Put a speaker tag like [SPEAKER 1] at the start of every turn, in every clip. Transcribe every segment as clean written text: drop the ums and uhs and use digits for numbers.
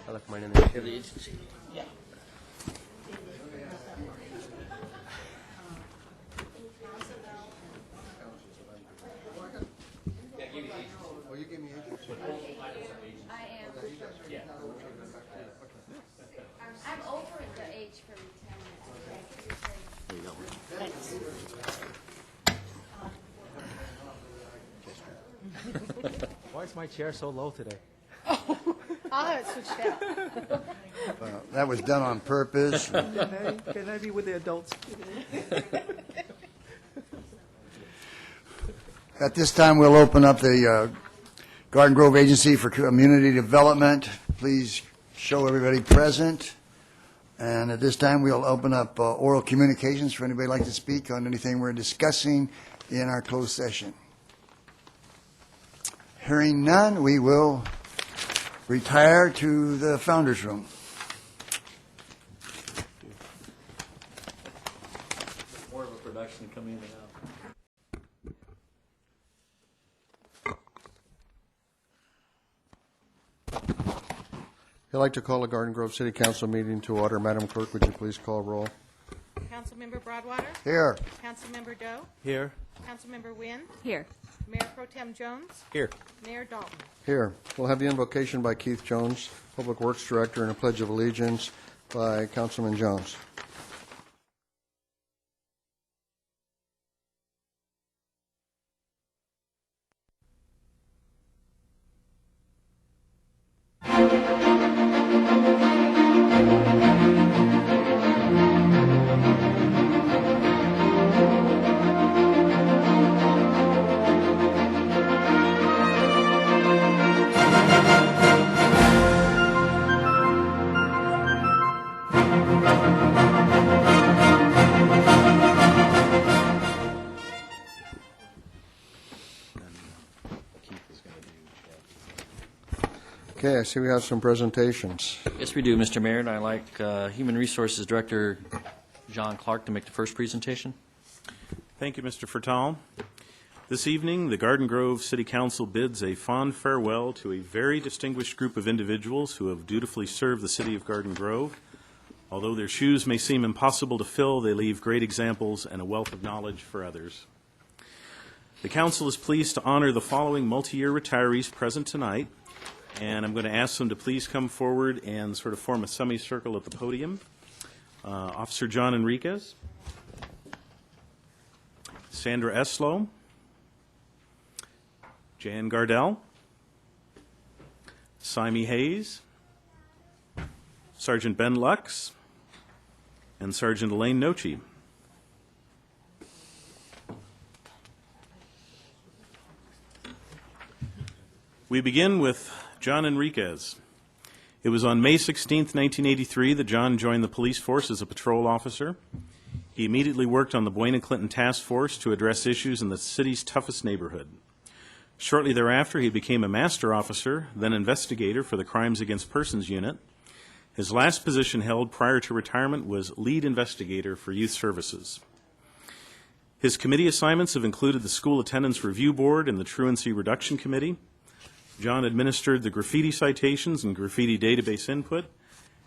[SPEAKER 1] I left mine in there.
[SPEAKER 2] The agency. Yeah.
[SPEAKER 3] Oh, you gave me
[SPEAKER 4] I am. I'm over the age for retirement.
[SPEAKER 2] There you go.
[SPEAKER 1] Why is my chair so low today?
[SPEAKER 5] I'll have it switched out.
[SPEAKER 3] That was done on purpose.
[SPEAKER 1] Can I be with the adults?
[SPEAKER 3] At this time, we'll open up the Garden Grove Agency for Community Development. Please show everybody present. And at this time, we'll open up oral communications for anybody who'd like to speak on anything we're discussing in our closed session. Hearing none, we will retire to the Founders Room.
[SPEAKER 2] More of a production coming in and out.
[SPEAKER 6] I'd like to call the Garden Grove City Council meeting to order. Madam Clerk, would you please call roll?
[SPEAKER 5] Councilmember Broadwater?
[SPEAKER 3] Here.
[SPEAKER 5] Councilmember Doe?
[SPEAKER 1] Here.
[SPEAKER 5] Councilmember Wynn?
[SPEAKER 4] Here.
[SPEAKER 5] Mayor Pro Tem Jones?
[SPEAKER 1] Here.
[SPEAKER 5] Mayor Dalton?
[SPEAKER 6] Here. We'll have the invocation by Keith Jones, Public Works Director, and a Pledge of Allegiance by Councilman Jones. Okay, I see we have some presentations.
[SPEAKER 2] Yes, we do, Mr. Mayor, and I'd like Human Resources Director John Clark to make the first presentation.
[SPEAKER 7] Thank you, Mr. Fertal. This evening, the Garden Grove City Council bids a fond farewell to a very distinguished group of individuals who have dutifully served the city of Garden Grove. Although their shoes may seem impossible to fill, they leave great examples and a wealth of knowledge for others. The council is pleased to honor the following multi-year retirees present tonight, and I'm going to ask them to please come forward and sort of form a semicircle at the podium. Officer John Enriquez, Sandra Eslow, Jan Gardell, Symie Hayes, Sergeant Ben Lux, and Sergeant Elaine Nochi. We begin with John Enriquez. It was on May 16, 1983, that John joined the police force as a patrol officer. He immediately worked on the Buena Clinton Task Force to address issues in the city's toughest neighborhood. Shortly thereafter, he became a master officer, then investigator for the Crimes Against Persons Unit. His last position held prior to retirement was lead investigator for youth services. His committee assignments have included the School Attendance Review Board and the Truancy Reduction Committee. John administered the graffiti citations and graffiti database input,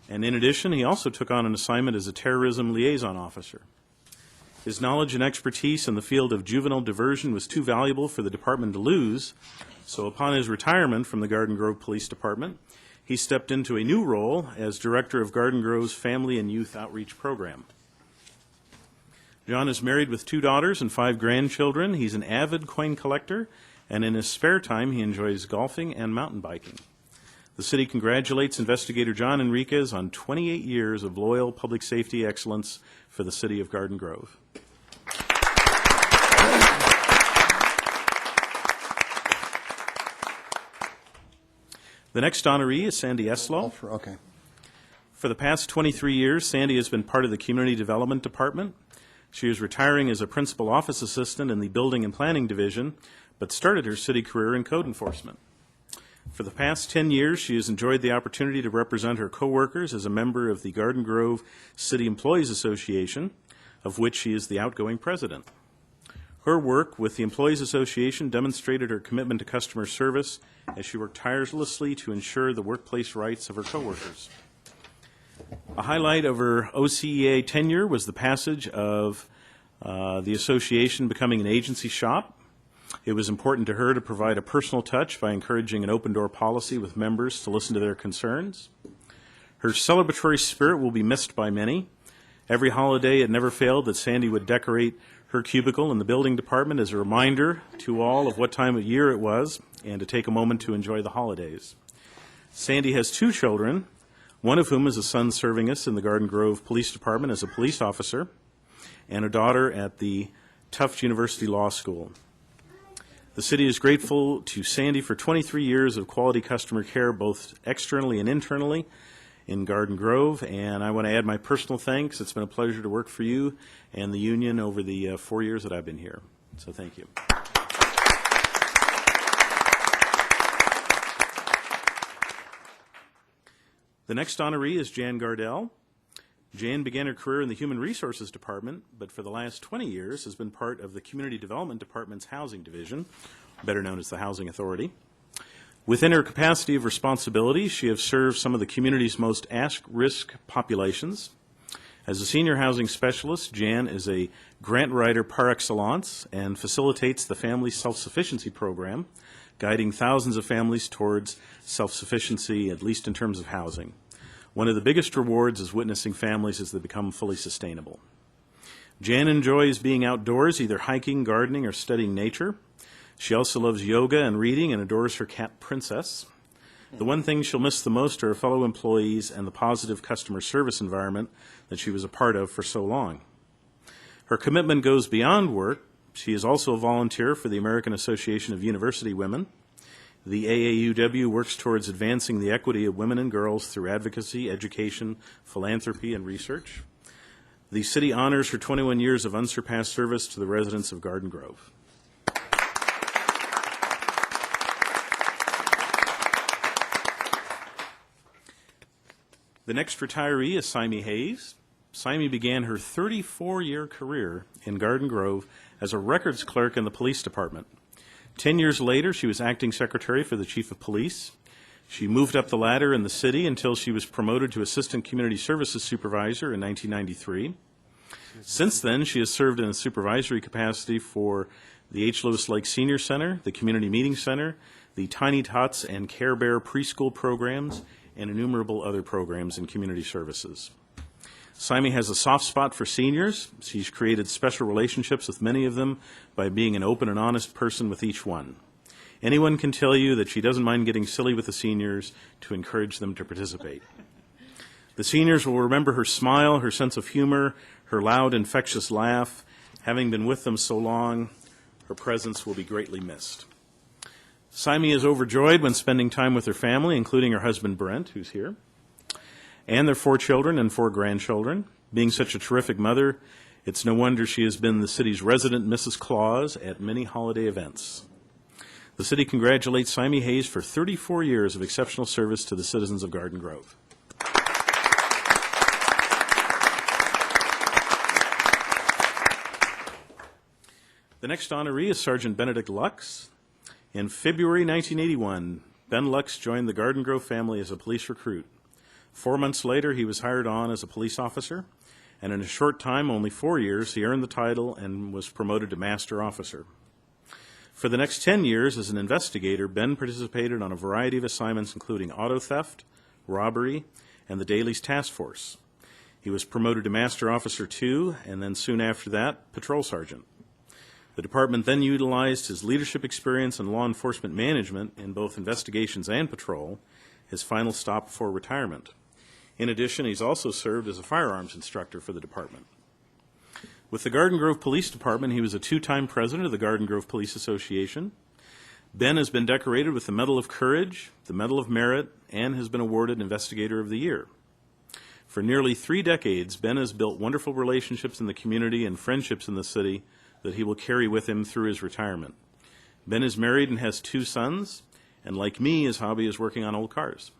[SPEAKER 7] and in addition, he also took on an assignment as a terrorism liaison officer. His knowledge and expertise in the field of juvenile diversion was too valuable for the department to lose, so upon his retirement from the Garden Grove Police Department, he stepped into a new role as director of Garden Grove's Family and Youth Outreach Program. John is married with 2 daughters and 5 grandchildren. He's an avid coin collector, and in his spare time, he enjoys golfing and mountain biking. The city congratulates Investigator John Enriquez on 28 years of loyal public safety excellence for the city of Garden Grove. The next honoree is Sandy Eslow.
[SPEAKER 6] Okay.
[SPEAKER 7] For the past 23 years, Sandy has been part of the Community Development Department. She is retiring as a principal office assistant in the Building and Planning Division, but started her city career in code enforcement. For the past 10 years, she has enjoyed the opportunity to represent her coworkers as a member of the Garden Grove City Employees Association, of which she is the outgoing president. Her work with the Employees Association demonstrated her commitment to customer service as she worked tirelessly to ensure the workplace rights of her coworkers. A highlight of her OCEA tenure was the passage of the association becoming an agency shop. It was important to her to provide a personal touch by encouraging an open-door policy with members to listen to their concerns. Her celebratory spirit will be missed by many. Every holiday, it never failed that Sandy would decorate her cubicle in the building department as a reminder to all of what time of year it was and to take a moment to enjoy the holidays. Sandy has 2 children, one of whom is a son serving us in the Garden Grove Police Department as a police officer, and a daughter at the Tufts University Law School. The city is grateful to Sandy for 23 years of quality customer care, both externally and internally, in Garden Grove, and I want to add my personal thanks. It's been a pleasure to work for you and the union over the 4 years that I've been here. So thank you. The next honoree is Jan Gardell. Jan began her career in the Human Resources Department, but for the last 20 years has been part of the Community Development Department's Housing Division, better known as the Housing Authority. Within her capacity of responsibility, she has served some of the community's most at-risk populations. As a senior housing specialist, Jan is a grant writer par excellence and facilitates the Family Self-Sufficiency Program, guiding thousands of families towards self-sufficiency, at least in terms of housing. One of the biggest rewards is witnessing families as they become fully sustainable. Jan enjoys being outdoors, either hiking, gardening, or studying nature. She also loves yoga and reading and adores her cat, Princess. The one thing she'll miss the most are her fellow employees and the positive customer service environment that she was a part of for so long. Her commitment goes beyond work. She is also a volunteer for the American Association of University Women. The AAUW works towards advancing the equity of women and girls through advocacy, education, philanthropy, and research. The city honors her 21 years of unsurpassed service to the residents of Garden Grove. The next retiree is Symie Hayes. Symie began her 34-year career in Garden Grove as a records clerk in the police department. 10 years later, she was acting secretary for the chief of police. She moved up the ladder in the city until she was promoted to assistant community services supervisor in 1993. Since then, she has served in a supervisory capacity for the H. Lewis Lake Senior Center, the Community Meeting Center, the Tiny Tots and Care Bear preschool programs, and innumerable other programs in community services. Symie has a soft spot for seniors. She's created special relationships with many of them by being an open and honest person with each one. Anyone can tell you that she doesn't mind getting silly with the seniors to encourage them to participate. The seniors will remember her smile, her sense of humor, her loud, infectious laugh. Having been with them so long, her presence will be greatly missed. Symie is overjoyed when spending time with her family, including her husband Brent, who's here, and their 4 children and 4 grandchildren. Being such a terrific mother, it's no wonder she has been the city's resident Mrs. Claus at many holiday events. The city congratulates Symie Hayes for 34 years of exceptional service to the citizens of Garden Grove. The next honoree is Sergeant Benedict Lux. In February 1981, Ben Lux joined the Garden Grove family as a police recruit. 4 months later, he was hired on as a police officer, and in a short time, only 4 years, he earned the title and was promoted to master officer. For the next 10 years, as an investigator, Ben participated on a variety of assignments, including auto theft, robbery, and the Dailies Task Force. He was promoted to master officer 2, and then soon after that, patrol sergeant. The department then utilized his leadership experience in law enforcement management in both investigations and patrol, his final stop before retirement. In addition, he's also served as a firearms instructor for the department. With the Garden Grove Police Department, he was a 2-time president of the Garden Grove Police Association. Ben has been decorated with the Medal of Courage, the Medal of Merit, and has been awarded Investigator of the Year. For nearly 3 decades, Ben has built wonderful relationships in the community and friendships in the city that he will carry with him through his retirement. Ben is married and has 2 sons, and like me, his hobby is working on old cars.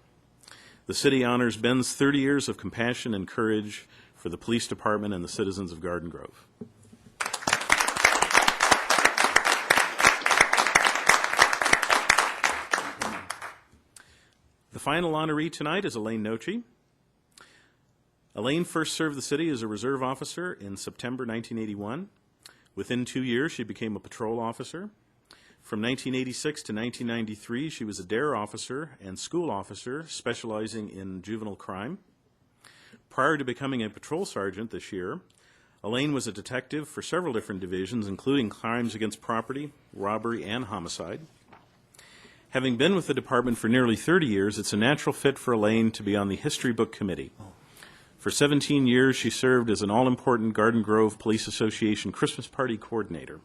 [SPEAKER 7] The city honors Ben's 30 years of compassion and courage for the police department and the citizens of Garden Grove. The final honoree tonight is Elaine Nochi. Elaine first served the city as a reserve officer in September 1981. Within 2 years, she became a patrol officer. From 1986 to 1993, she was a DARE officer and school officer specializing in juvenile crime. Prior to becoming a patrol sergeant this year, Elaine was a detective for several different divisions, including crimes against property, robbery, and homicide. Having been with the department for nearly 30 years, it's a natural fit for Elaine to be on the History Book Committee. For 17 years, she served as an all-important Garden Grove Police Association Christmas party coordinator.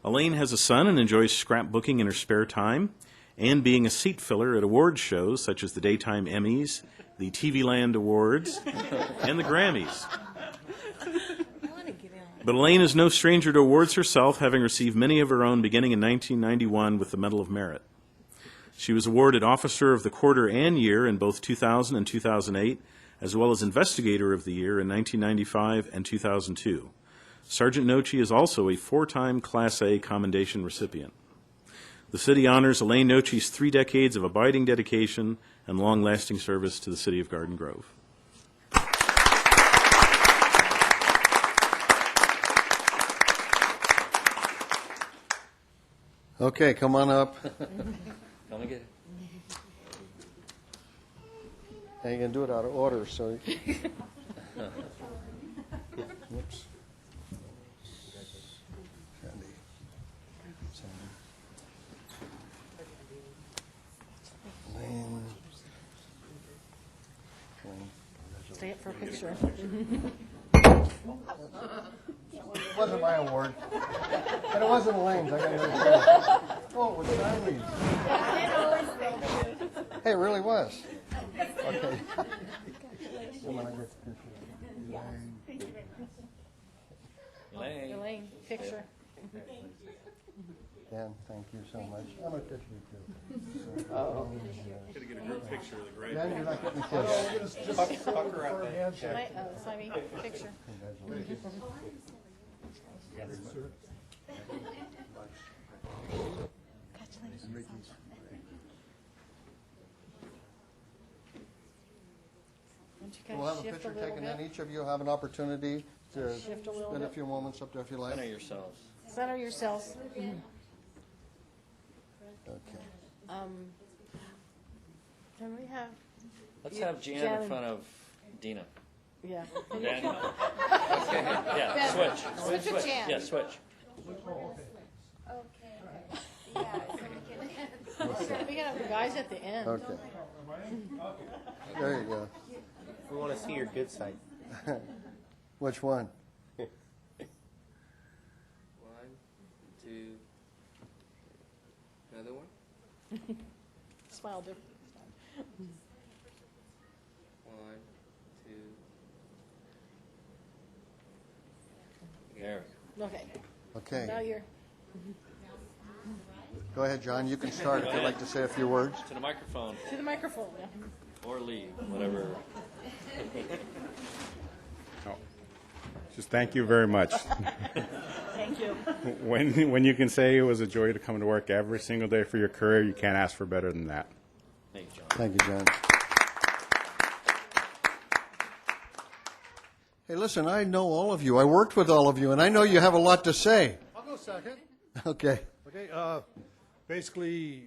[SPEAKER 7] Elaine has a son and enjoys scrapbooking in her spare time and being a seat filler at awards shows such as the Daytime Emmys, the TV Land Awards, and the Grammys. But Elaine is no stranger to awards herself, having received many of her own beginning in 1991 with the Medal of Merit. She was awarded Officer of the Quarter and Year in both 2000 and 2008, as well as Investigator of the Year in 1995 and 2002. Sergeant Nochi is also a 4-time Class A commendation recipient. The city honors Elaine Nochi's 3 decades of abiding dedication and long-lasting service to the city of Garden Grove.
[SPEAKER 6] Okay, come on up.
[SPEAKER 2] Come and get it.
[SPEAKER 6] And you can do it out of order, so. Whoops. Sandy. Lane.
[SPEAKER 5] Stay up for a picture.
[SPEAKER 6] It wasn't my award. And it wasn't Elaine's. I got to Oh, it was Simon's. Hey, it really was. Okay.
[SPEAKER 2] Elaine.
[SPEAKER 5] Elaine, picture.
[SPEAKER 6] Dan, thank you so much. I'm going to kiss you too.
[SPEAKER 7] Got to get a group picture of the great.
[SPEAKER 6] Dan, you're not getting a kiss.
[SPEAKER 5] Simon, picture.
[SPEAKER 6] We'll have a picture taken, and each of you will have an opportunity to
[SPEAKER 5] Shift a little
[SPEAKER 6] spend a
[SPEAKER 5] bit.
[SPEAKER 6] few moments up there if you like.
[SPEAKER 2] Center yourselves.
[SPEAKER 5] Center yourselves.
[SPEAKER 6] Okay.
[SPEAKER 5] Can we have,
[SPEAKER 2] Let's have Jan
[SPEAKER 5] Jan.
[SPEAKER 2] in front of Dina.
[SPEAKER 5] yeah.
[SPEAKER 2] Jan? Yeah, switch.
[SPEAKER 5] Switch with Jan.
[SPEAKER 2] Yeah, switch.
[SPEAKER 4] Okay. Yeah, so we can.
[SPEAKER 5] We got guys at the end.
[SPEAKER 6] Okay. There you go.
[SPEAKER 1] We want to see your good side.
[SPEAKER 6] Which one?
[SPEAKER 8] 1, 2. Another one.
[SPEAKER 5] Smile different.
[SPEAKER 8] 1, 2.
[SPEAKER 2] There.
[SPEAKER 5] Okay. Now
[SPEAKER 6] Okay.
[SPEAKER 5] you're,
[SPEAKER 6] Go ahead, John. You can start if you'd like to say a few words.
[SPEAKER 2] To the microphone,
[SPEAKER 5] to the microphone. Yeah.
[SPEAKER 2] or leave, whatever.
[SPEAKER 9] Just thank you very much.
[SPEAKER 5] Thank you.
[SPEAKER 9] When you can say it was a joy to come to work every single day for your career, you can't ask for better than that.
[SPEAKER 2] Thank you, John.
[SPEAKER 6] Thank you, John. Hey, listen, I know all of you. I worked with all of you, and I know you have a lot to say.
[SPEAKER 10] I'll go second.
[SPEAKER 6] Okay.
[SPEAKER 10] Okay, basically,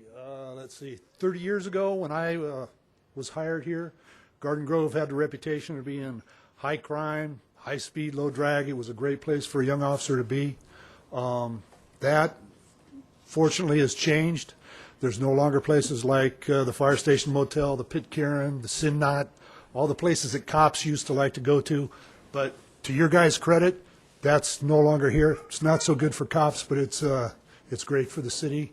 [SPEAKER 10] let's see, 30 years ago when I was hired here, Garden Grove had the reputation of being high crime, high speed, low drag. It was a great place for a young officer to be. That, fortunately, has changed. There's no longer places like the Fire Station Motel, the Pitcairn, the Sin Knot, all the places that cops used to like to go to. But to your guys' credit, that's no longer here. It's not so good for cops, but it's great for the city.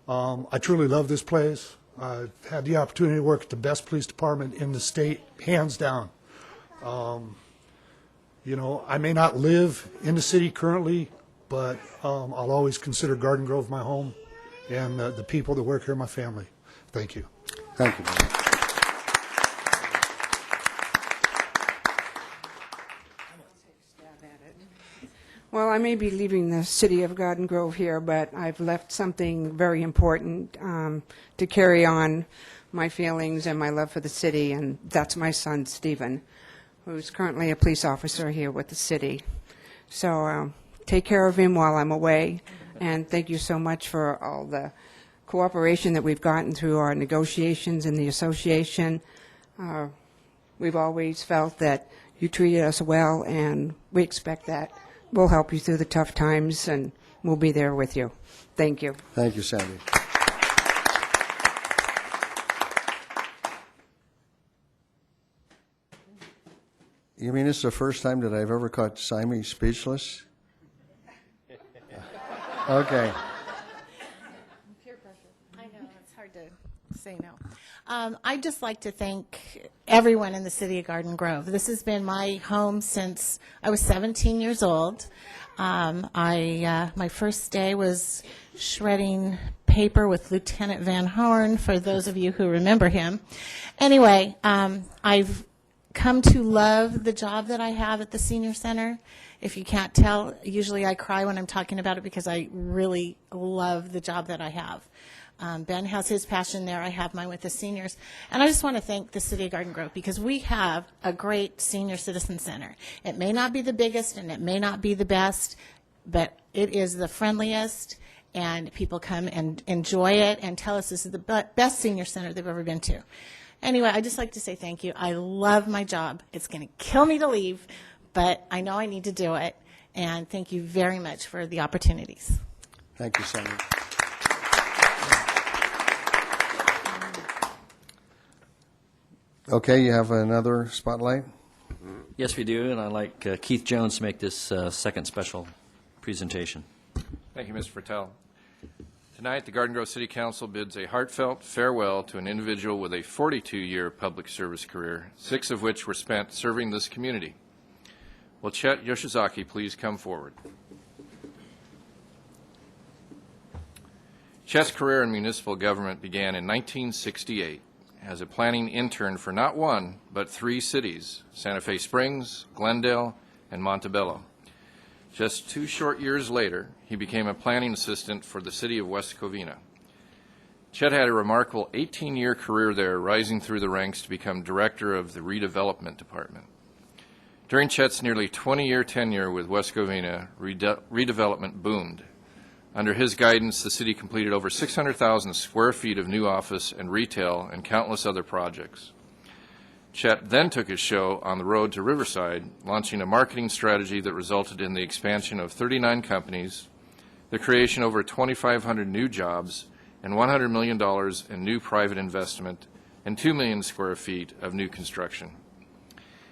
[SPEAKER 10] I truly love this place. I've had the opportunity to work at the best police department in the state, hands down. You know, I may not live in the city currently, but I'll always consider Garden Grove my home, and the people that work here my family. Thank you.
[SPEAKER 6] Thank you, John.
[SPEAKER 11] Well, I may be leaving the city of Garden Grove here, but I've left something very important to carry on my feelings and my love for the city, and that's my son, Stephen, who's currently a police officer here with the city. So take care of him while I'm away, and thank you so much for all the cooperation that we've gotten through our negotiations in the association. We've always felt that you treated us well, and we expect that. We'll help you through the tough times, and we'll be there with you. Thank you.
[SPEAKER 6] Thank you, Sandy. You mean it's the first time that I've ever caught Simon speechless? Okay.
[SPEAKER 5] Peer pressure. I know, it's hard to say no. I'd just like to thank everyone in the city of Garden Grove. This has been my home since I was 17 years old. My first day was shredding paper with Lieutenant Van Horn, for those of you who remember him. Anyway, I've come to love the job that I have at the senior center. If you can't tell, usually I cry when I'm talking about it because I really love the job that I have. Ben has his passion there. I have mine with the seniors. And I just want to thank the City of Garden Grove because we have a great senior citizen center. It may not be the biggest and it may not be the best, but it is the friendliest, and people come and enjoy it and tell us this is the best senior center they've ever been to. Anyway, I'd just like to say thank you. I love my job. It's going to kill me to leave, but I know I need to do it. And thank you very much for the opportunities.
[SPEAKER 6] Thank you, Sandy. Okay, you have another spotlight?
[SPEAKER 2] Yes, we do, and I'd like Keith Jones to make this second special presentation.
[SPEAKER 12] Thank you, Mr. Fertel. Tonight, the Garden Grove City Council bids a heartfelt farewell to an individual with a 42-year public service career, 6 of which were spent serving this community. Will Chet Yoshizaki please come forward? Chet's career in municipal government began in 1968 as a planning intern for not one, but 3 cities, Santa Fe Springs, Glendale, and Montebello. Just 2 short years later, he became a planning assistant for the city of West Covina. Chet had a remarkable 18-year career there, rising through the ranks to become director of the redevelopment department. During Chet's nearly 20-year tenure with West Covina, redevelopment boomed. Under his guidance, the city completed over 600,000 square feet of new office and retail and countless other projects. Chet then took his show on the road to Riverside, launching a marketing strategy that resulted in the expansion of 39 companies, the creation of over 2,500 new jobs, and $100 million in new private investment, and 2 million square feet of new construction.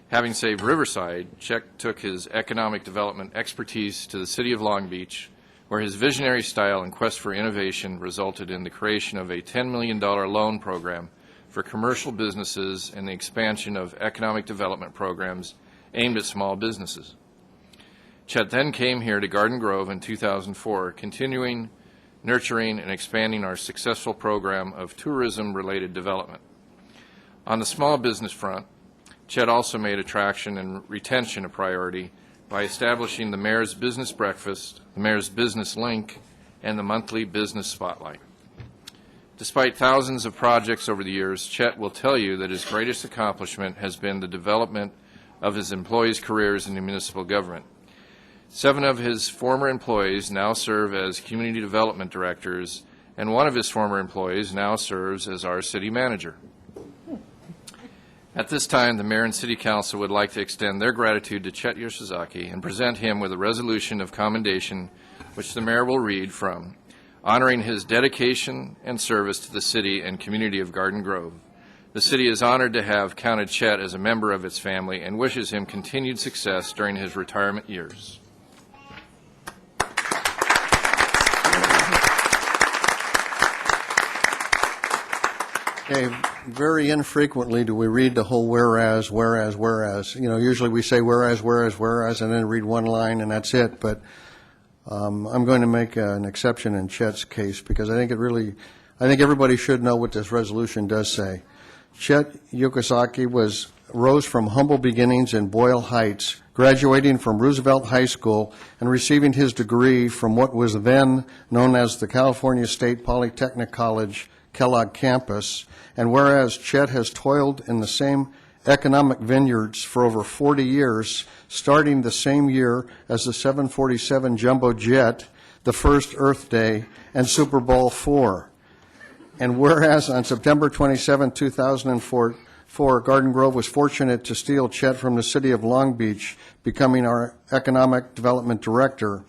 [SPEAKER 12] Having saved Riverside, Chet took his economic development expertise to the city of Long Beach, where his visionary style and quest for innovation resulted in the creation of a $10 million loan program for commercial businesses and the expansion of economic development programs aimed at small businesses. Chet then came here to Garden Grove in 2004, continuing, nurturing, and expanding our successful program of tourism-related development. On the small business front, Chet also made attraction and retention a priority by establishing the Mayor's Business Breakfast, the Mayor's Business Link, and the monthly Business Spotlight. Despite thousands of projects over the years, Chet will tell you that his greatest accomplishment has been the development of his employees' careers in the municipal government. 7 of his former employees now serve as community development directors, and 1 of his former employees now serves as our city manager. At this time, the Mayor and City Council would like to extend their gratitude to Chet Yoshizaki and present him with a resolution of commendation, which the Mayor will read from, honoring his dedication and service to the city and community of Garden Grove. The city is honored to have counted Chet as a member of its family and wishes him continued success during his retirement years.
[SPEAKER 6] Okay, very infrequently do we read the whole whereas. You know, usually we say whereas, and then read one line and that's it. But I'm going to make an exception in Chet's case because I think everybody should know what this resolution does say. Chet Yoshizaki was rose from humble beginnings in Boyle Heights, graduating from Roosevelt High School and receiving his degree from what was then known as the California State Polytechnic College Kellogg campus. And whereas Chet has toiled in the same economic vineyards for over 40 years, starting the same year as the 747 Jumbo Jet, the first Earth Day, and Super Bowl IV. And whereas on September 27, 2004, Garden Grove was fortunate to steal Chet from the city of Long Beach, becoming our economic development director.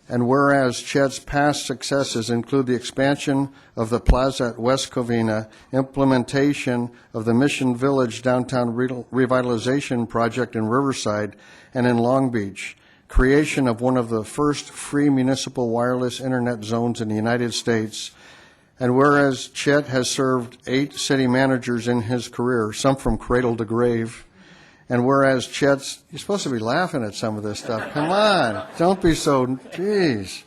[SPEAKER 6] And whereas Chet's past successes include the expansion of the plaza at West Covina, implementation of the Mission Village downtown revitalization project in Riverside and in Long Beach, creation of one of the first free municipal wireless internet zones in the United States. And whereas Chet has served 8 city managers in his career, some from cradle to grave, and whereas Chet's, you're supposed to be laughing at some of this stuff. Come on, don't be so, geez.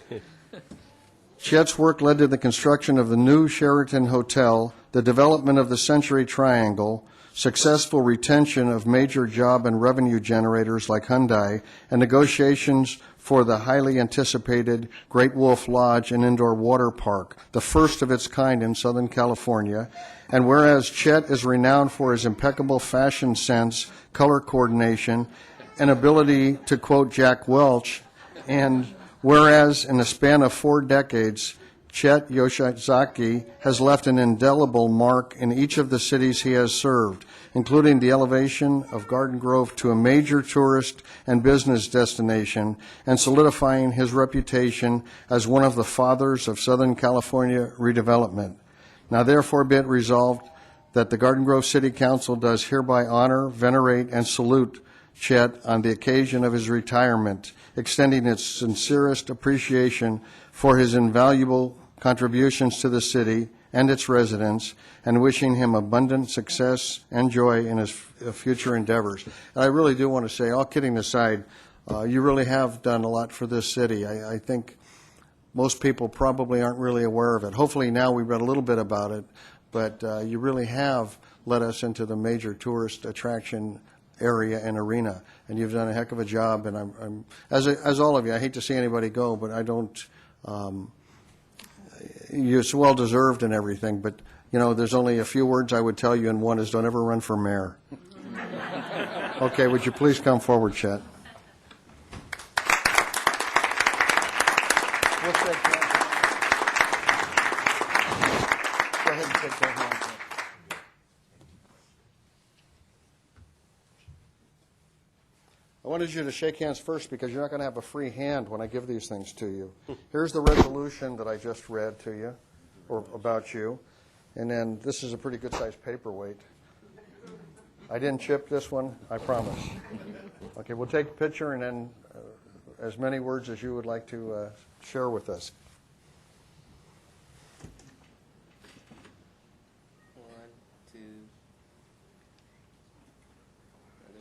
[SPEAKER 6] Chet's work led to the construction of the new Sheraton Hotel, the development of the Century Triangle, successful retention of major job and revenue generators like Hyundai, and negotiations for the highly anticipated Great Wolf Lodge and Indoor Water Park, the first of its kind in Southern California. And whereas Chet is renowned for his impeccable fashion sense, color coordination, and ability to quote Jack Welch, and whereas in the span of 4 decades, Chet Yoshizaki has left an indelible mark in each of the cities he has served, including the elevation of Garden Grove to a major tourist and business destination, and solidifying his reputation as one of the fathers of Southern California redevelopment. Now therefore be it resolved that the Garden Grove City Council does hereby honor, venerate, and salute Chet on the occasion of his retirement, extending its sincerest appreciation for his invaluable contributions to the city and its residents, and wishing him abundant success and joy in his future endeavors. And I really do want to say, all kidding aside, you really have done a lot for this city. I think most people probably aren't really aware of it. Hopefully now we've read a little bit about it, but you really have led us into the major tourist attraction area and arena, and you've done a heck of a job. And I'm as all of you, I hate to see anybody go, but I don't. It's well deserved and everything, but you know, there's only a few words I would tell you, and one is don't ever run for mayor. Okay, would you please come forward, Chet? Go ahead and take that hand. I wanted you to shake hands first because you're not going to have a free hand when I give these things to you. Here's the resolution that I just read to you, or about you. And then this is a pretty good-sized paperweight. I didn't chip this one, I promise. Okay, we'll take a picture and then as many words as you would like to share with us.
[SPEAKER 8] 1, 2. Ready?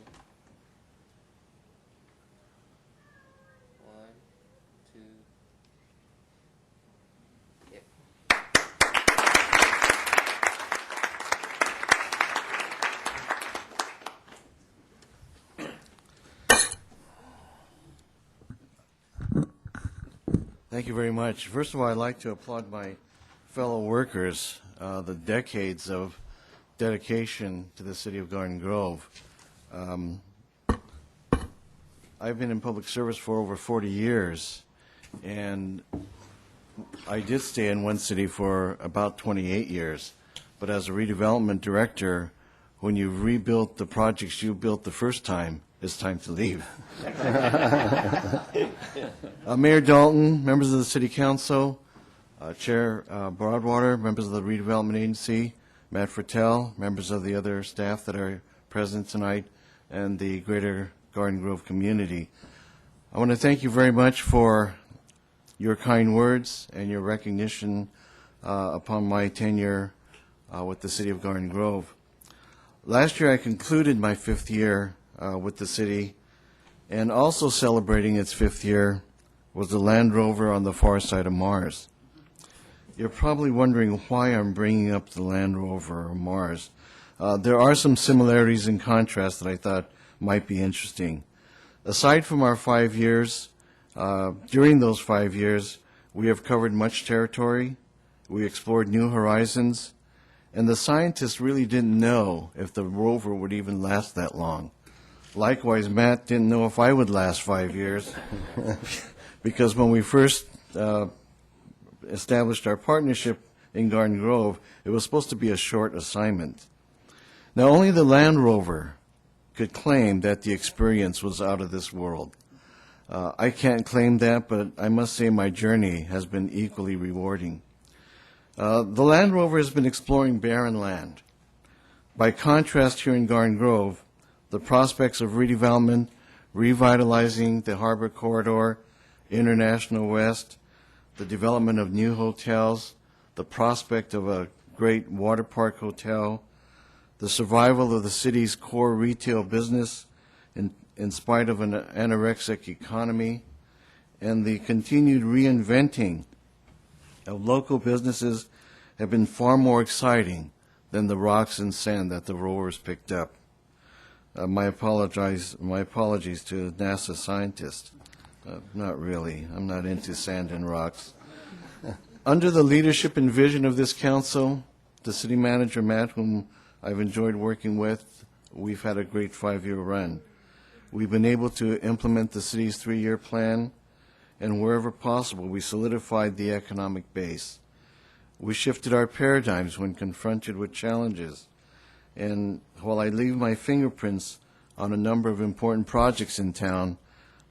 [SPEAKER 8] 1, 2. Yep.
[SPEAKER 13] Thank you very much. First of all, I'd like to applaud my fellow workers, the decades of dedication to the city of Garden Grove. I've been in public service for over 40 years, and I did stay in one city for about 28 years. But as a redevelopment director, when you rebuilt the projects you built the first time, it's time to leave. Mayor Dalton, members of the City Council, Chair Broadwater, members of the Redevelopment Agency, Matt Fertel, members of the other staff that are present tonight, and the greater Garden Grove community. I want to thank you very much for your kind words and your recognition upon my tenure with the City of Garden Grove. Last year I concluded my 5th year with the city, and also celebrating its 5th year was the Land Rover on the far side of Mars. You're probably wondering why I'm bringing up the Land Rover or Mars. There are some similarities and contrasts that I thought might be interesting. Aside from our 5 years, during those 5 years, we have covered much territory, we explored new horizons, and the scientists really didn't know if the rover would even last that long. Likewise, Matt didn't know if I would last 5 years, because when we first established our partnership in Garden Grove, it was supposed to be a short assignment. Now, only the Land Rover could claim that the experience was out of this world. I can't claim that, but I must say my journey has been equally rewarding. The Land Rover has been exploring barren land. By contrast, here in Garden Grove, the prospects of redevelopment, revitalizing the Harbor Corridor, International West, the development of new hotels, the prospect of a great water park hotel, the survival of the city's core retail business in spite of an anorexic economy, and the continued reinventing of local businesses have been far more exciting than the rocks and sand that the rovers picked up. My apologies to NASA scientists. Not really. I'm not into sand and rocks. Under the leadership and vision of this council, the city manager, Matt, whom I've enjoyed working with, we've had a great 5-year run. We've been able to implement the city's 3-year plan, and wherever possible, we solidified the economic base. We shifted our paradigms when confronted with challenges. And while I leave my fingerprints on a number of important projects in town,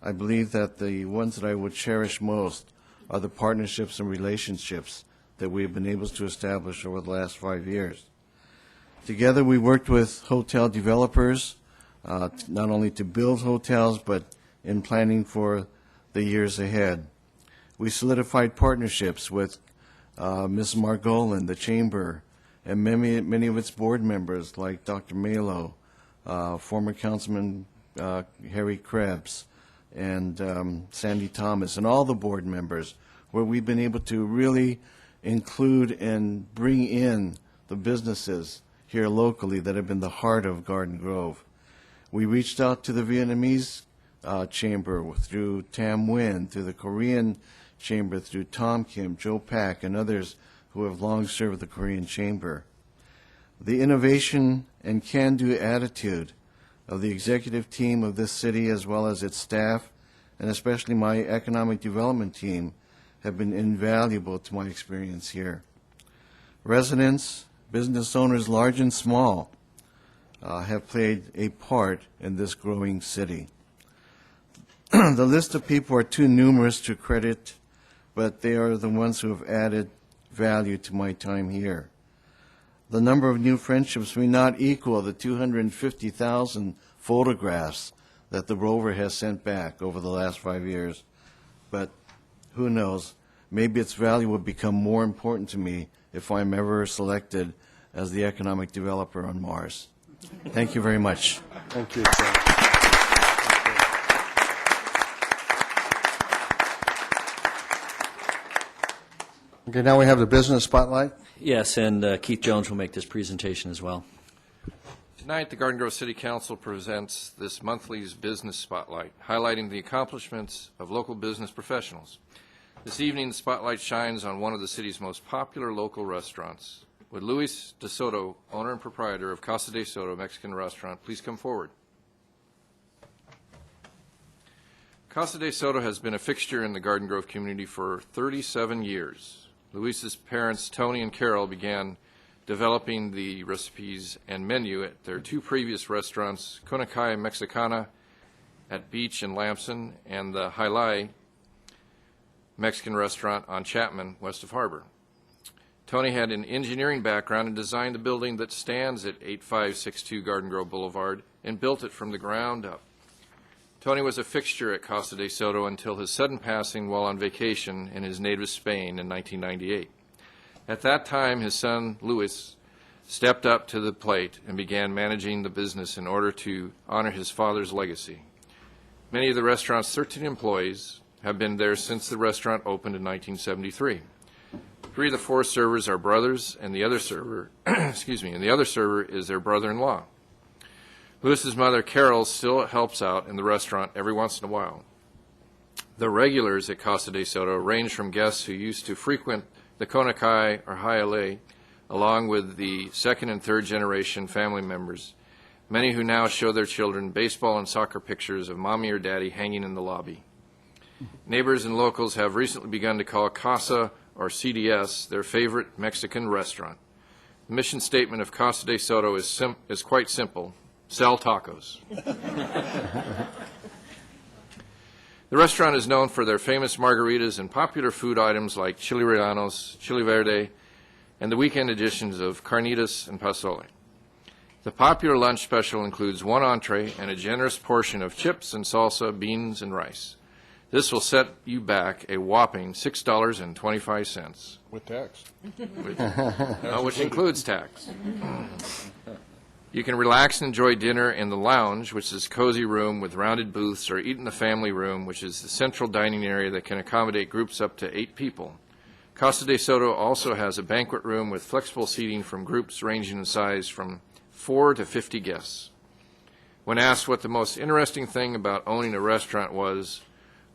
[SPEAKER 13] I believe that the ones that I would cherish most are the partnerships and relationships that we have been able to establish over the last 5 years. Together, we worked with hotel developers, not only to build hotels, but in planning for the years ahead. We solidified partnerships with Ms. Margolin, the Chamber, and many of its board members, like Dr. Malo, former Councilman Harry Krebs, and Sandy Thomas, and all the board members, where we've been able to really include and bring in the businesses here locally that have been the heart of Garden Grove. We reached out to the Vietnamese Chamber through Tam Nguyen, through the Korean Chamber through Tom Kim, Joe Pak, and others who have long served the Korean Chamber. The innovation and can-do attitude of the executive team of this city, as well as its staff, and especially my economic development team, have been invaluable to my experience here. Residents, business owners large and small, have played a part in this growing city. The list of people are too numerous to credit, but they are the ones who have added value to my time here. The number of new friendships may not equal the 250,000 photographs that the rover has sent back over the last 5 years, but who knows, maybe its value will become more important to me if I'm ever selected as the economic developer on Mars. Thank you very much.
[SPEAKER 6] Thank you, Chair. Okay, now we have the business spotlight.
[SPEAKER 2] Yes, and Keith Jones will make this presentation as well.
[SPEAKER 12] Tonight, the Garden Grove City Council presents this monthly's Business Spotlight, highlighting the accomplishments of local business professionals. This evening, the spotlight shines on one of the city's most popular local restaurants. Would Luis De Soto, owner and proprietor of Casa de Soto Mexican Restaurant, please come forward? Casa de Soto has been a fixture in the Garden Grove community for 37 years. Luis's parents, Tony and Carol, began developing the recipes and menu at their two previous restaurants, Conacay Mexicana at Beach and Lamson, and the Hailai Mexican restaurant on Chapman, west of Harbor. Tony had an engineering background and designed the building that stands at 8562 Garden Grove Boulevard and built it from the ground up. Tony was a fixture at Casa de Soto until his sudden passing while on vacation in his native Spain in 1998. At that time, his son, Luis, stepped up to the plate and began managing the business in order to honor his father's legacy. Many of the restaurant's 13 employees have been there since the restaurant opened in 1973. 3 of the 4 servers are brothers, and the other server, excuse me, and the other server is their brother-in-law. Lewis's mother, Carol, still helps out in the restaurant every once in a while. The regulars at Casa de Soto range from guests who used to frequent the Konakai or Hialeah, along with the second and third generation family members, many who now show their children baseball and soccer pictures of mommy or daddy hanging in the lobby. Neighbors and locals have recently begun to call Casa or CDS their favorite Mexican restaurant. The mission statement of Casa de Soto is quite simple: sell tacos. The restaurant is known for their famous margaritas and popular food items like chili rellenos, chili verde, and the weekend editions of carnitas and pozole. The popular lunch special includes 1 entree and a generous portion of chips and salsa, beans, and rice. This will set you back a whopping $6.25.
[SPEAKER 9] With tax.
[SPEAKER 12] Which includes tax. You can relax and enjoy dinner in the lounge, which is a cozy room with rounded booths, or eat in the family room, which is the central dining area that can accommodate groups up to 8 people. Casa de Soto also has a banquet room with flexible seating from groups ranging in size from 4 to 50 guests. When asked what the most interesting thing about owning a restaurant was,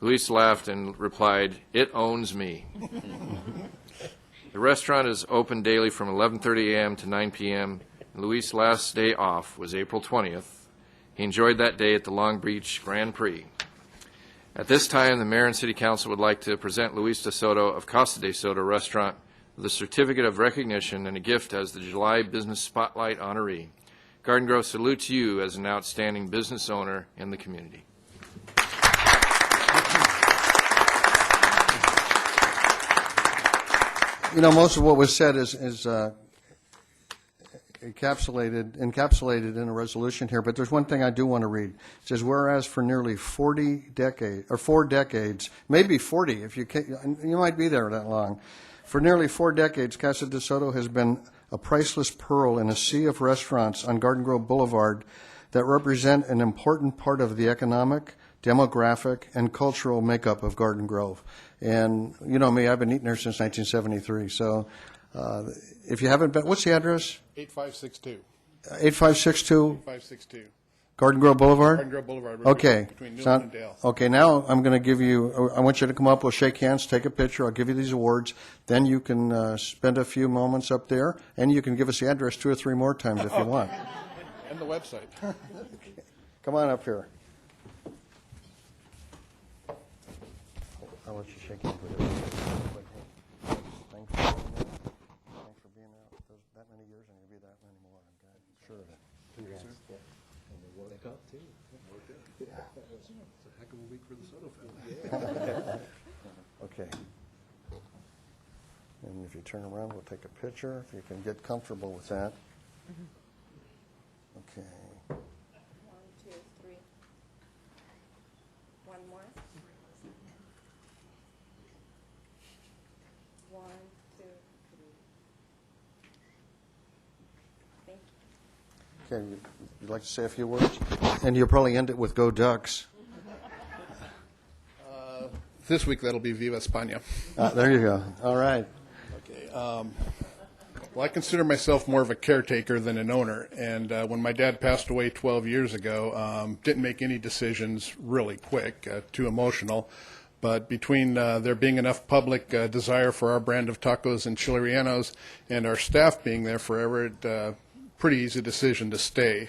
[SPEAKER 12] Luis laughed and replied, "It owns me." The restaurant is open daily from 11:30 a.m. to 9 p.m. Luis' last day off was April 20th. He enjoyed that day at the Long Beach Grand Prix. At this time, the Mayor and City Council would like to present Luis de Soto of Casa de Soto Restaurant with a certificate of recognition and a gift as the July Business Spotlight honoree. Garden Grove salutes you as an outstanding business owner in the community.
[SPEAKER 6] You know, most of what was said is encapsulated in a resolution here, but there's one thing I do want to read. It says, whereas for nearly 4 decades, maybe 40, if you might be there that long. For nearly 4 decades, Casa de Soto has been a priceless pearl in a sea of restaurants on Garden Grove Boulevard that represent an important part of the economic, demographic, and cultural makeup of Garden Grove. And you know me, I've been eating there since 1973. So if you haven't been, what's the address?
[SPEAKER 9] 8562.
[SPEAKER 6] 8562?
[SPEAKER 9] 8562.
[SPEAKER 6] Garden Grove Boulevard?
[SPEAKER 9] Garden Grove Boulevard.
[SPEAKER 6] Okay.
[SPEAKER 9] Between Newland and Dale.
[SPEAKER 6] Okay, now I'm going to give you, I want you to come up, we'll shake hands, take a picture, I'll give you these awards, then you can spend a few moments up there, and you can give us the address 2 or 3 more times if you want.
[SPEAKER 9] And the website.
[SPEAKER 6] Come on up here. I'll let you shake hands with everybody. Thanks for being out that many years, and you'll be that many more, I'm sure of it.
[SPEAKER 14] Congrats. Yeah. And they worked out, too. It's a heck of a week for the Soto family.
[SPEAKER 6] Okay. And if you turn around, we'll take a picture, if you can get comfortable with that. Okay.
[SPEAKER 4] 1, 2, 3. One more. 1, 2, 3. Thank you.
[SPEAKER 6] Okay, you'd like to say a few words? And you'll probably end it with "Go Ducks."
[SPEAKER 9] This week, that'll be Viva España.
[SPEAKER 6] There you go. All right.
[SPEAKER 9] Okay. Well, I consider myself more of a caretaker than an owner. And when my dad passed away 12 years ago, didn't make any decisions really quick, too emotional. But between there being enough public desire for our brand of tacos and chili rellenos and our staff being there forever, pretty easy decision to stay.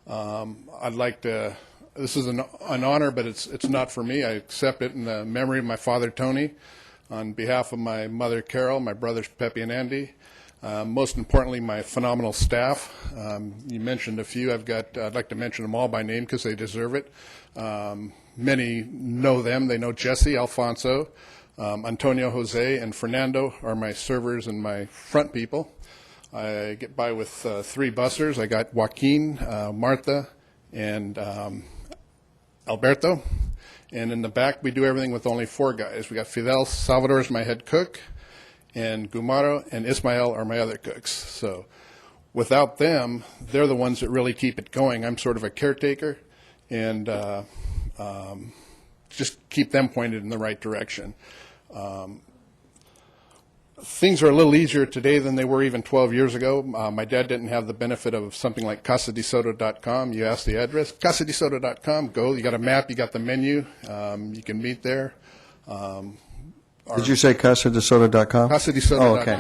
[SPEAKER 9] I'd like to, this is an honor, but it's not for me. I accept it in the memory of my father, Tony, on behalf of my mother, Carol, my brothers, Pepe and Andy, most importantly, my phenomenal staff. You mentioned a few. I'd like to mention them all by name because they deserve it. Many know them. They know Jesse, Alfonso, Antonio, Jose, and Fernando are my servers and my front people. I get by with 3 bussers. I got Joaquin, Martha, and Alberto. And in the back, we do everything with only 4 guys. We got Fidel Salvador is my head cook, and Gumaro and Ismael are my other cooks. So without them, they're the ones that really keep it going. I'm sort of a caretaker, and just keep them pointed in the right direction. things are a little easier today than they were even 12 years ago. My dad didn't have the benefit of something like casadisoto.com. You ask the address, casadisoto.com, go. You got a map, you got the menu, you can meet there.
[SPEAKER 6] Did you say casadisoto.com?
[SPEAKER 9] Casadisoto.com.
[SPEAKER 6] Oh, okay.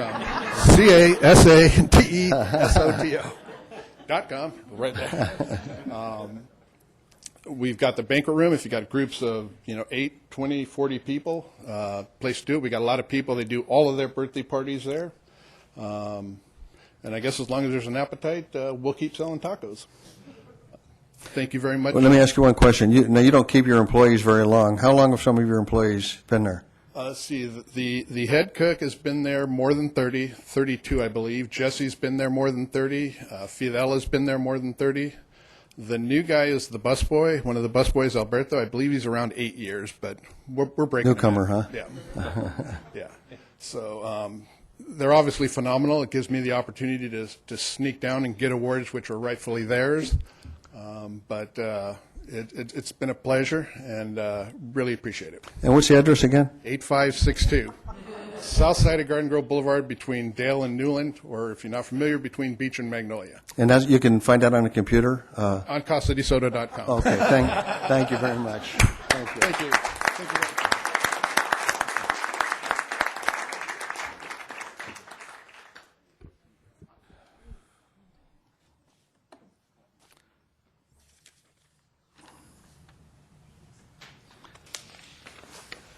[SPEAKER 9] CASADESOTO.com, right there. We've got the banquet room. If you got groups of 8, 20, 40 people, place to do it. We got a lot of people. They do all of their birthday parties there, and I guess as long as there's an appetite, we'll keep selling tacos. Thank you very much.
[SPEAKER 6] Well, let me ask you one question. Now, you don't keep your employees very long. How long have some of your employees been there?
[SPEAKER 9] Let's see. The head cook has been there more than 30, 32, I believe. Jesse's been there more than 30. Fidella's been there more than 30. The new guy is the busboy, one of the busboys, Alberto. I believe he's around 8 years, but we're breaking.
[SPEAKER 6] Newcomer, huh?
[SPEAKER 9] Yeah. Yeah. So they're obviously phenomenal. It gives me the opportunity to sneak down and get awards which are rightfully theirs. But it's been a pleasure and really appreciate it.
[SPEAKER 6] And what's the address again?
[SPEAKER 9] 8562. South side of Garden Grove Boulevard between Dale and Newland, or if you're not familiar, between Beach and Magnolia.
[SPEAKER 6] And you can find that on the computer?
[SPEAKER 9] On CasaDeSoto.com.
[SPEAKER 6] Okay, thank you very much. Thank you.
[SPEAKER 9] Thank you. Thank you.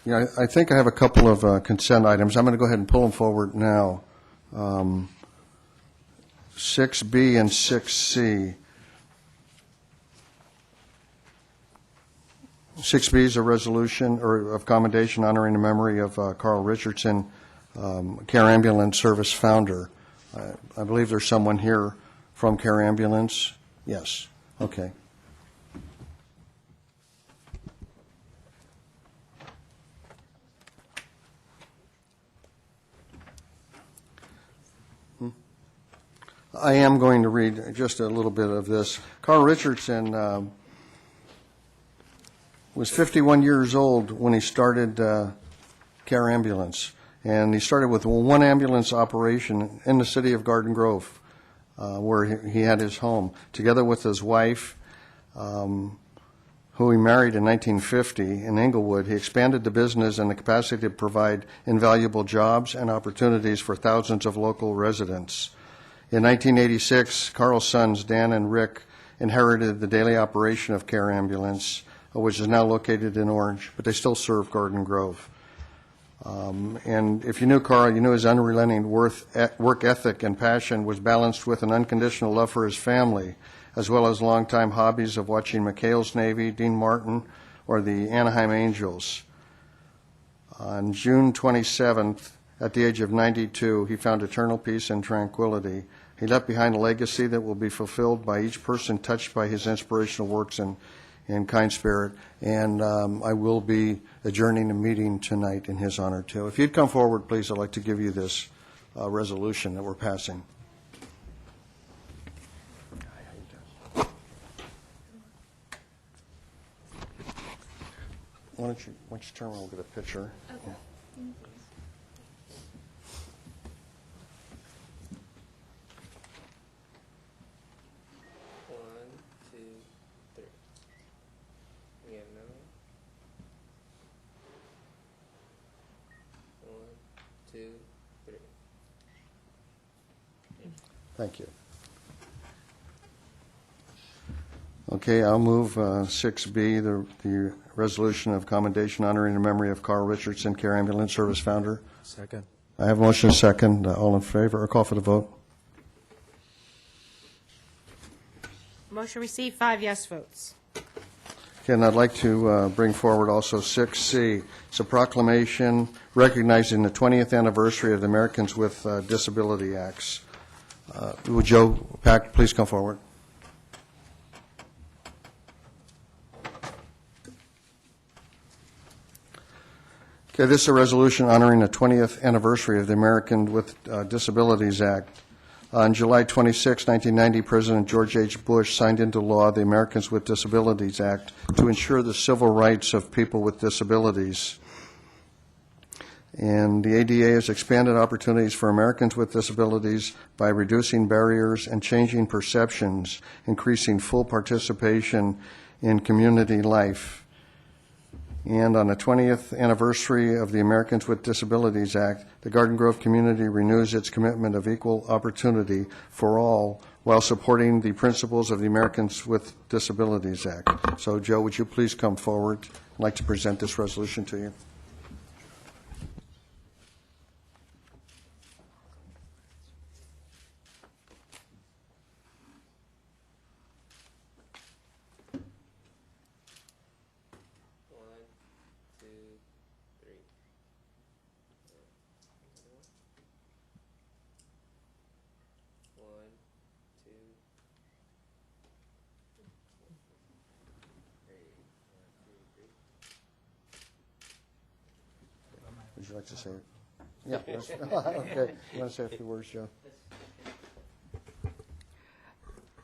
[SPEAKER 6] Yeah, I think I have a couple of consent items. I'm going to go ahead and pull them forward now. 6B and 6C. 6B is a resolution of commendation honoring the memory of Carl Richardson, Care Ambulance Service founder. I believe there's someone here from Care Ambulance. Yes. Okay. I am going to read just a little bit of this. Carl Richardson was 51 years old when he started Care Ambulance, and he started with one ambulance operation in the city of Garden Grove, where he had his home. Together with his wife, who he married in 1950 in Inglewood, he expanded the business and the capacity to provide invaluable jobs and opportunities for thousands of local residents. In 1986, Carl's sons, Dan and Rick, inherited the daily operation of Care Ambulance, which is now located in Orange, but they still serve Garden Grove. And if you knew Carl, you knew his unrelenting work ethic and passion was balanced with an unconditional love for his family, as well as longtime hobbies of watching McHale's Navy, Dean Martin, or the Anaheim Angels. On June 27th, at the age of 92, he found eternal peace and tranquility. He left behind a legacy that will be fulfilled by each person touched by his inspirational works and kind spirit. And I will be adjourning the meeting tonight in his honor, too. If you'd come forward, please, I'd like to give you this resolution that we're passing. Why don't you turn around and get a picture? Okay. Yeah. Thank you. Okay, I'll move 6B, the resolution of commendation honoring the memory of Carl Richardson, Care Ambulance Service founder.
[SPEAKER 1] Second.
[SPEAKER 6] I have a motion and a second. All in favor, or call for the vote?
[SPEAKER 15] Motion received, 5 yes votes.
[SPEAKER 6] Okay, and I'd like to bring forward also 6C. It's a proclamation recognizing the 20th anniversary of the Americans with Disability Acts. Would Joe Pack please come forward? Okay, this is a resolution honoring the 20th anniversary of the American with Disabilities Act. On July 26, 1990, President George H. Bush signed into law the Americans with Disabilities Act to ensure the civil rights of people with disabilities. And the ADA has expanded opportunities for Americans with disabilities by reducing barriers and changing perceptions, increasing full participation in community life. And on the 20th anniversary of the Americans with Disabilities Act, the Garden Grove community renews its commitment of equal opportunity for all while supporting the principles of the Americans with Disabilities Act. So, Joe, would you please come forward? I'd like to present this resolution to you.
[SPEAKER 8] One, two, three. One, two,
[SPEAKER 6] Would you like to say it? Yeah. Okay. You want to say a few words, Joe?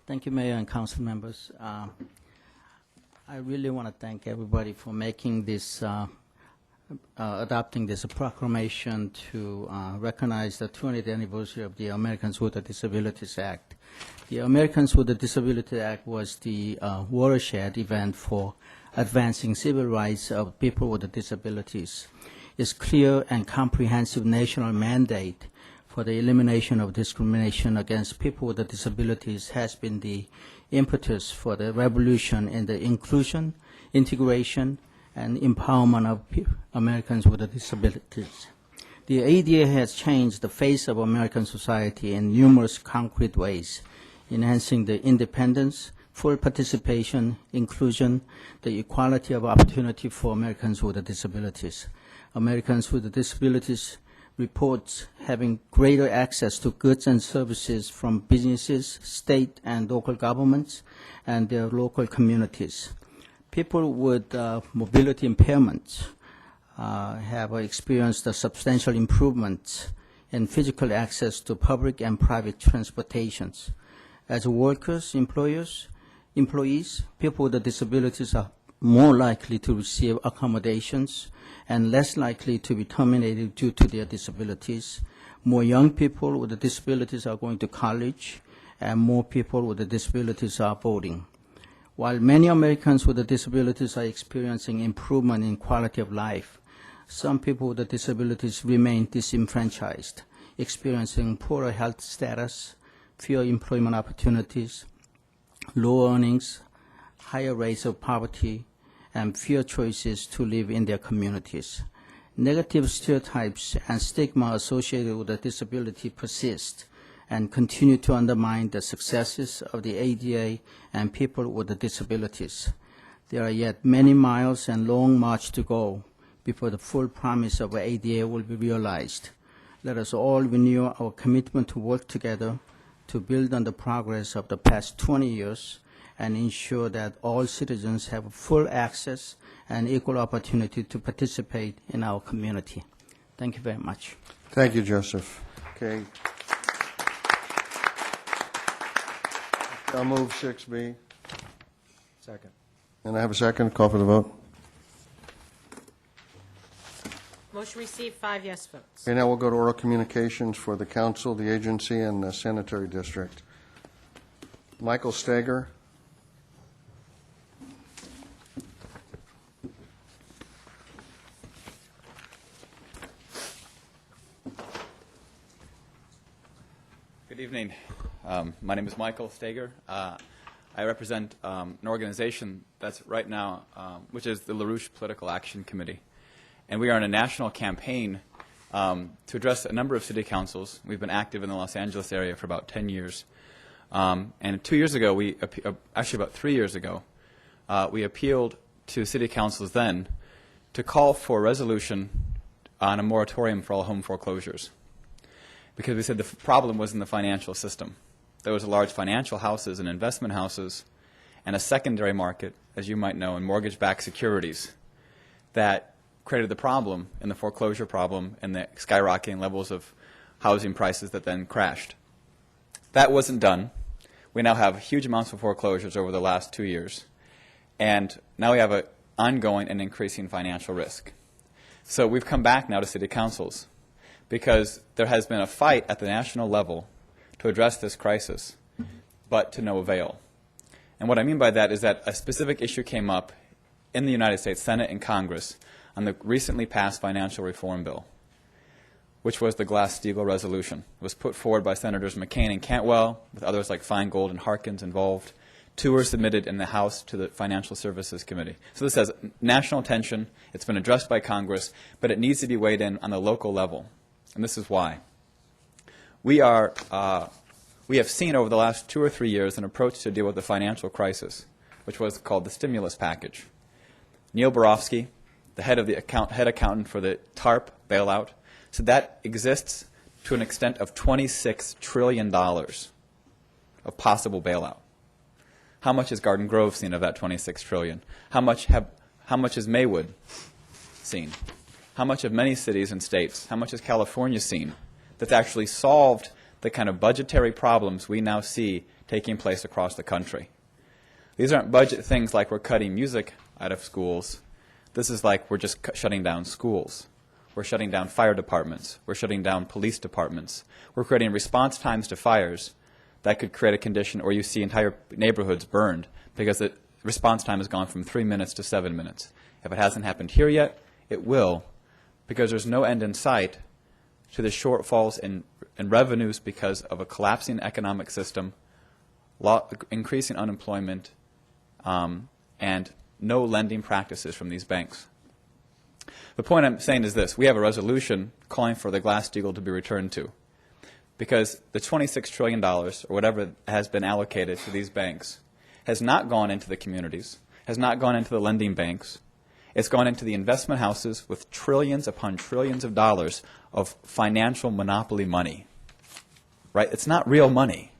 [SPEAKER 16] Thank you, Mayor and council members. I really want to thank everybody for making this, adopting this proclamation to recognize the 20th anniversary of the Americans with Disabilities Act. The Americans with Disabilities Act was the watershed event for advancing civil rights of people with disabilities. Its clear and comprehensive national mandate for the elimination of discrimination against people with disabilities has been the impetus for the revolution in the inclusion, integration, and empowerment of Americans with disabilities. The ADA has changed the face of American society in numerous concrete ways, enhancing the independence, full participation, inclusion, the equality of opportunity for Americans with disabilities. Americans with disabilities reports having greater access to goods and services from businesses, state and local governments, and their local communities. People with mobility impairments have experienced a substantial improvements in physical access to public and private transportations. As workers, employees, people with disabilities are more likely to receive accommodations and less likely to be terminated due to their disabilities. More young people with disabilities are going to college, and more people with disabilities are voting. While many Americans with disabilities are experiencing improvement in quality of life, some people with disabilities remain disenfranchised, experiencing poorer health status, fewer employment opportunities, low earnings, higher rates of poverty, and fewer choices to live in their communities. Negative stereotypes and stigma associated with a disability persist and continue to undermine the successes of the ADA and people with disabilities. There are yet many miles and long march to go before the full promise of ADA will be realized. Let us all renew our commitment to work together to build on the progress of the past 20 years and ensure that all citizens have full access and equal opportunity to participate in our community. Thank you very much.
[SPEAKER 6] Thank you, Joseph. Okay. I'll move 6B.
[SPEAKER 14] Second.
[SPEAKER 6] And I have a second. Call for the vote.
[SPEAKER 15] Motion received, 5 yes votes.
[SPEAKER 6] Okay, now we'll go to oral communications for the council, the agency, and the sanitary district. Michael Steger.
[SPEAKER 17] Good evening. My name is Michael Steger. I represent an organization that's right now, which is the LaRouche Political Action Committee. And we are in a national campaign to address a number of city councils. We've been active in the Los Angeles area for about 10 years. And 2 years ago, actually about 3 years ago, we appealed to city councils then to call for a resolution on a moratorium for all home foreclosures. Because we said the problem was in the financial system. There was large financial houses and investment houses and a secondary market, as you might know, in mortgage-backed securities that created the problem in the foreclosure problem and the skyrocketing levels of housing prices that then crashed. That wasn't done. We now have huge amounts of foreclosures over the last 2 years. And now we have an ongoing and increasing financial risk. So we've come back now to city councils because there has been a fight at the national level to address this crisis, but to no avail. And what I mean by that is that a specific issue came up in the United States Senate and Congress on the recently passed financial reform bill, which was the Glass-Steagall resolution. It was put forward by Senators McCain and Cantwell, with others like Feingold and Harkins involved. 2 were submitted in the House to the Financial Services Committee. So this has national attention. It's been addressed by Congress, but it needs to be weighed in on the local level. And this is why. We have seen over the last 2 or 3 years an approach to deal with the financial crisis, which was called the stimulus package. Neil Borofsky, the head accountant for the TARP bailout, said that exists to an extent of $26 trillion of possible bailout. How much has Garden Grove seen of that $26 trillion? How much has Maywood seen? How much have many cities and states? How much has California seen that's actually solved the kind of budgetary problems we now see taking place across the country? These aren't budget things like we're cutting music out of schools. This is like we're just shutting down schools. We're shutting down fire departments. We're shutting down police departments. We're creating response times to fires that could create a condition where you see entire neighborhoods burned because the response time has gone from 3 minutes to 7 minutes. If it hasn't happened here yet, it will, because there's no end in sight to the shortfalls in revenues because of a collapsing economic system, increasing unemployment, and no lending practices from these banks. The point I'm saying is this. We have a resolution calling for the Glass-Steagall to be returned to, because the $26 trillion, or whatever has been allocated to these banks, has not gone into the communities, has not gone into the lending banks. It's gone into the investment houses with trillions upon trillions of dollars of financial monopoly money. Right? It's not real money.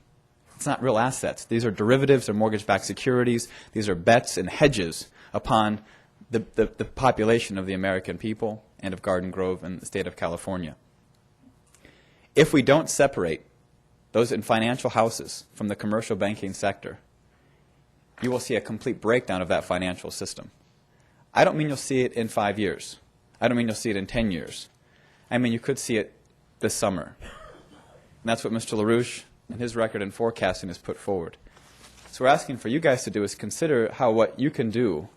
[SPEAKER 17] It's not real assets. These are derivatives or mortgage-backed securities. These are bets and hedges upon the population of the American people and of Garden Grove and the state of California. If we don't separate those in financial houses from the commercial banking sector, you will see a complete breakdown of that financial system. I don't mean you'll see it in 5 years. I don't mean you'll see it in 10 years. I mean you could see it this summer. And that's what Mr. LaRouche and his record in forecasting has put forward. So we're asking for you guys to do is consider what you can do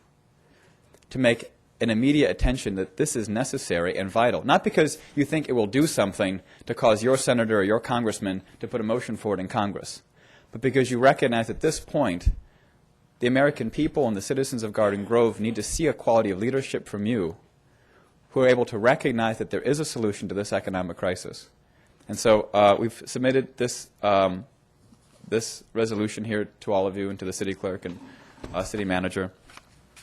[SPEAKER 17] to make an immediate attention that this is necessary and vital. Not because you think it will do something to cause your senator or your congressman to put a motion forward in Congress, but because you recognize at this point the American people and the citizens of Garden Grove need to see a quality of leadership from you who are able to recognize that there is a solution to this economic crisis. And so we've submitted this resolution here to all of you and to the city clerk and city manager.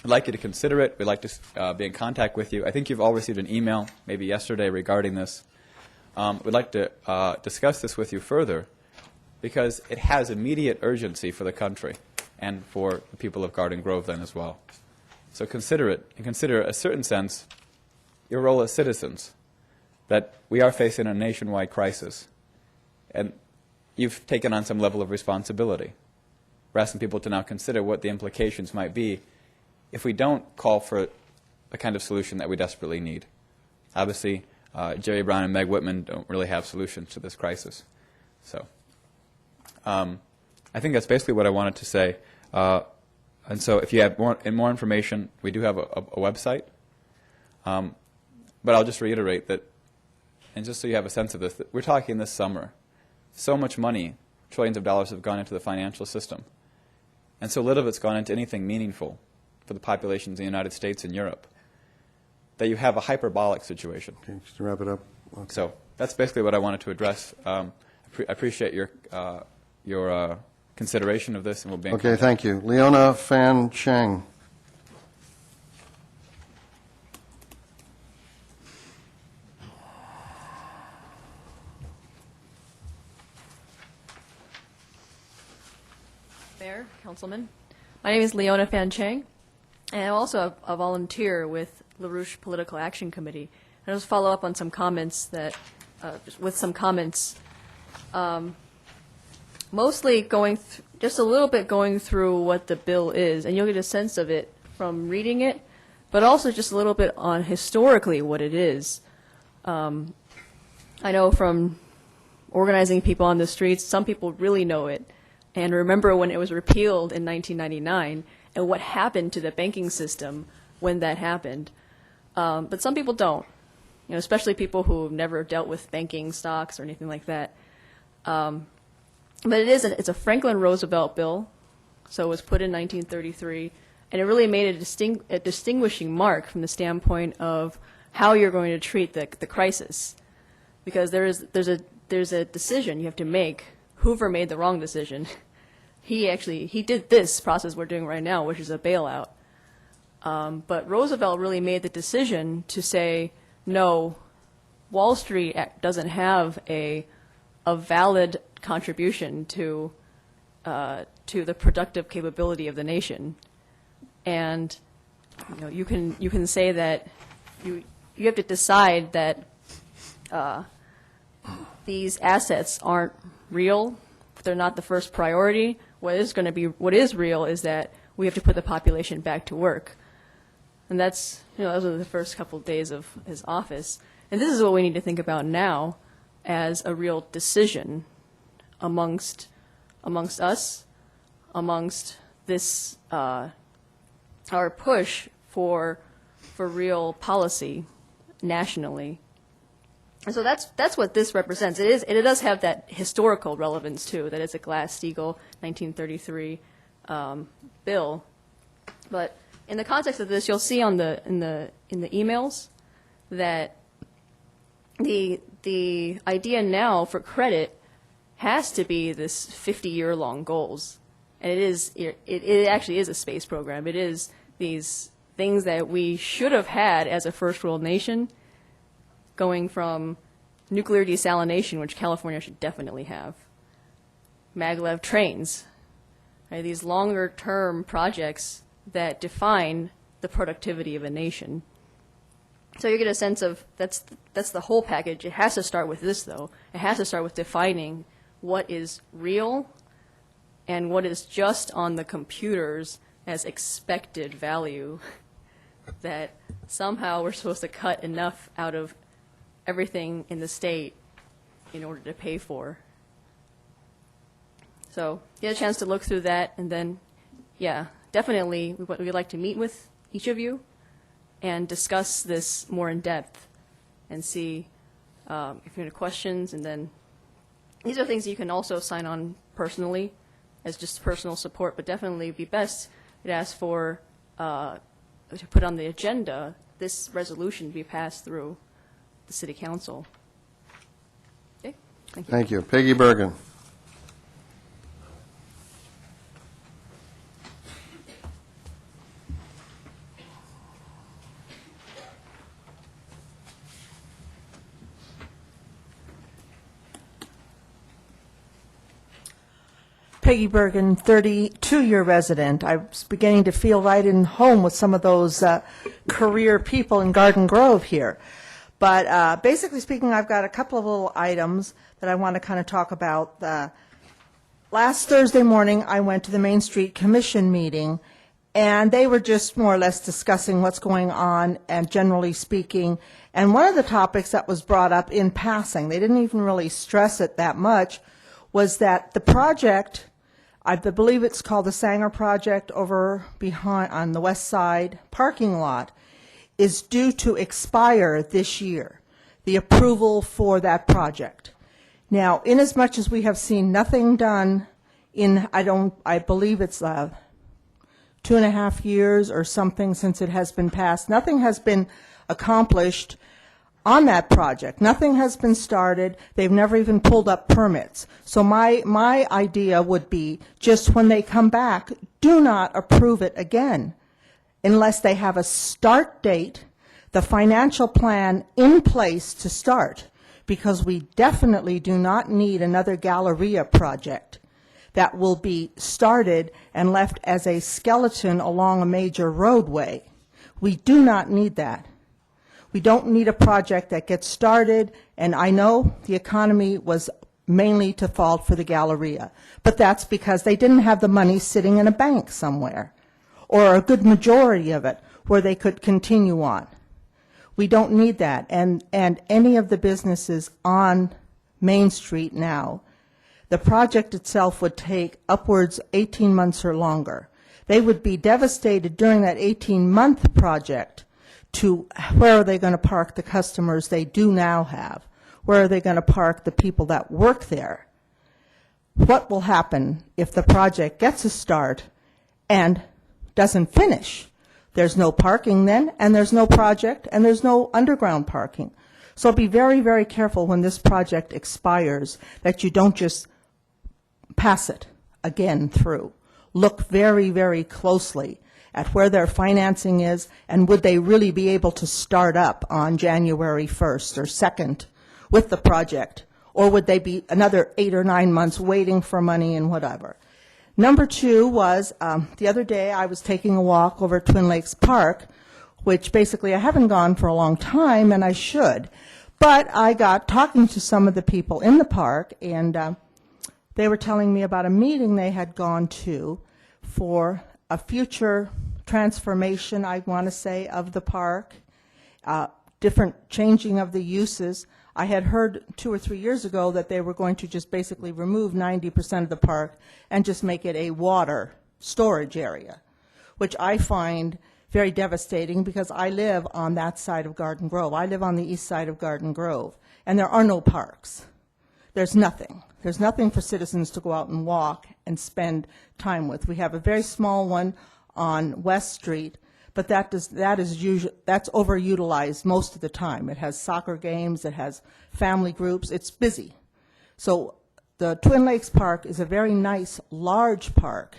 [SPEAKER 17] I'd like you to consider it. We'd like to be in contact with you. I think you've all received an email, maybe yesterday, regarding this. We'd like to discuss this with you further because it has immediate urgency for the country and for the people of Garden Grove then as well. So consider it, and consider a certain sense your role as citizens, that we are facing a nationwide crisis, and you've taken on some level of responsibility. We're asking people to now consider what the implications might be if we don't call for a kind of solution that we desperately need. Obviously, Jerry Brown and Meg Whitman don't really have solutions to this crisis. So I think that's basically what I wanted to say. And so if you have more information, we do have a website. But I'll just reiterate that, and just so you have a sense of this, that we're talking this summer. So much money, trillions of dollars, have gone into the financial system. And so little of it's gone into anything meaningful for the populations in the United States and Europe, that you have a hyperbolic situation.
[SPEAKER 6] Okay, just to wrap it up. Okay.
[SPEAKER 17] So that's basically what I wanted to address. I appreciate your consideration of this, and we'll be in
[SPEAKER 6] Okay,
[SPEAKER 17] contact.
[SPEAKER 6] thank you. Leona Fan Cheng.
[SPEAKER 18] Mayor, Councilman. My name is Leona Fan Cheng, and I'm also a volunteer with LaRouche Political Action Committee. And I'll just follow up on some comments that, mostly just a little bit going through what the bill is, and you'll get a sense of it from reading it. but also just a little bit on historically what it is. I know from organizing people on the streets, some people really know it and remember when it was repealed in 1999 and what happened to the banking system when that happened. But some people don't, especially people who've never dealt with banking stocks or anything like that. But it's a Franklin Roosevelt bill, so it was put in 1933, and it really made a distinguishing mark from the standpoint of how you're going to treat the crisis, because there's a decision you have to make. Hoover made the wrong decision. He did this process we're doing right now, which is a bailout. But Roosevelt really made the decision to say, no, Wall Street doesn't have a valid contribution to the productive capability of the nation. And you can say that you have to decide that these assets aren't real. They're not the first priority. What is real is that we have to put the population back to work. And those are the first couple of days of his office. And this is what we need to think about now as a real decision amongst us, amongst this our push for real policy nationally. And so that's what this represents. It does have that historical relevance too. That it's a Glass-Steagall 1933 bill. But in the context of this, you'll see in the emails that the idea now for credit has to be this 50-year-long goals, and it actually is a space program. It is these things that we should have had as a first world nation, going from nuclear desalination, which California should definitely have, maglev trains, right? These longer term projects that define the productivity of a nation. So you get a sense of that's the whole package. It has to start with this, though. It has to start with defining what is real and what is just on the computers as expected value, that somehow we're supposed to cut enough out of everything in the state in order to pay for. So get a chance to look through that, and then, yeah, definitely we'd like to meet with each of you and discuss this more in depth and see if you have questions. And then these are things you can also sign on personally as just personal support, but definitely be best to ask for to put on the agenda this resolution be passed through the City Council. Okay, thank you.
[SPEAKER 6] Thank you. Peggy Bergen.
[SPEAKER 19] Peggy Bergen, 32-year resident. I was beginning to feel right in home with some of those career people in Garden Grove here. But basically speaking, I've got a couple of little items that I want to kind of talk about. Last Thursday morning, I went to the Main Street Commission meeting, and they were just more or less discussing what's going on and generally speaking. And one of the topics that was brought up in passing, they didn't even really stress it that much, was that the project, I believe it's called the Sanger Project over behind on the west side parking lot, is due to expire this year, the approval for that project. Now, inasmuch as we have seen nothing done in, I believe it's 2.5 years or something since it has been passed, nothing has been accomplished on that project. Nothing has been started. They've never even pulled up permits. So my idea would be, just when they come back, do not approve it again unless they have a start date, the financial plan in place to start, because we definitely do not need another Galleria project that will be started and left as a skeleton along a major roadway. We do not need that. We don't need a project that gets started, and I know the economy was mainly to fault for the Galleria, but that's because they didn't have the money sitting in a bank somewhere, or a good majority of it. where they could continue on. We don't need that. And any of the businesses on Main Street now, the project itself would take upwards 18 months or longer. They would be devastated during that 18-month project to where are they going to park the customers they do now have? Where are they going to park the people that work there? What will happen if the project gets a start and doesn't finish? There's no parking then, and there's no project, and there's no underground parking. So be very, very careful when this project expires that you don't just pass it again through. Look very, very closely at where their financing is, and would they really be able to start up on January 1st or 2nd with the project, or would they be another 8 or 9 months waiting for money and whatever. Number two was, the other day I was taking a walk over at Twin Lakes Park, which basically I haven't gone for a long time, and I should. But I got talking to some of the people in the park, and they were telling me about a meeting they had gone to for a future transformation, I want to say, of the park, different changing of the uses. I had heard 2 or 3 years ago that they were going to just basically remove 90% of the park and just make it a water storage area, which I find very devastating because I live on that side of Garden Grove. I live on the east side of Garden Grove, and there are no parks. There's nothing. There's nothing for citizens to go out and walk and spend time with. We have a very small one on West Street, but that's overutilized most of the time. It has soccer games, it has family groups, it's busy. So the Twin Lakes Park is a very nice, large park.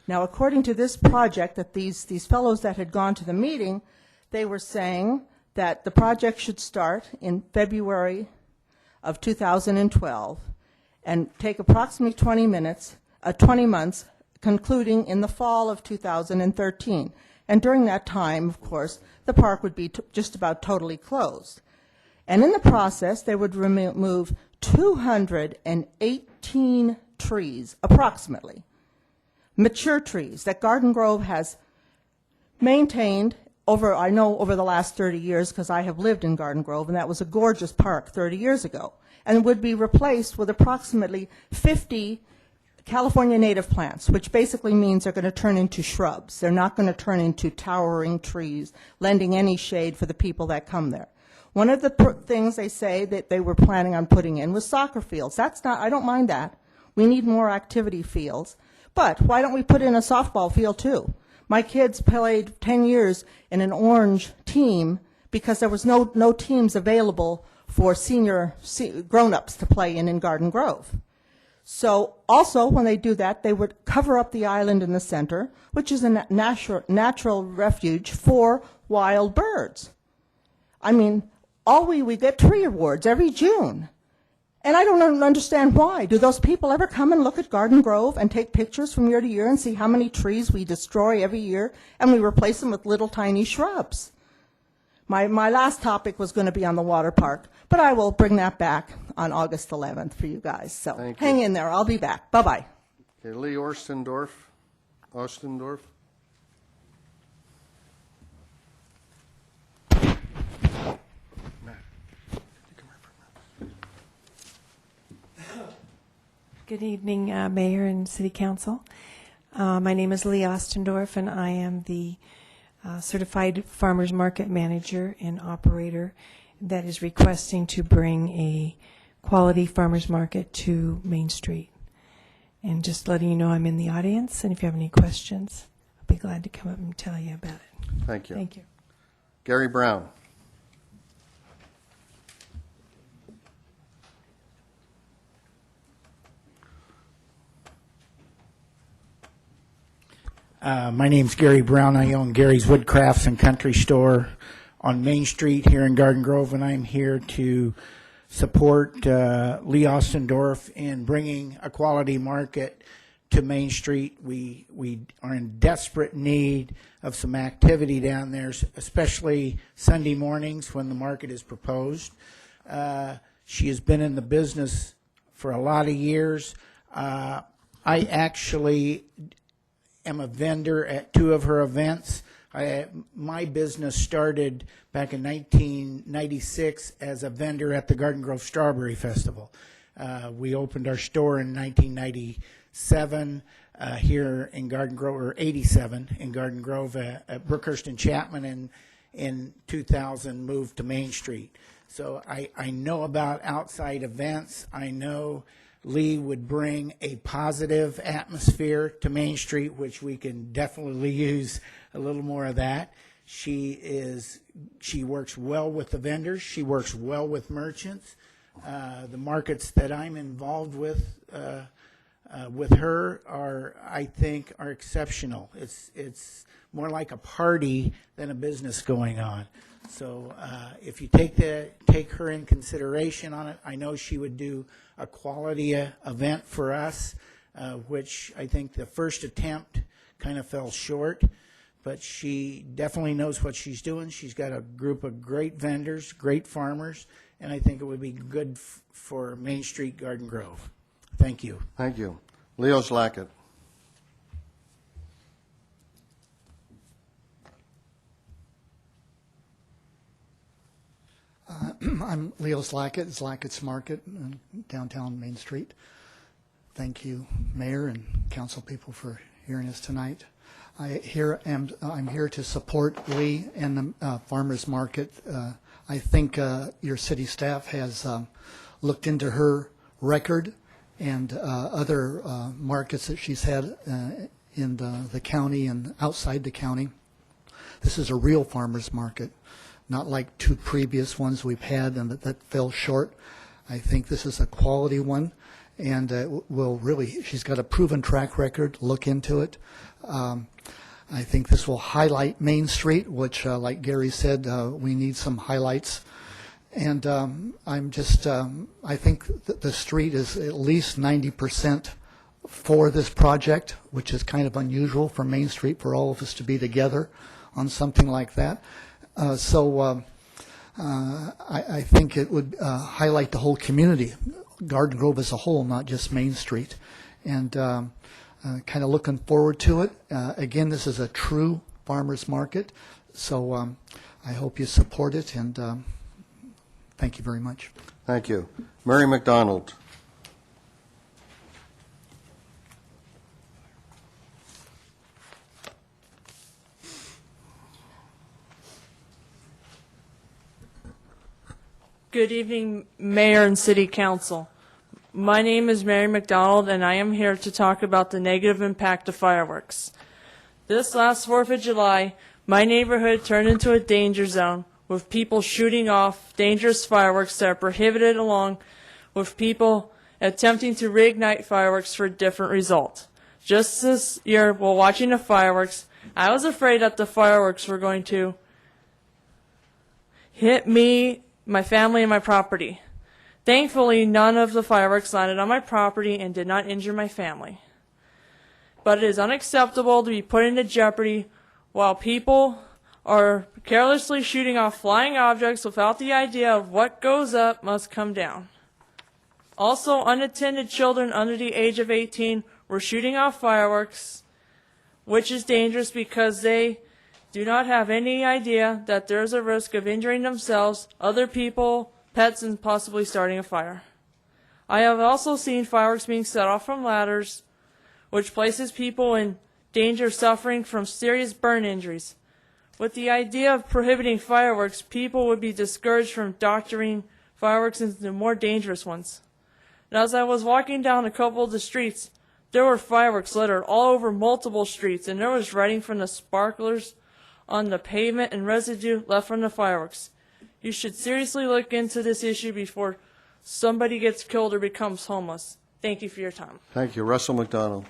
[SPEAKER 19] Now, according to this project, that these fellows that had gone to the meeting, they were saying that the project should start in February of 2012 and take approximately 20 months, concluding in the fall of 2013. And during that time, of course, the park would be just about totally closed. And in the process, they would remove 218 trees, approximately, mature trees that Garden Grove has maintained over the last 30 years, because I have lived in Garden Grove, and that was a gorgeous park 30 years ago, and would be replaced with approximately 50 California native plants, which basically means they're going to turn into shrubs. They're not going to turn into towering trees, lending any shade for the people that come there. One of the things they say that they were planning on putting in was soccer fields. I don't mind that. We need more activity fields. But why don't we put in a softball field too? My kids played 10 years in an orange team because there was no teams available for senior grown-ups to play in Garden Grove. So also, when they do that, they would cover up the island in the center, which is a natural refuge for wild birds. I mean, we get tree awards every June. And I don't understand why. Do those people ever come and look at Garden Grove and take pictures from year to year and see how many trees we destroy every year and we replace them with little tiny shrubs? My last topic was going to be on the water park, but I will bring that back on August 11th for you guys. So hang in there. I'll be back. Bye-bye.
[SPEAKER 6] Okay, Lee Ostendorf.
[SPEAKER 20] Good evening, Mayor and City Council. My name is Lee Ostendorf, and I am the Certified Farmers Market Manager and Operator that is requesting to bring a quality farmers market to Main Street. And just letting you know I'm in the audience, and if you have any questions, I'll be glad to come up and tell you about it.
[SPEAKER 6] Thank you.
[SPEAKER 20] Thank you.
[SPEAKER 6] Gary Brown.
[SPEAKER 21] My name's Gary Brown. I own Gary's Woodcrafts and Country Store on Main Street here in Garden Grove, and I'm here to support Lee Ostendorf in bringing a quality market to Main Street. We are in desperate need of some activity down there, especially Sunday mornings when the market is proposed. She has been in the business for a lot of years. I actually am a vendor at 2 of her events. My business started back in 1996 as a vendor at the Garden Grove Strawberry Festival. We opened our store in 1997 here in Garden Grove, or 87 in Garden Grove at Brookhurst and Chapman, and in 2000 moved to Main Street. So I know about outside events. I know Lee would bring a positive atmosphere to Main Street, which we can definitely use a little more of that. She works well with the vendors. She works well with merchants. The markets that I'm involved with her I think are exceptional. It's more like a party than a business going on. So if you take her in consideration on it, I know she would do a quality event for us, which I think the first attempt kind of fell short, but she definitely knows what she's doing. She's got a group of great vendors, great farmers, and I think it would be good for Main Street Garden Grove. Thank you.
[SPEAKER 6] Thank you. Leo Slackett.
[SPEAKER 3] I'm Leo Slackett, Slackett's Market, downtown Main Street. Thank you, Mayor and council people, for hearing us tonight. I'm here to support Lee and the Farmers Market. I think your city staff has looked into her record and other markets that she's had in the county and outside the county. This is a real farmers market, not like two previous ones we've had and that fell short. I think this is a quality one, and she's got a proven track record. Look into it. I think this will highlight Main Street, which, like Gary said, we need some highlights. And I think that the street is at least 90% for this project, which is kind of unusual for Main Street, for all of us to be together on something like that. I think it would highlight the whole community, Garden Grove as a whole, not just Main Street. And kind of looking forward to it. Again, this is a true farmers market, so I hope you support it, and thank you very much.
[SPEAKER 6] Thank you. Mary McDonald.
[SPEAKER 22] Good evening, Mayor and City Council. My name is Mary McDonald, and I am here to talk about the negative impact of fireworks. This last 4th of July, my neighborhood turned into a danger zone with people shooting off dangerous fireworks that are prohibited, along with people attempting to reignite fireworks for a different result. Just this year, while watching the fireworks, I was afraid that the fireworks were going to hit me, my family, and my property. Thankfully, none of the fireworks landed on my property and did not injure my family. But it is unacceptable to be put into jeopardy while people are carelessly shooting off flying objects without the idea of what goes up must come down. Also, unattended children under the age of 18 were shooting off fireworks, which is dangerous because they do not have any idea that there is a risk of injuring themselves, other people, pets, and possibly starting a fire. I have also seen fireworks being set off from ladders, which places people in danger of suffering from serious burn injuries. With the idea of prohibiting fireworks, people would be discouraged from doctoring fireworks into more dangerous ones. And as I was walking down a couple of the streets, there were fireworks littered all over multiple streets, and there was writing from the sparklers on the pavement and residue left from the fireworks. You should seriously look into this issue before somebody gets killed or becomes homeless. Thank you for your time.
[SPEAKER 6] Thank you. Russell McDonald.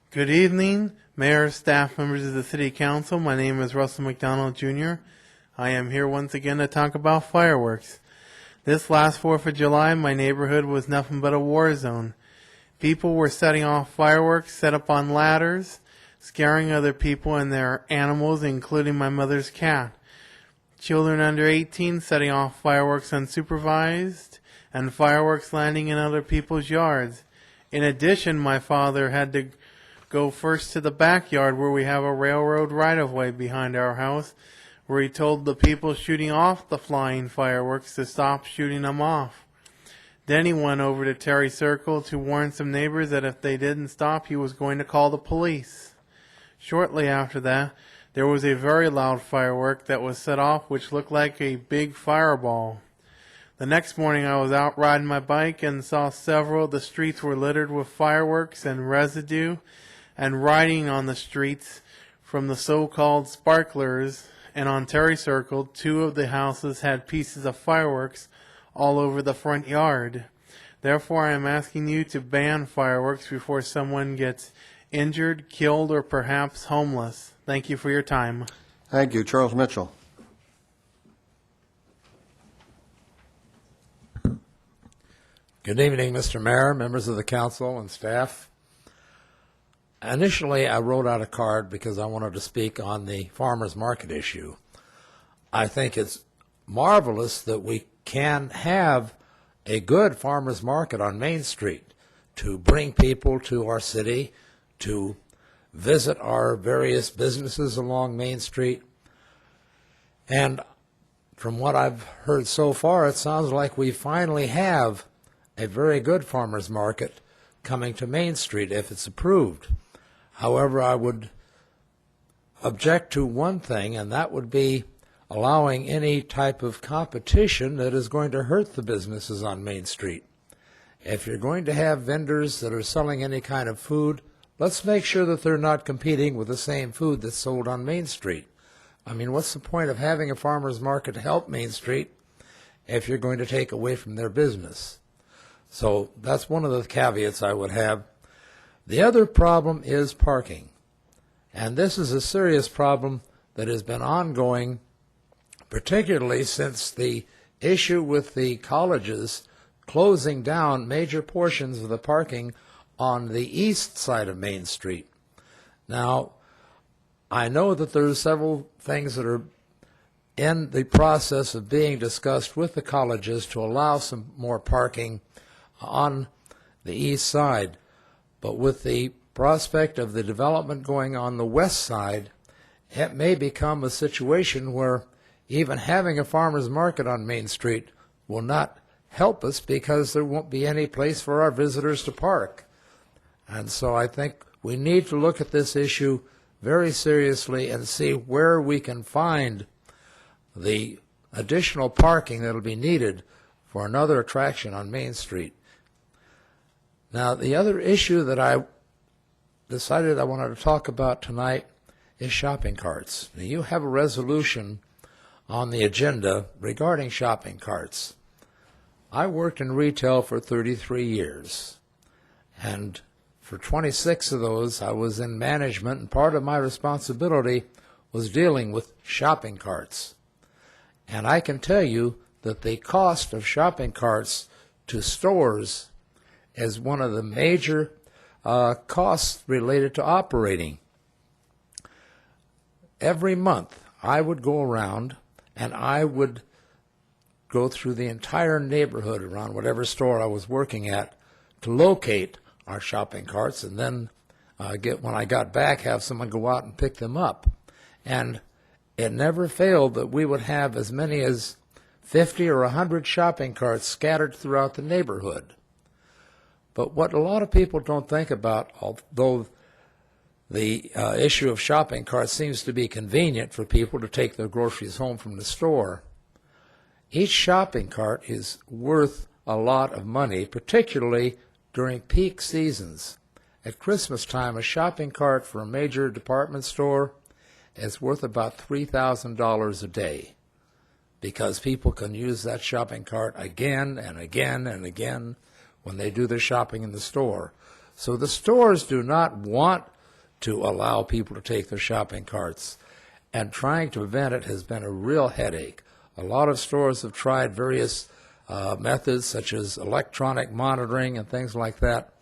[SPEAKER 23] Good evening, Mayor, staff, members of the City Council. My name is Russell McDonald, Jr. I am here once again to talk about fireworks. This last 4th of July, my neighborhood was nothing but a war zone. People were setting off fireworks set up on ladders, scaring other people and their animals, including my mother's cat. Children under 18 setting off fireworks unsupervised, and fireworks landing in other people's yards. In addition, my father had to go first to the backyard where we have a railroad right-of-way behind our house, where he told the people shooting off the flying fireworks to stop shooting them off. Then he went over to Terry Circle to warn some neighbors that if they didn't stop, he was going to call the police. Shortly after that, there was a very loud firework that was set off, which looked like a big fireball. The next morning, I was out riding my bike and saw several of the streets were littered with fireworks and residue, and writing on the streets from the so-called sparklers. And on Terry Circle, 2 of the houses had pieces of fireworks all over the front yard. Therefore, I am asking you to ban fireworks before someone gets injured, killed, or perhaps homeless. Thank you for your time.
[SPEAKER 6] Thank you. Charles Mitchell.
[SPEAKER 7] Good evening, Mr. Mayor, members of the council, and staff. Initially, I wrote out a card because I wanted to speak on the farmers market issue. I think it's marvelous that we can have a good farmers market on Main Street to bring people to our city, to visit our various businesses along Main Street. And from what I've heard so far, it sounds like we finally have a very good farmers market coming to Main Street if it's approved. However, I would object to one thing, and that would be allowing any type of competition that is going to hurt the businesses on Main Street. If you're going to have vendors that are selling any kind of food, let's make sure that they're not competing with the same food that's sold on Main Street. I mean, what's the point of having a farmer's market to help Main Street if you're going to take away from their business? So that's one of the caveats I would have. The other problem is parking. And this is a serious problem that has been ongoing, particularly since the issue with the colleges closing down major portions of the parking on the east side of Main Street. Now, I know that there are several things that are in the process of being discussed with the colleges to allow some more parking on the east side. But with the prospect of the development going on the west side, it may become a situation where even having a farmer's market on Main Street will not help us because there won't be any place for our visitors to park. And so I think we need to look at this issue very seriously and see where we can find the additional parking that will be needed for another attraction on Main Street. Now, the other issue that I decided I wanted to talk about tonight is shopping carts. Now, you have a resolution on the agenda regarding shopping carts. I worked in retail for 33 years, and for 26 of those I was in management, and part of my responsibility was dealing with shopping carts. And I can tell you that the cost of shopping carts to stores is one of the major costs related to operating. Every month I would go around and I would go through the entire neighborhood around whatever store I was working at to locate our shopping carts, and then when I got back, have someone go out and pick them up. And it never failed that we would have as many as 50 or 100 shopping carts scattered throughout the neighborhood. But what a lot of people don't think about, although the issue of shopping carts seems to be convenient for people to take their groceries home from the store, each shopping cart is worth a lot of money, particularly during peak seasons. At Christmas time, a shopping cart for a major department store is worth about $3,000 a day, because people can use that shopping cart again and again and again when they do their shopping in the store. So the stores do not want to allow people to take their shopping carts, and trying to prevent it has been a real headache. A lot of stores have tried various methods such as electronic monitoring and things like that.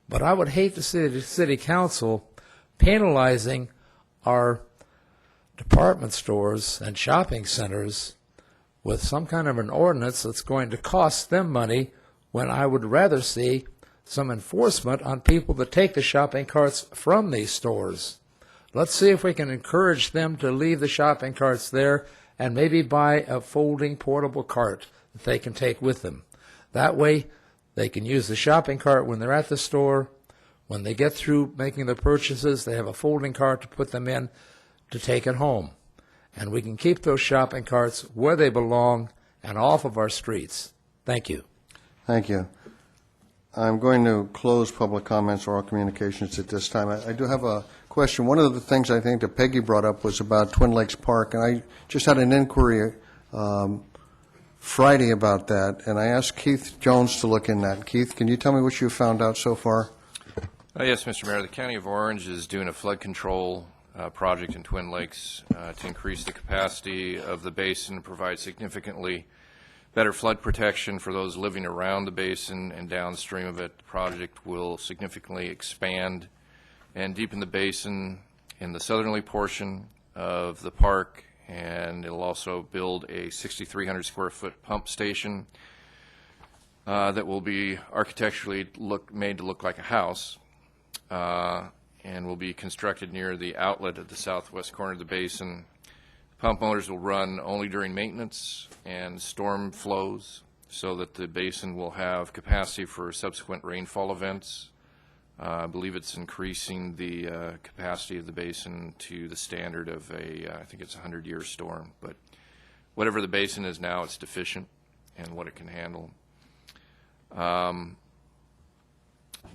[SPEAKER 7] But I would hate to see the city council penalizing our department stores and shopping centers with some kind of an ordinance that's going to cost them money, when I would rather see some enforcement on people that take the shopping carts from these stores. Let's see if we can encourage them to leave the shopping carts there and maybe buy a folding portable cart that they can take with them. That way, they can use the shopping cart when they're at the store. When they get through making their purchases, they have a folding cart to put them in to take it home. And we can keep those shopping carts where they belong and off of our streets. Thank you.
[SPEAKER 6] Thank you. I'm going to close public comments, oral communications at this time. I do have a question. One of the things I think that Peggy brought up was about Twin Lakes Park, and I just had an inquiry Friday about that, and I asked Keith Jones to look in that. Keith, can you tell me what you found out so far?
[SPEAKER 12] Yes, Mr. Mayor. The County of Orange is doing a flood control project in Twin Lakes to increase the capacity of the basin and provide significantly better flood protection for those living around the basin and downstream of it. The project will significantly expand and deepen the basin in the southerly portion of the park, and it'll also build a 6,300 square foot pump station that will be architecturally made to look like a house, and will be constructed near the outlet at the southwest corner of the basin. Pump motors will run only during maintenance and storm flows, so that the basin will have capacity for subsequent rainfall events. I believe it's increasing the capacity of the basin to the standard of I think it's a 100-year storm. But whatever the basin is now, it's deficient in what it can handle. The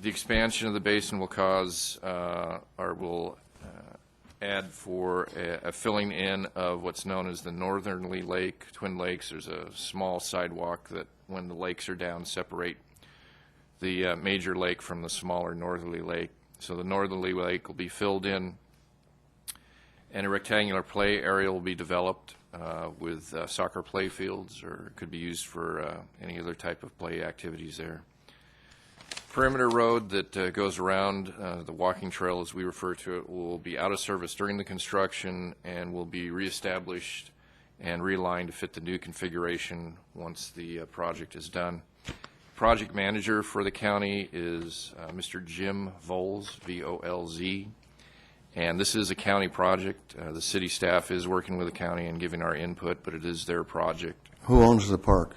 [SPEAKER 12] expansion of the basin will cause, or will add for a filling in of what's known as the northerly lake, Twin Lakes. There's a small sidewalk that, when the lakes are down, separate the major lake from the smaller northerly lake. So the northerly lake will be filled in, and a rectangular play area will be developed with soccer play fields, or it could be used for any other type of play activities there. Perimeter road that goes around the walking trail, as we refer to it, will be out of service during the construction and will be reestablished and realigned to fit the new configuration once the project is done. Project manager for the county is Mr. Jim Volz, V-O-L-Z, and this is a county project. The city staff is working with the county and giving our input, but it is their project.
[SPEAKER 6] Who owns the park?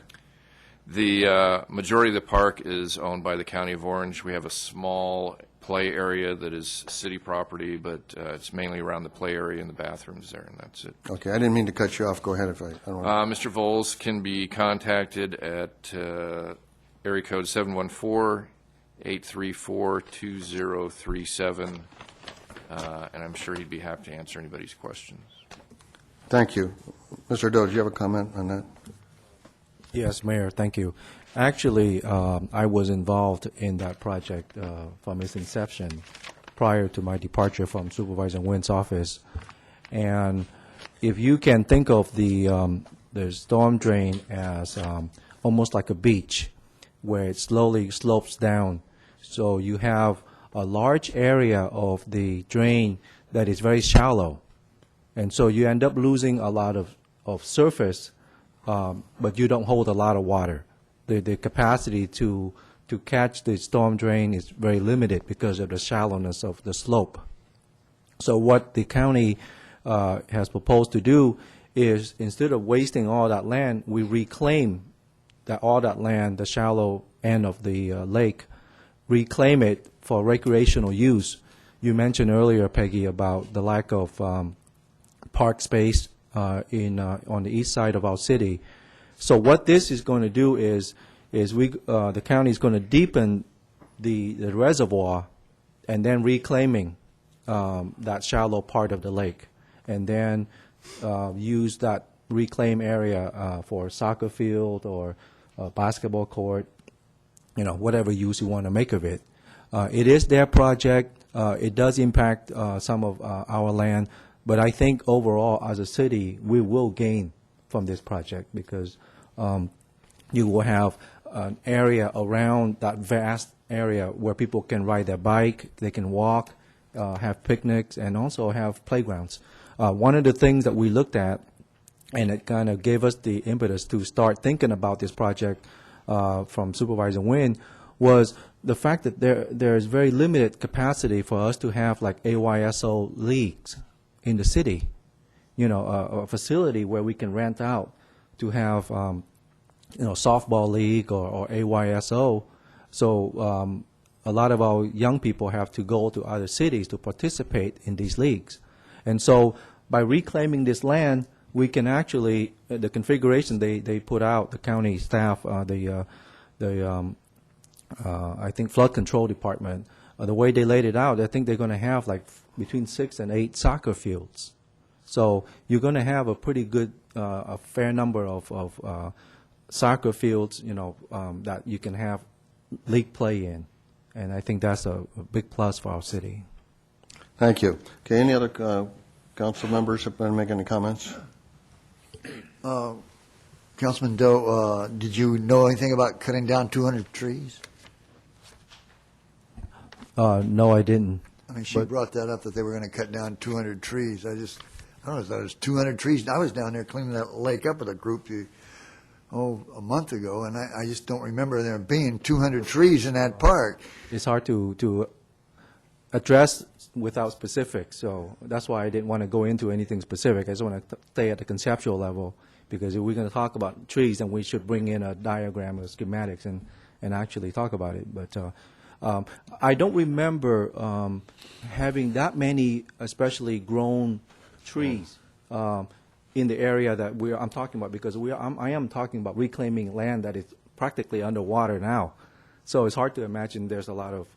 [SPEAKER 12] The majority of the park is owned by the County of Orange. We have a small play area that is city property, but it's mainly around the play area and the bathrooms there, and that's it.
[SPEAKER 6] Okay, I didn't mean to cut you off. Go ahead if I don't want
[SPEAKER 12] Mr. Voles can be contacted at area code 714-834-2037, and I'm sure he'd be happy to answer anybody's questions.
[SPEAKER 6] Thank you. Mr. Doe, do you have a comment on that?
[SPEAKER 5] Yes, Mayor, thank you. Actually, I was involved in that project from its inception prior to my departure from Supervisor Nguyen's office. And if you can think of the storm drain as almost like a beach where it slowly slopes down, so you have a large area of the drain that is very shallow. And so you end up losing a lot of surface, but you don't hold a lot of water. The capacity to catch the storm drain is very limited because of the shallowness of the slope. So what the county has proposed to do is, instead of wasting all that land, we reclaim all that land, the shallow end of the lake, reclaim it for recreational use. You mentioned earlier, Peggy, about the lack of park space on the east side of our city. So what this is going to do is the county is going to deepen the reservoir and then reclaiming that shallow part of the lake, and then use that reclaimed area for a soccer field or a basketball court, whatever use you want to make of it. It is their project. It does impact some of our land, but I think overall, as a city, we will gain from this project because you will have an area around that vast area where people can ride their bike, they can walk, have picnics, and also have playgrounds. One of the things that we looked at, and it kind of gave us the impetus to start thinking about this project from Supervisor Nguyen, was the fact that there is very limited capacity for us to have like AYSO leagues in the city. You know, a facility where we can rent out to have, softball league or AYSO. So a lot of our young people have to go to other cities to participate in these leagues. And so by reclaiming this land, we can actually, the configuration they put out, the county staff, I think flood control department, the way they laid it out, I think they're going to have like between 6 and 8 soccer fields. So you're going to have a pretty good, a fair number of soccer fields, that you can have league play in. And I think that's a big plus for our city.
[SPEAKER 6] Thank you. Okay, any other council members have been making any comments?
[SPEAKER 10] Councilman Doe, did you know anything about cutting down 200 trees?
[SPEAKER 5] No, I didn't.
[SPEAKER 10] I mean, she brought that up, that they were going to cut down 200 trees. I don't know, thought it was 200 trees. I was down there cleaning that lake up with a group a month ago, and I just don't remember there being 200 trees in that park.
[SPEAKER 5] It's hard to address without specifics, so that's why I didn't want to go into anything specific. I just want to stay at the conceptual level, because if we're going to talk about trees, then we should bring in a diagram or schematics and actually talk about it. But I don't remember having that many, especially grown trees in the area that I'm talking about, because I am talking about reclaiming land that is practically underwater now. So it's hard to imagine there's a lot of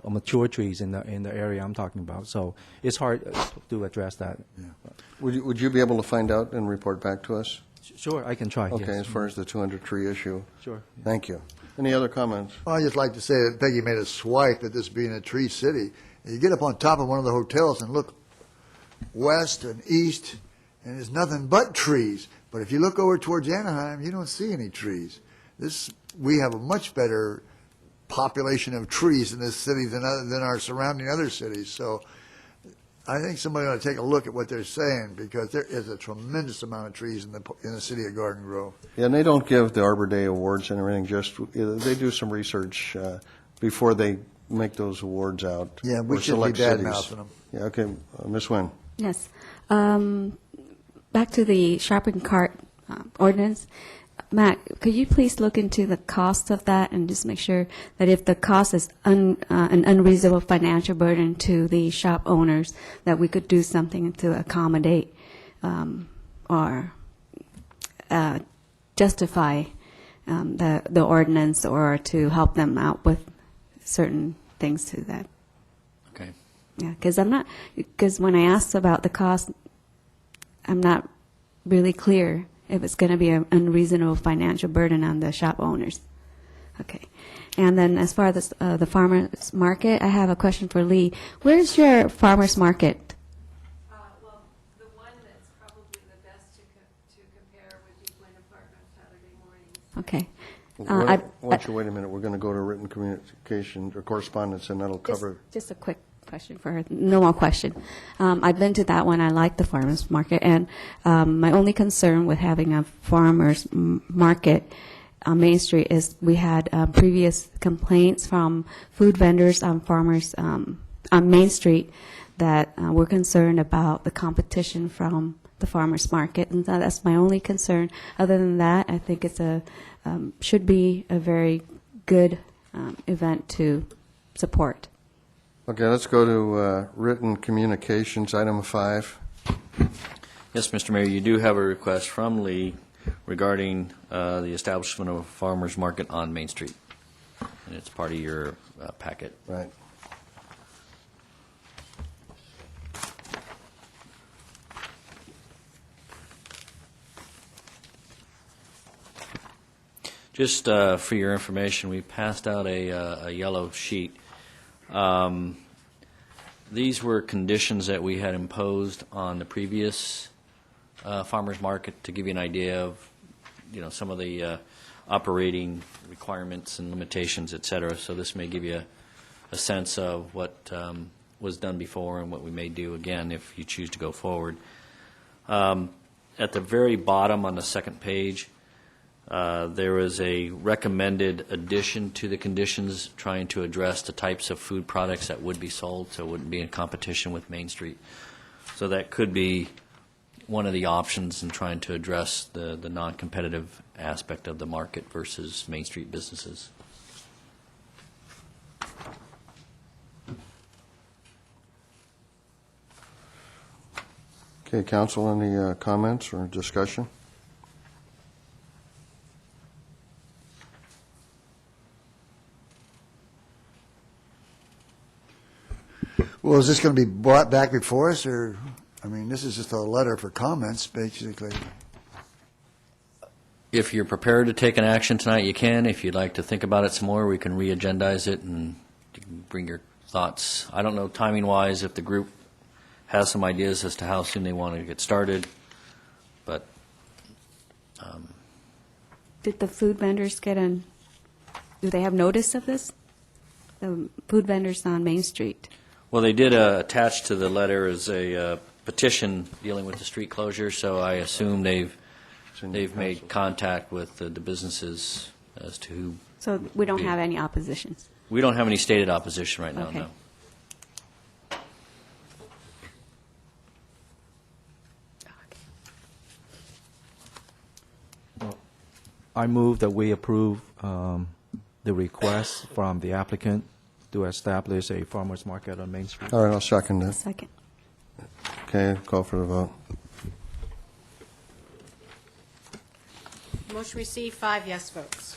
[SPEAKER 5] mature trees in the area I'm talking about. So it's hard to address that.
[SPEAKER 10] Yeah.
[SPEAKER 6] Would you be able to find out and report back to us?
[SPEAKER 5] Sure, I can try.
[SPEAKER 6] Okay,
[SPEAKER 5] yes.
[SPEAKER 6] as far as the 200 tree issue.
[SPEAKER 5] Sure.
[SPEAKER 6] Thank you. Any other comments?
[SPEAKER 10] Well, I'd just like to say that Peggy made a swipe at this being a tree city. And you get up on top of one of the hotels and look west and east, and there's nothing but trees. But if you look over towards Anaheim, you don't see any trees. We have a much better population of trees in this city than our surrounding other cities. So I think somebody ought to take a look at what they're saying, because there is a tremendous amount of trees in the city of Garden Grove.
[SPEAKER 6] Yeah, and they don't give the Arbor Day awards and everything, they do some research before they make those awards out.
[SPEAKER 10] Yeah, we
[SPEAKER 6] or
[SPEAKER 10] shouldn't be
[SPEAKER 6] select cities.
[SPEAKER 10] bad-mouthing them.
[SPEAKER 6] Yeah, okay. Ms. Nguyen.
[SPEAKER 11] Yes. Back to the shopping cart ordinance. Matt, could you please look into the cost of that and just make sure that if the cost is an unreasonable financial burden to the shop owners, that we could do something to accommodate or justify the ordinance, or to help them out with certain things to that.
[SPEAKER 2] Okay.
[SPEAKER 11] Yeah, because when I asked about the cost, I'm not really clear if it's going to be an unreasonable financial burden on the shop owners. Okay. And then as far as the farmers market, I have a question for Lee. Where's your farmers market?
[SPEAKER 4] Well, the one that's probably the best to compare would be Glen Apartment Saturday mornings.
[SPEAKER 11] Okay.
[SPEAKER 6] Why don't you wait a minute? We're going to go to written communication or correspondence, and that'll cover.
[SPEAKER 11] Just a quick question for her. No more question. I've been to that one. I like the farmers market, and my only concern with having a farmers market on Main Street is we had previous complaints from food vendors on farmers on Main Street that were concerned about the competition from the farmers market, and that's my only concern. Other than that, I think it's should be a very good event to support.
[SPEAKER 6] Okay, let's go to written communications, item 5.
[SPEAKER 2] Yes, Mr. Mayor, you do have a request from Lee regarding the establishment of a farmer's market on Main Street, and it's part of your packet.
[SPEAKER 6] Right.
[SPEAKER 2] Just for your information, we passed out a yellow sheet. These were conditions that we had imposed on the previous farmers market, to give you an idea of, some of the operating requirements and limitations, et cetera. So this may give you a sense of what was done before and what we may do again if you choose to go forward. At the very bottom on the second page, there is a recommended addition to the conditions trying to address the types of food products that would be sold, so it wouldn't be in competition with Main Street. So that could be one of the options in trying to address the non-competitive aspect of the market versus Main Street businesses.
[SPEAKER 6] Okay, council, any comments or discussion?
[SPEAKER 10] Well, is this going to be brought back before us, or, I mean, this is just a letter for comments, basically.
[SPEAKER 2] If you're prepared to take an action tonight, you can. If you'd like to think about it some more, we can re-agendize it and you can bring your thoughts. I don't know timing-wise if the group has some ideas as to how soon they want to get started, but
[SPEAKER 11] Did the food vendors do they have notice of this? The food vendors on Main Street?
[SPEAKER 2] well, they did attach to the letter as a petition dealing with the street closure, so I assume they've made contact with the businesses as to who.
[SPEAKER 11] So we don't have any oppositions?
[SPEAKER 2] We don't have any stated opposition right now,
[SPEAKER 11] Okay.
[SPEAKER 2] no.
[SPEAKER 5] I move that we approve the request from the applicant to establish a farmer's market on Main Street.
[SPEAKER 6] All right, I'll second that.
[SPEAKER 11] Second.
[SPEAKER 6] Okay, call for the vote.
[SPEAKER 15] Motion received, 5 yes votes.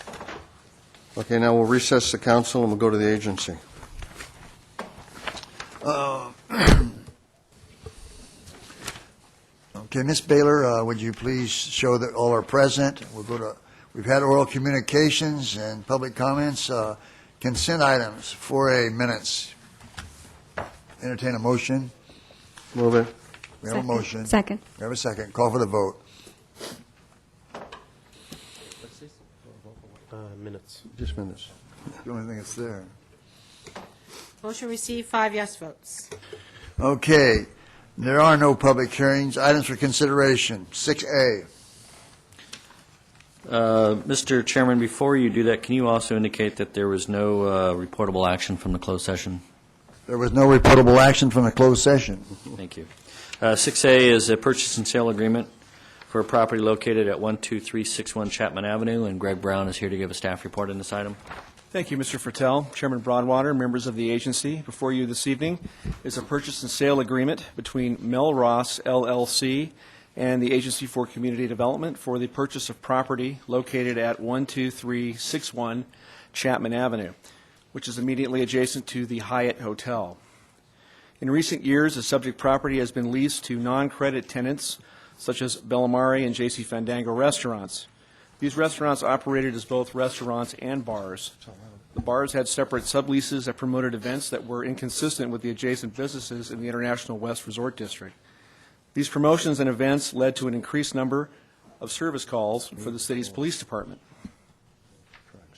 [SPEAKER 6] Okay, now we'll recess the council and we'll go to the agency.
[SPEAKER 10] Okay, Ms. Baylor, would you please show that all are present? We've had oral communications and public comments. Consent items, 4A minutes. Entertain a motion.
[SPEAKER 6] Move it.
[SPEAKER 10] We have a motion.
[SPEAKER 11] Second.
[SPEAKER 10] We have a second. Call for the vote.
[SPEAKER 14] Minutes.
[SPEAKER 6] Just minutes.
[SPEAKER 10] The only thing that's there.
[SPEAKER 15] Motion received, 5 yes votes.
[SPEAKER 10] Okay, there are no public hearings. Items for consideration, 6A.
[SPEAKER 2] Mr. Chairman, before you do that, can you also indicate that there was no reportable action from the closed session?
[SPEAKER 10] There was no reportable action from the closed session.
[SPEAKER 2] Thank you. 6A is a purchase and sale agreement for a property located at 12361 Chapman Avenue, and Greg Brown is here to give a staff report on this item.
[SPEAKER 1] Thank you, Mr. Fertel. Chairman Broadwater, members of the agency, before you this evening is a purchase and sale agreement between Mel Ross LLC and the Agency for Community Development for the purchase of property located at 12361 Chapman Avenue, which is immediately adjacent to the Hyatt Hotel. In recent years, the subject property has been leased to non-credit tenants such as Bellamari and J.C. Fandango restaurants. These restaurants operated as both restaurants and bars. The bars had separate subleases that promoted events that were inconsistent with the adjacent businesses in the International West Resort District. These promotions and events led to an increased number of service calls for the city's police department.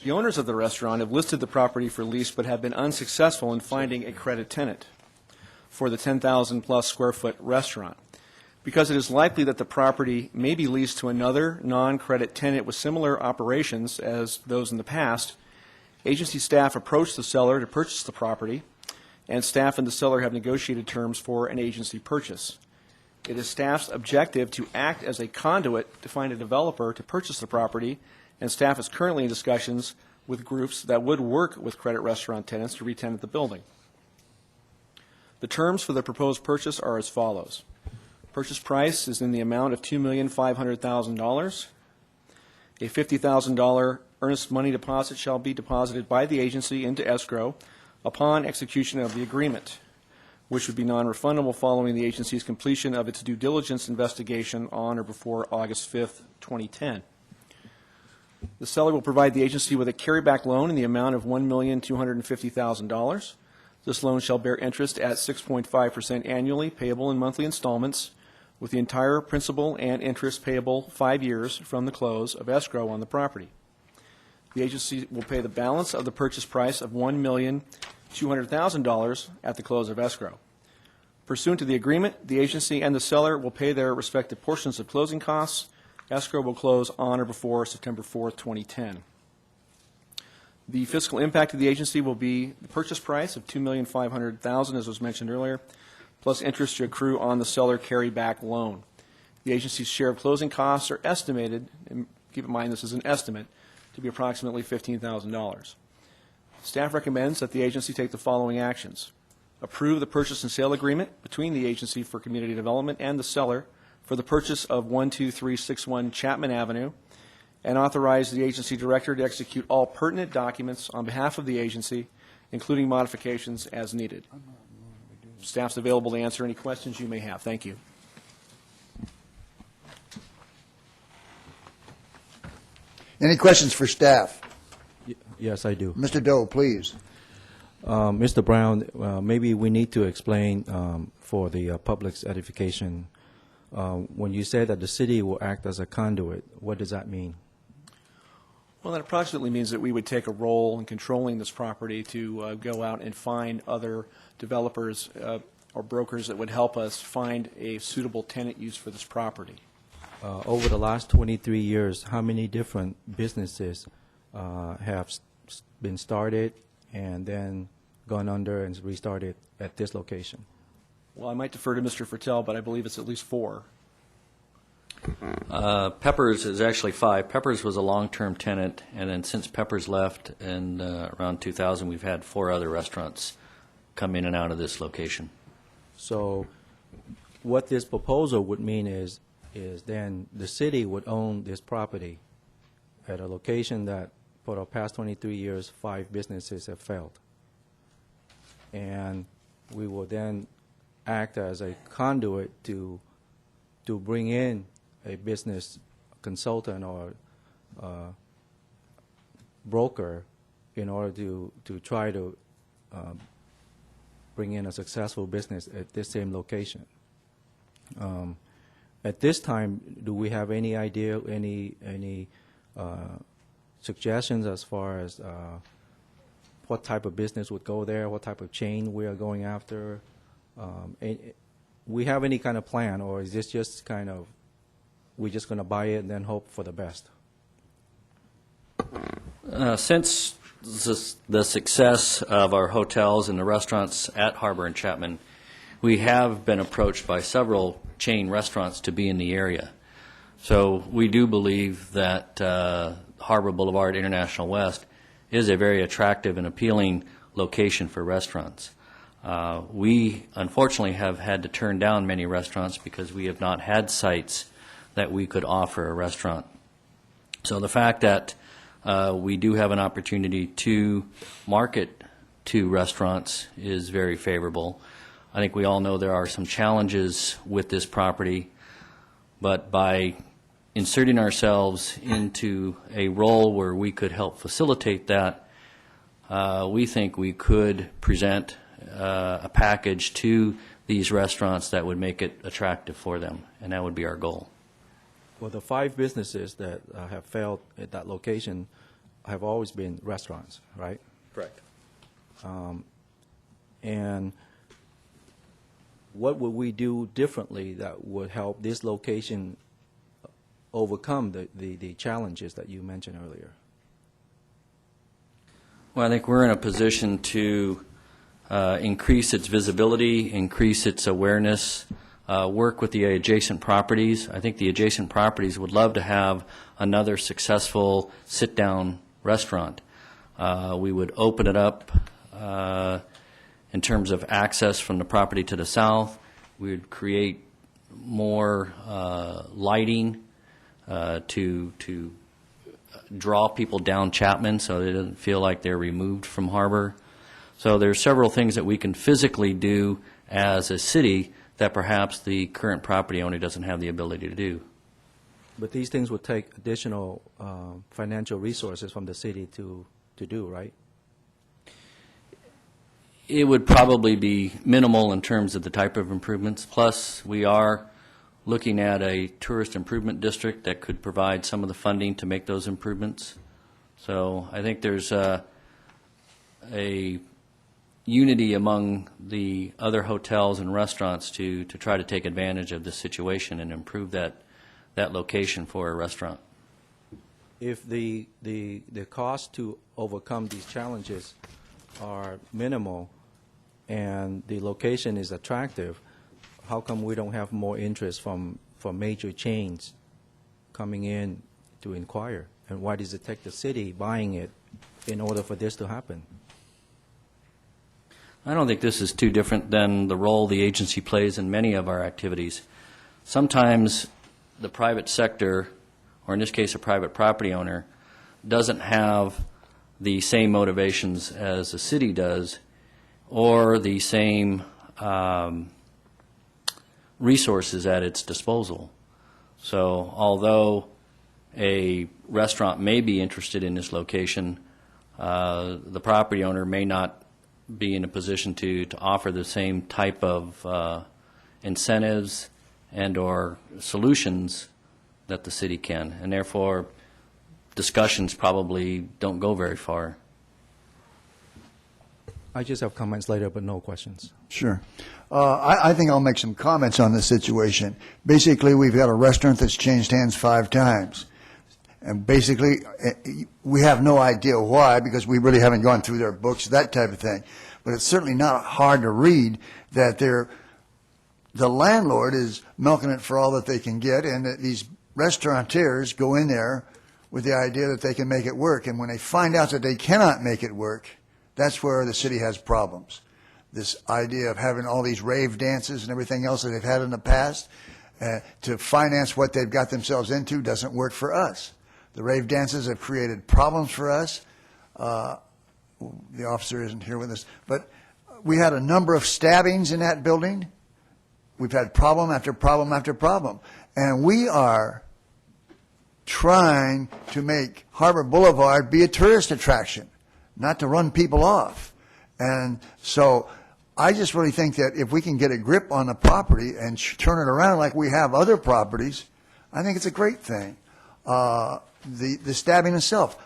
[SPEAKER 1] The owners of the restaurant have listed the property for lease but have been unsuccessful in finding a credit tenant for the 10,000-plus square foot restaurant. Because it is likely that the property may be leased to another non-credit tenant with similar operations as those in the past, agency staff approached the seller to purchase the property, and staff and the seller have negotiated terms for an agency purchase. It is staff's objective to act as a conduit to find a developer to purchase the property, and staff is currently in discussions with groups that would work with credit restaurant tenants to re-tenant the building. The terms for the proposed purchase are as follows. Purchase price is in the amount of $2,500,000. A $50,000 earnest money deposit shall be deposited by the agency into escrow upon execution of the agreement, which would be non-refundable following the agency's completion of its due diligence investigation on or before August 5th, 2010. The seller will provide the agency with a carryback loan in the amount of $1,250,000. This loan shall bear interest at 6.5% annually, payable in monthly installments, with the entire principal and interest payable 5 years from the close of escrow on the property. The agency will pay the balance of the purchase price of $1,200,000 at the close of escrow. Pursuant to the agreement, the agency and the seller will pay their respective portions of closing costs. Escrow will close on or before September 4th, 2010. The fiscal impact of the agency will be the purchase price of $2,500,000, as was mentioned earlier, plus interest to accrue on the seller carryback loan. The agency's share of closing costs are estimated, and keep in mind this is an estimate, to be approximately $15,000. Staff recommends that the agency take the following actions. Approve the purchase and sale agreement between the Agency for Community Development and the seller for the purchase of 12361 Chapman Avenue, and authorize the agency director to execute all pertinent documents on behalf of the agency, including modifications as needed. Staff's available to answer any questions you may have. Thank you.
[SPEAKER 10] Any questions for staff?
[SPEAKER 5] Yes, I do.
[SPEAKER 10] Mr. Doe, please.
[SPEAKER 5] Mr. Brown, maybe we need to explain for the public's edification, when you say that the city will act as a conduit, what does that mean?
[SPEAKER 1] Well, that approximately means that we would take a role in controlling this property to go out and find other developers or brokers that would help us find a suitable tenant use for this property.
[SPEAKER 5] Over the last 23 years, how many different businesses have been started and then gone under and restarted at this location?
[SPEAKER 1] Well, I might defer to Mr. Fertel, but I believe it's at least 4.
[SPEAKER 2] Peppers is actually 5. Peppers was a long-term tenant, and then since Peppers left in around 2000, we've had 4 other restaurants come in and out of this location.
[SPEAKER 5] So what this proposal would mean is then the city would own this property at a location that for the past 23 years, 5 businesses have failed. And we will then act as a conduit to bring in a business consultant or broker in order to try to bring in a successful business at this same location. At this time, do we have any idea, any suggestions as far as what type of business would go there, what type of chain we are going after? We have any kind of plan, or is this just kind of we're just going to buy it and then hope for the best?
[SPEAKER 2] Since the success of our hotels and the restaurants at Harbor and Chapman, we have been approached by several chain restaurants to be in the area. So we do believe that Harbor Boulevard International West is a very attractive and appealing location for restaurants. We unfortunately have had to turn down many restaurants because we have not had sites that we could offer a restaurant. So the fact that we do have an opportunity to market to restaurants is very favorable. I think we all know there are some challenges with this property, but by inserting ourselves into a role where we could help facilitate that, we think we could present a package to these restaurants that would make it attractive for them, and that would be our goal.
[SPEAKER 5] Well, the 5 businesses that have failed at that location have always been restaurants, right?
[SPEAKER 2] Correct.
[SPEAKER 5] And what would we do differently that would help this location overcome the challenges that you mentioned earlier?
[SPEAKER 2] Well, I think we're in a position to increase its visibility, increase its awareness, work with the adjacent properties. I think the adjacent properties would love to have another successful sit-down restaurant. We would open it up in terms of access from the property to the south. We would create more lighting to draw people down Chapman so they don't feel like they're removed from Harbor. So there's several things that we can physically do as a city that perhaps the current property owner doesn't have the ability to do.
[SPEAKER 5] But these things would take additional financial resources from the city to do, right?
[SPEAKER 2] It would probably be minimal in terms of the type of improvements. Plus, we are looking at a tourist improvement district that could provide some of the funding to make those improvements. So I think there's a unity among the other hotels and restaurants to try to take advantage of this situation and improve that location for a restaurant.
[SPEAKER 5] If the cost to overcome these challenges are minimal and the location is attractive, how come we don't have more interest from major chains coming in to inquire? And why does it take the city buying it in order for this to happen?
[SPEAKER 2] I don't think this is too different than the role the agency plays in many of our activities. Sometimes the private sector, or in this case a private property owner, doesn't have the same motivations as the city does or the same resources at its disposal. So although a restaurant may be interested in this location, the property owner may not be in a position to offer the same type of incentives and or solutions that the city can, and therefore discussions probably don't go very far.
[SPEAKER 5] I just have comments later, but no questions.
[SPEAKER 10] Sure. I think I'll make some comments on this situation. Basically, we've got a restaurant that's changed hands 5 times. And basically, we have no idea why, because we really haven't gone through their books, that type of thing. But it's certainly not hard to read that the landlord is milking it for all that they can get, and that these restaurateurs go in there with the idea that they can make it work. And when they find out that they cannot make it work, that's where the city has problems. This idea of having all these rave dances and everything else that they've had in the past to finance what they've got themselves into doesn't work for us. The rave dances have created problems for us. The officer isn't here with us, but we had a number of stabbings in that building. We've had problem after problem after problem. And we are trying to make Harbor Boulevard be a tourist attraction, not to run people off. And so I just really think that if we can get a grip on the property and turn it around like we have other properties, I think it's a great thing. The stabbing itself,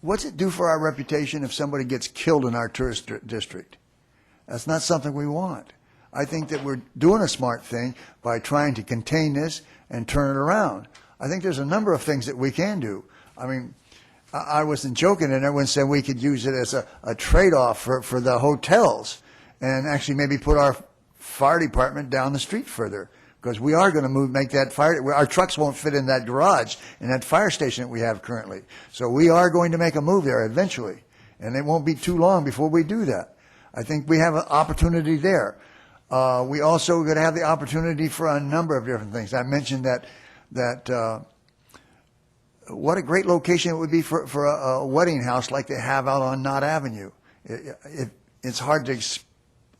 [SPEAKER 10] what's it do for our reputation if somebody gets killed in our tourist district? That's not something we want. I think that we're doing a smart thing by trying to contain this and turn it around. I think there's a number of things that we can do. I mean, I wasn't joking, and everyone said we could use it as a trade-off for the hotels and actually maybe put our fire department down the street further, because we are going to make that fire. Our trucks won't fit in that garage, in that fire station that we have currently. So we are going to make a move there eventually, and it won't be too long before we do that. I think we have an opportunity there. We also are going to have the opportunity for a number of different things. I mentioned that what a great location it would be for a wedding house like they have out on Knott Avenue. It's hard to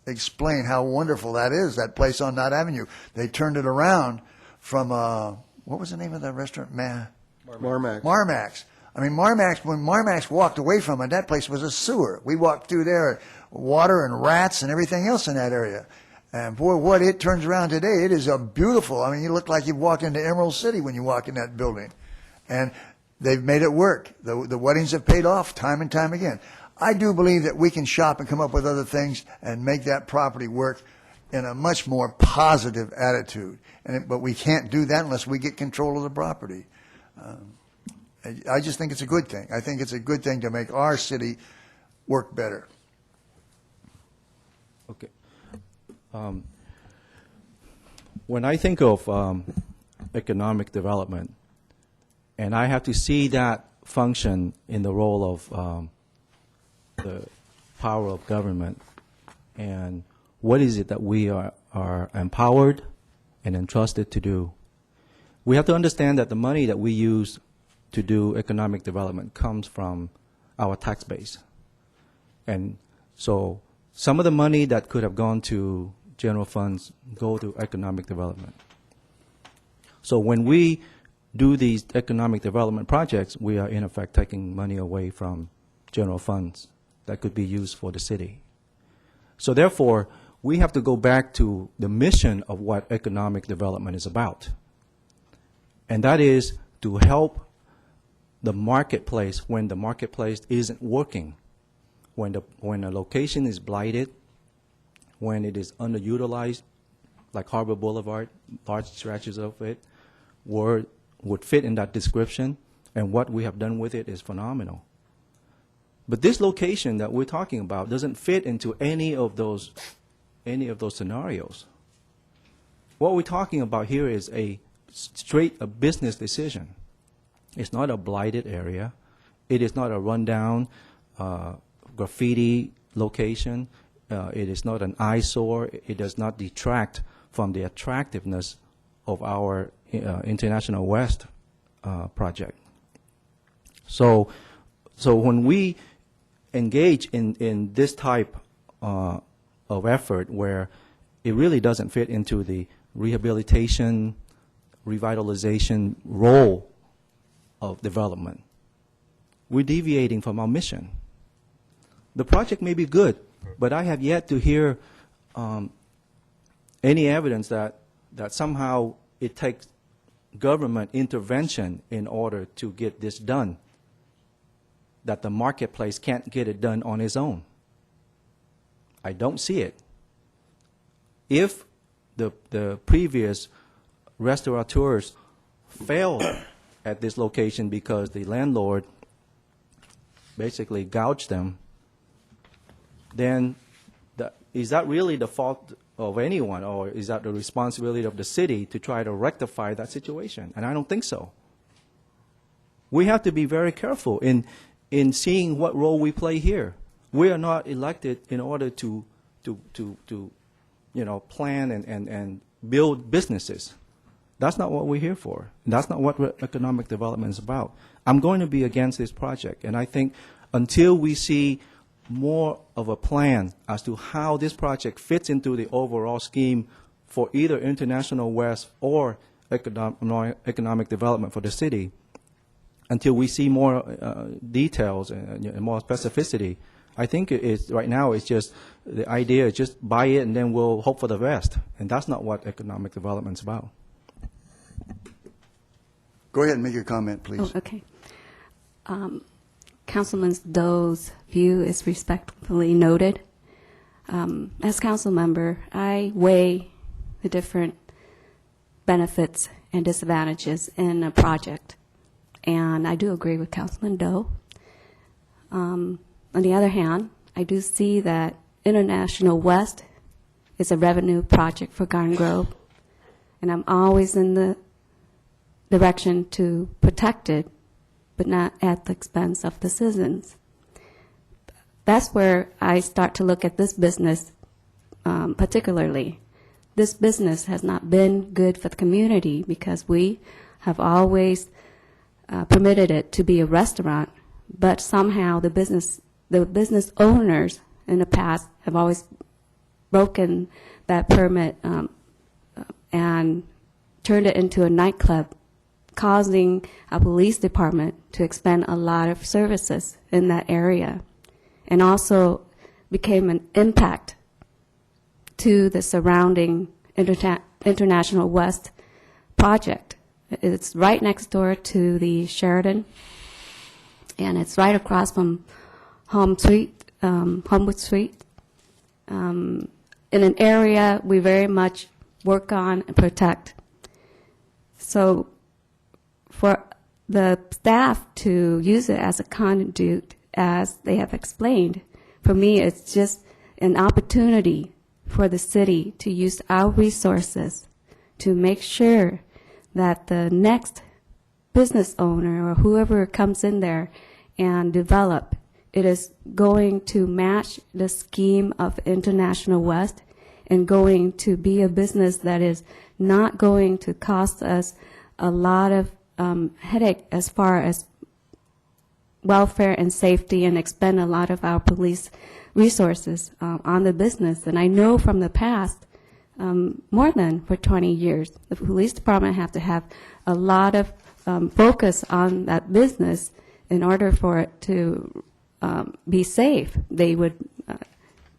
[SPEAKER 10] explain how wonderful that is, that place on Knott Avenue. They turned it around from, what was the name of that restaurant? Marmax. I mean, Marmax, when Marmax walked away from it, that place was a sewer. We walked through there, water and rats and everything else in that area. And boy, what it turns around today, it is a beautiful, I mean, you look like you've walked into Emerald City when you walk in that building. And they've made it work. The weddings have paid off time and time again. I do believe that we can shop and come up with other things and make that property work in a much more positive attitude. But we can't do that unless we get control of the property. I just think it's a good thing. I think it's a good thing to make our city work better.
[SPEAKER 5] Okay. When I think of economic development, and I have to see that function in the role of the power of government, and what is it that we are empowered and entrusted to do. We have to understand that the money that we use to do economic development comes from our tax base. And so some of the money that could have gone to general funds go to economic development. So when we do these economic development projects, we are in effect taking money away from general funds that could be used for the city. So therefore, we have to go back to the mission of what economic development is about. And that is to help the marketplace when the marketplace isn't working, when a location is blighted, when it is underutilized, like Harbor Boulevard, large stretches of it, would fit in that description, and what we have done with it is phenomenal. But this location that we're talking about doesn't fit into any of those scenarios. What we're talking about here is a business decision. It's not a blighted area. It is not a rundown graffiti location. It is not an eyesore. It does not detract from the attractiveness of our International West project. So when we engage in this type of effort where it really doesn't fit into the rehabilitation, revitalization role of development, we're deviating from our mission. The project may be good, but I have yet to hear any evidence that somehow it takes government intervention in order to get this done, that the marketplace can't get it done on its own. I don't see it. If the previous restaurateurs failed at this location because the landlord basically gouged them, then is that really the fault of anyone, or is that the responsibility of the city to try to rectify that situation? And I don't think so. We have to be very careful in seeing what role we play here. We are not elected in order to plan and build businesses. That's not what we're here for. That's not what economic development is about. I'm going to be against this project, and I think until we see more of a plan as to how this project fits into the overall scheme for either International West or economic development for the city, until we see more details and more specificity, I think right now it's just the idea is just buy it and then we'll hope for the best, and that's not what economic development is about.
[SPEAKER 10] Go ahead and make your comment, please.
[SPEAKER 11] Oh, okay. Councilman Doe's view is respectfully noted. As council member, I weigh the different benefits and disadvantages in a project, and I do agree with Councilman Doe. On the other hand, I do see that International West is a revenue project for Garden Grove, and I'm always in the direction to protect it, but not at the expense of the citizens. That's where I start to look at this business particularly. This business has not been good for the community because we have always permitted it to be a restaurant, but somehow the business owners in the past have always broken that permit and turned it into a nightclub, causing our police department to expend a lot of services in that area, and also became an impact to the surrounding International West project. It's right next door to the Sheridan, and it's right across from Homewood Street, in an area we very much work on and protect. So for the staff to use it as a conduit, as they have explained, for me it's just an opportunity for the city to use our resources to make sure that the next business owner or whoever comes in there and develop, it is going to match the scheme of International West and going to be a business that is not going to cost us a lot of headache as far as welfare and safety, and expend a lot of our police resources on the business. And I know from the past, more than for 20 years, the police department have to have a lot of focus on that business in order for it to be safe. They would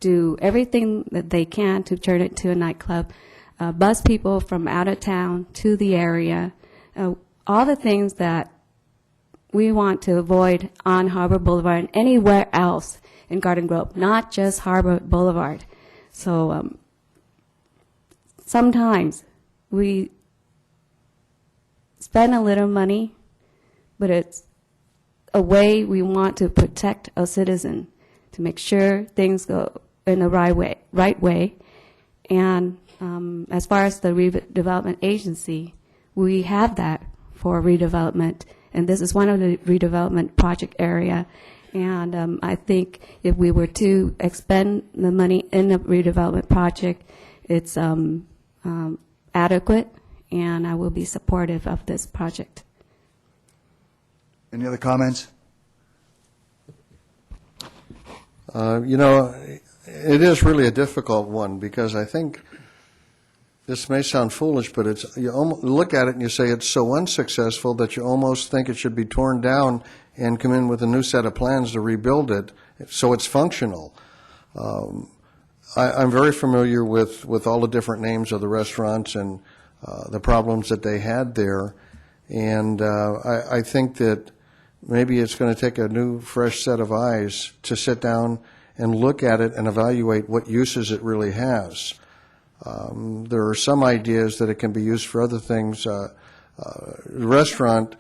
[SPEAKER 11] do everything that they can to turn it to a nightclub, bus people from out of town to the area, all the things that we want to avoid on Harbor Boulevard and anywhere else in Garden Grove, not just Harbor Boulevard. So sometimes we spend a little money, but it's a way we want to protect our citizen, to make sure things go in the right way. And as far as the redevelopment agency, we have that for redevelopment, and this is one of the redevelopment project area. And I think if we were to expend the money in the redevelopment project, it's adequate, and I will be supportive of this project.
[SPEAKER 10] Any other comments?
[SPEAKER 6] You know, it is really a difficult one, because I think this may sound foolish, but you look at it and you say it's so unsuccessful that you almost think it should be torn down and come in with a new set of plans to rebuild it so it's functional. I'm very familiar with all the different names of the restaurants and the problems that they had there, and I think that maybe it's going to take a new, fresh set of eyes to sit down and look at it and evaluate what uses it really has. There are some ideas that it can be used for other things. The restaurant,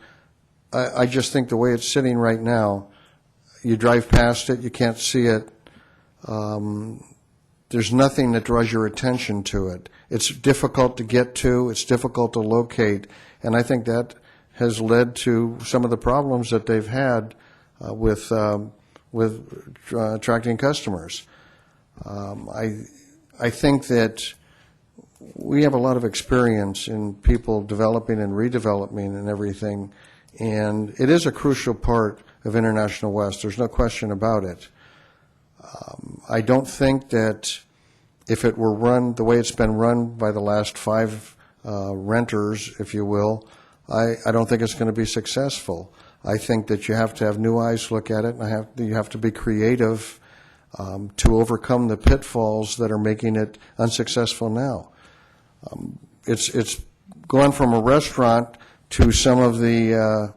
[SPEAKER 6] I just think the way it's sitting right now, you drive past it, you can't see it. There's nothing that draws your attention to it. It's difficult to get to, it's difficult to locate, and I think that has led to some of the problems that they've had with attracting customers. I think that we have a lot of experience in people developing and redeveloping and everything, and it is a crucial part of International West. There's no question about it. I don't think that if it were run the way it's been run by the last 5 renters, if you will, I don't think it's going to be successful. I think that you have to have new eyes look at it, and you have to be creative to overcome the pitfalls that are making it unsuccessful now. It's gone from a restaurant to some of the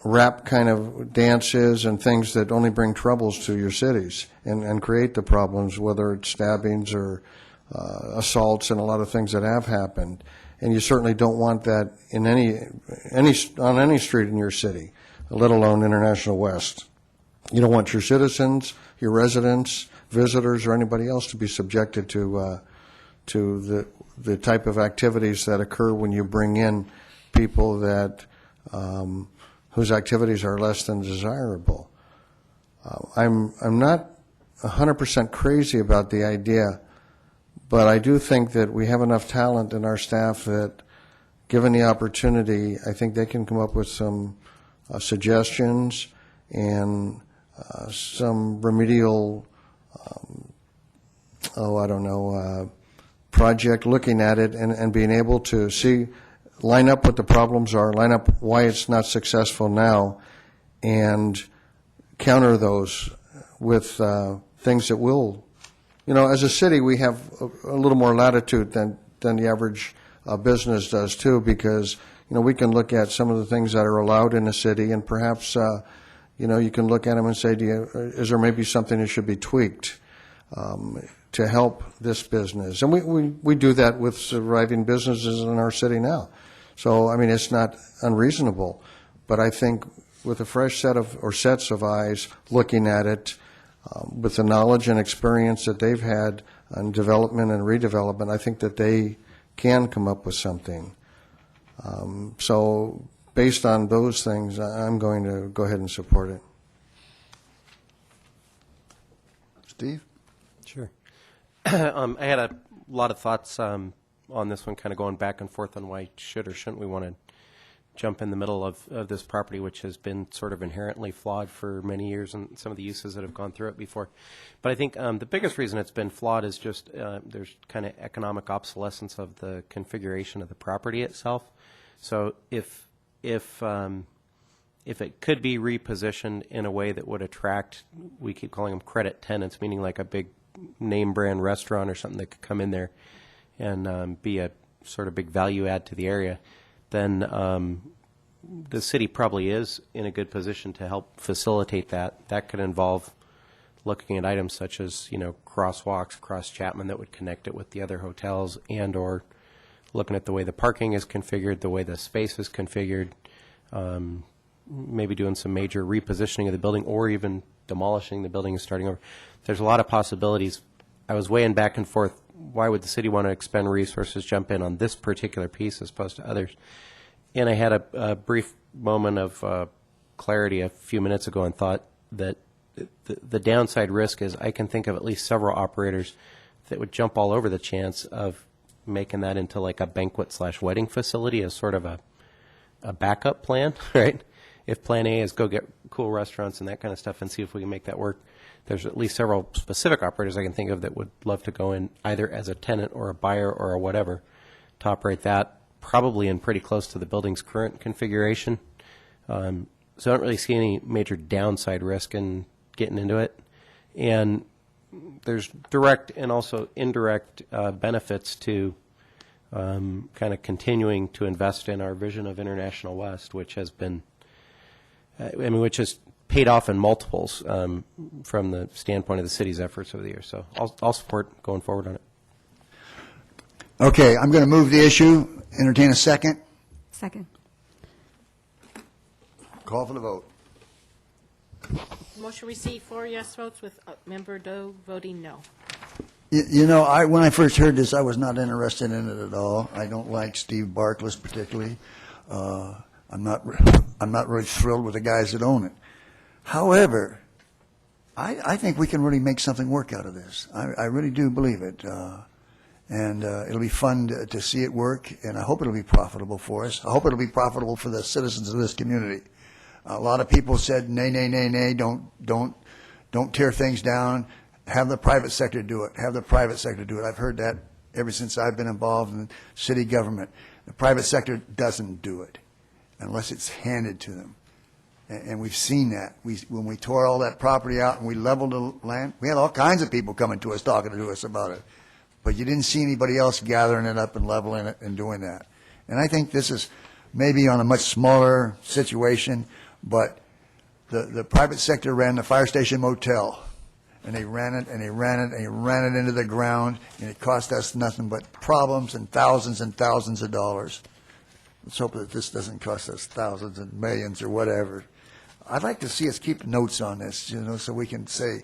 [SPEAKER 6] rap kind of dances and things that only bring troubles to your cities and create the problems, whether it's stabbings or assaults and a lot of things that have happened. And you certainly don't want that in on any street in your city, let alone International West. You don't want your citizens, your residents, visitors, or anybody else to be subjected to the type of activities that occur when you bring in people that whose activities are less than desirable. I'm not 100% crazy about the idea, but I do think that we have enough talent in our staff that, given the opportunity, I think they can come up with some suggestions and some remedial, project looking at it and being able to line up what the problems are, line up why it's not successful now, and counter those with things that will. As a city, we have a little more latitude than the average business does, too, because, we can look at some of the things that are allowed in the city, and perhaps, you can look at them and say, is there maybe something that should be tweaked to help this business? And we do that with surviving businesses in our city now. So, it's not unreasonable. But I think with a fresh sets of eyes looking at it, with the knowledge and experience that they've had on development and redevelopment, I think that they can come up with something. So based on those things, I'm going to go ahead and support it.
[SPEAKER 10] Steve?
[SPEAKER 14] Sure. I had a lot of thoughts on this one, kind of going back and forth on why should or shouldn't we want to jump in the middle of this property, which has been sort of inherently flawed for many years, and some of the uses that have gone through it before. But I think the biggest reason it's been flawed is just there's kind of economic obsolescence of the configuration of the property itself. So if it could be repositioned in a way that would attract, we keep calling them credit tenants, meaning like a big name brand restaurant or something that could come in there and be a sort of big value add to the area, then the city probably is in a good position to help facilitate that. That could involve looking at items such as, crosswalks across Chapman that would connect it with the other hotels, and or looking at the way the parking is configured, the way the space is configured, maybe doing some major repositioning of the building, or even demolishing the building and starting over. There's a lot of possibilities. I was weighing back and forth, why would the city want to expend resources, jump in on this particular piece as opposed to others? And I had a brief moment of clarity a few minutes ago and thought that the downside risk is I can think of at least several operators that would jump all over the chance of making that into like a banquet/wedding facility as sort of a backup plan, right? If plan A is go get cool restaurants and that kind of stuff and see if we can make that work, there's at least several specific operators I can think of that would love to go in either as a tenant or a buyer or a whatever to operate that, probably in pretty close to the building's current configuration. So I don't really see any major downside risk in getting into it. And there's direct and also indirect benefits to kind of continuing to invest in our vision of International West, which has been, which has paid off in multiples from the standpoint of the city's efforts over the years. So I'll support going forward on it.
[SPEAKER 10] Okay, I'm going to move the issue. Entertain a second.
[SPEAKER 11] Second.
[SPEAKER 10] Call for the vote.
[SPEAKER 15] Motion received 4 yes votes with Member Doe voting no.
[SPEAKER 10] When I first heard this, I was not interested in it at all. I don't like Steve Barkless particularly. I'm not really thrilled with the guys that own it. However, I think we can really make something work out of this. I really do believe it. And it'll be fun to see it work, and I hope it'll be profitable for us. I hope it'll be profitable for the citizens of this community. A lot of people said, nay, nay, nay, nay, don't tear things down. Have the private sector do it. Have the private sector do it. I've heard that ever since I've been involved in city government. The private sector doesn't do it unless it's handed to them. And we've seen that. When we tore all that property out and we leveled the land, we had all kinds of people coming to us, talking to us about it. But you didn't see anybody else gathering it up and leveling it and doing that. And I think this is maybe on a much smaller situation, but the private sector ran the fire station motel. And they ran it, and they ran it, and they ran it into the ground, and it cost us nothing but problems and thousands of dollars. Let's hope that this doesn't cost us thousands and millions or whatever. I'd like to see us keep notes on this, so we can say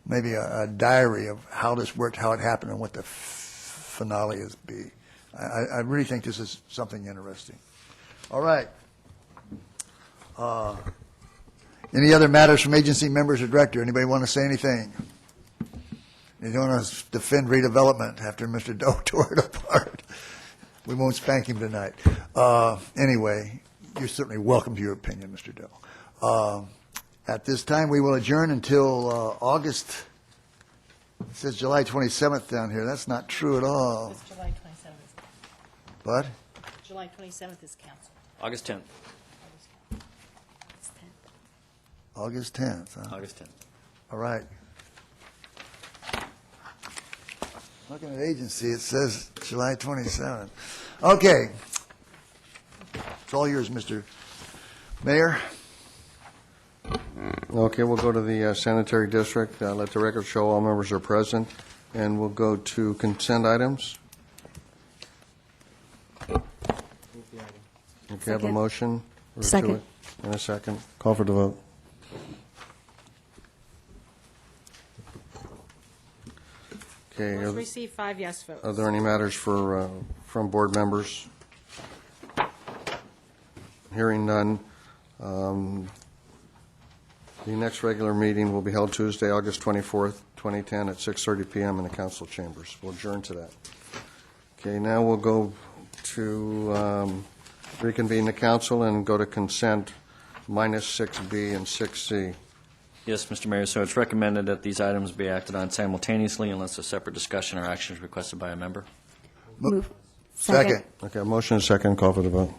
[SPEAKER 10] maybe a diary of how this worked, how it happened, and what the finale is be. I really think this is something interesting. All right. Any other matters from agency members or director? Anybody want to say anything? You don't want to defend redevelopment after Mr. Doe tore it apart. We won't spank him tonight. Anyway, you're certainly welcome to your opinion, Mr. Doe. At this time, we will adjourn until August. It says July 27th down here. That's not true at all.
[SPEAKER 15] It's July 27th.
[SPEAKER 10] What?
[SPEAKER 15] July 27th is council.
[SPEAKER 2] August 10th.
[SPEAKER 10] August 10th. Huh?
[SPEAKER 2] August 10th.
[SPEAKER 10] All right. Looking at agency, it says July 27th. Okay. It's all yours, Mr. Mayor.
[SPEAKER 6] Okay, we'll go to the sanitary district. Let the record show all members are present, and we'll go to consent items. Okay, I have a motion.
[SPEAKER 11] Second.
[SPEAKER 6] And a second. Call for the vote. Okay.
[SPEAKER 15] Motion received 5 yes votes.
[SPEAKER 6] Are there any matters from board members? Hearing none. The next regular meeting will be held Tuesday, August 24th, 2010, at 6:30 p.m. in the council chambers. We'll adjourn to that. Okay, now we'll go to reconvene the council and go to consent minus 6B and 6C.
[SPEAKER 2] Yes, Mr. Mayor, so it's recommended that these items be acted on simultaneously unless a separate discussion or action is requested by a member.
[SPEAKER 11] Move.
[SPEAKER 10] Second.
[SPEAKER 6] Okay, a motion and a second. Call for the vote.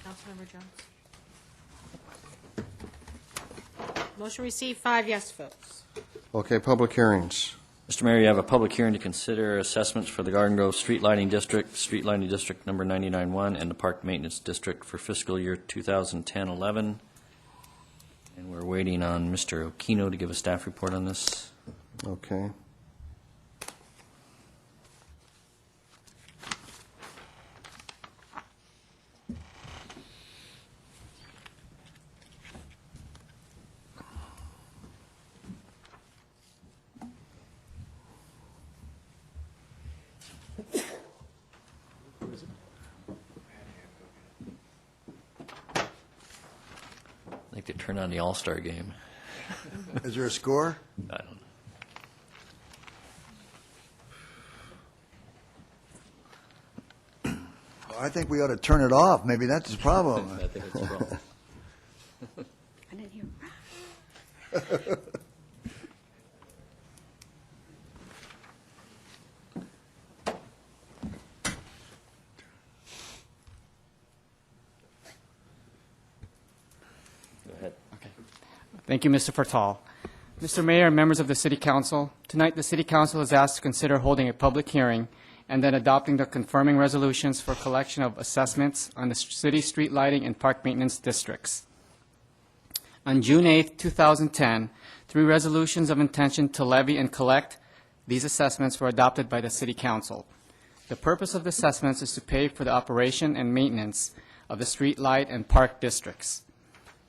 [SPEAKER 15] Councilmember Jones. Motion received 5 yes votes.
[SPEAKER 6] Okay, public hearings.
[SPEAKER 2] Mr. Mayor, you have a public hearing to consider assessments for the Garden Grove Street Lighting District, Street Lighting District number 99-1, and the Park Maintenance District for fiscal year 2010-11. And we're waiting on Mr. Okino to give a staff report on this.
[SPEAKER 6] Okay.
[SPEAKER 2] I think they turned on the All-Star game.
[SPEAKER 10] Is there a score?
[SPEAKER 2] I don't know.
[SPEAKER 10] I think we ought to turn it off. Maybe that's the problem.
[SPEAKER 2] I think it's a problem.
[SPEAKER 11] I didn't hear.
[SPEAKER 2] Go ahead.
[SPEAKER 8] Thank you, Mr. Fertal. Mr. Mayor and members of the City Council, tonight the City Council is asked to consider holding a public hearing and then adopting the confirming resolutions for collection of assessments on the city street lighting and park maintenance districts. On June 8, 2010, 3 resolutions of intention to levy and collect these assessments were adopted by the City Council. The purpose of the assessments is to pay for the operation and maintenance of the street light and park districts.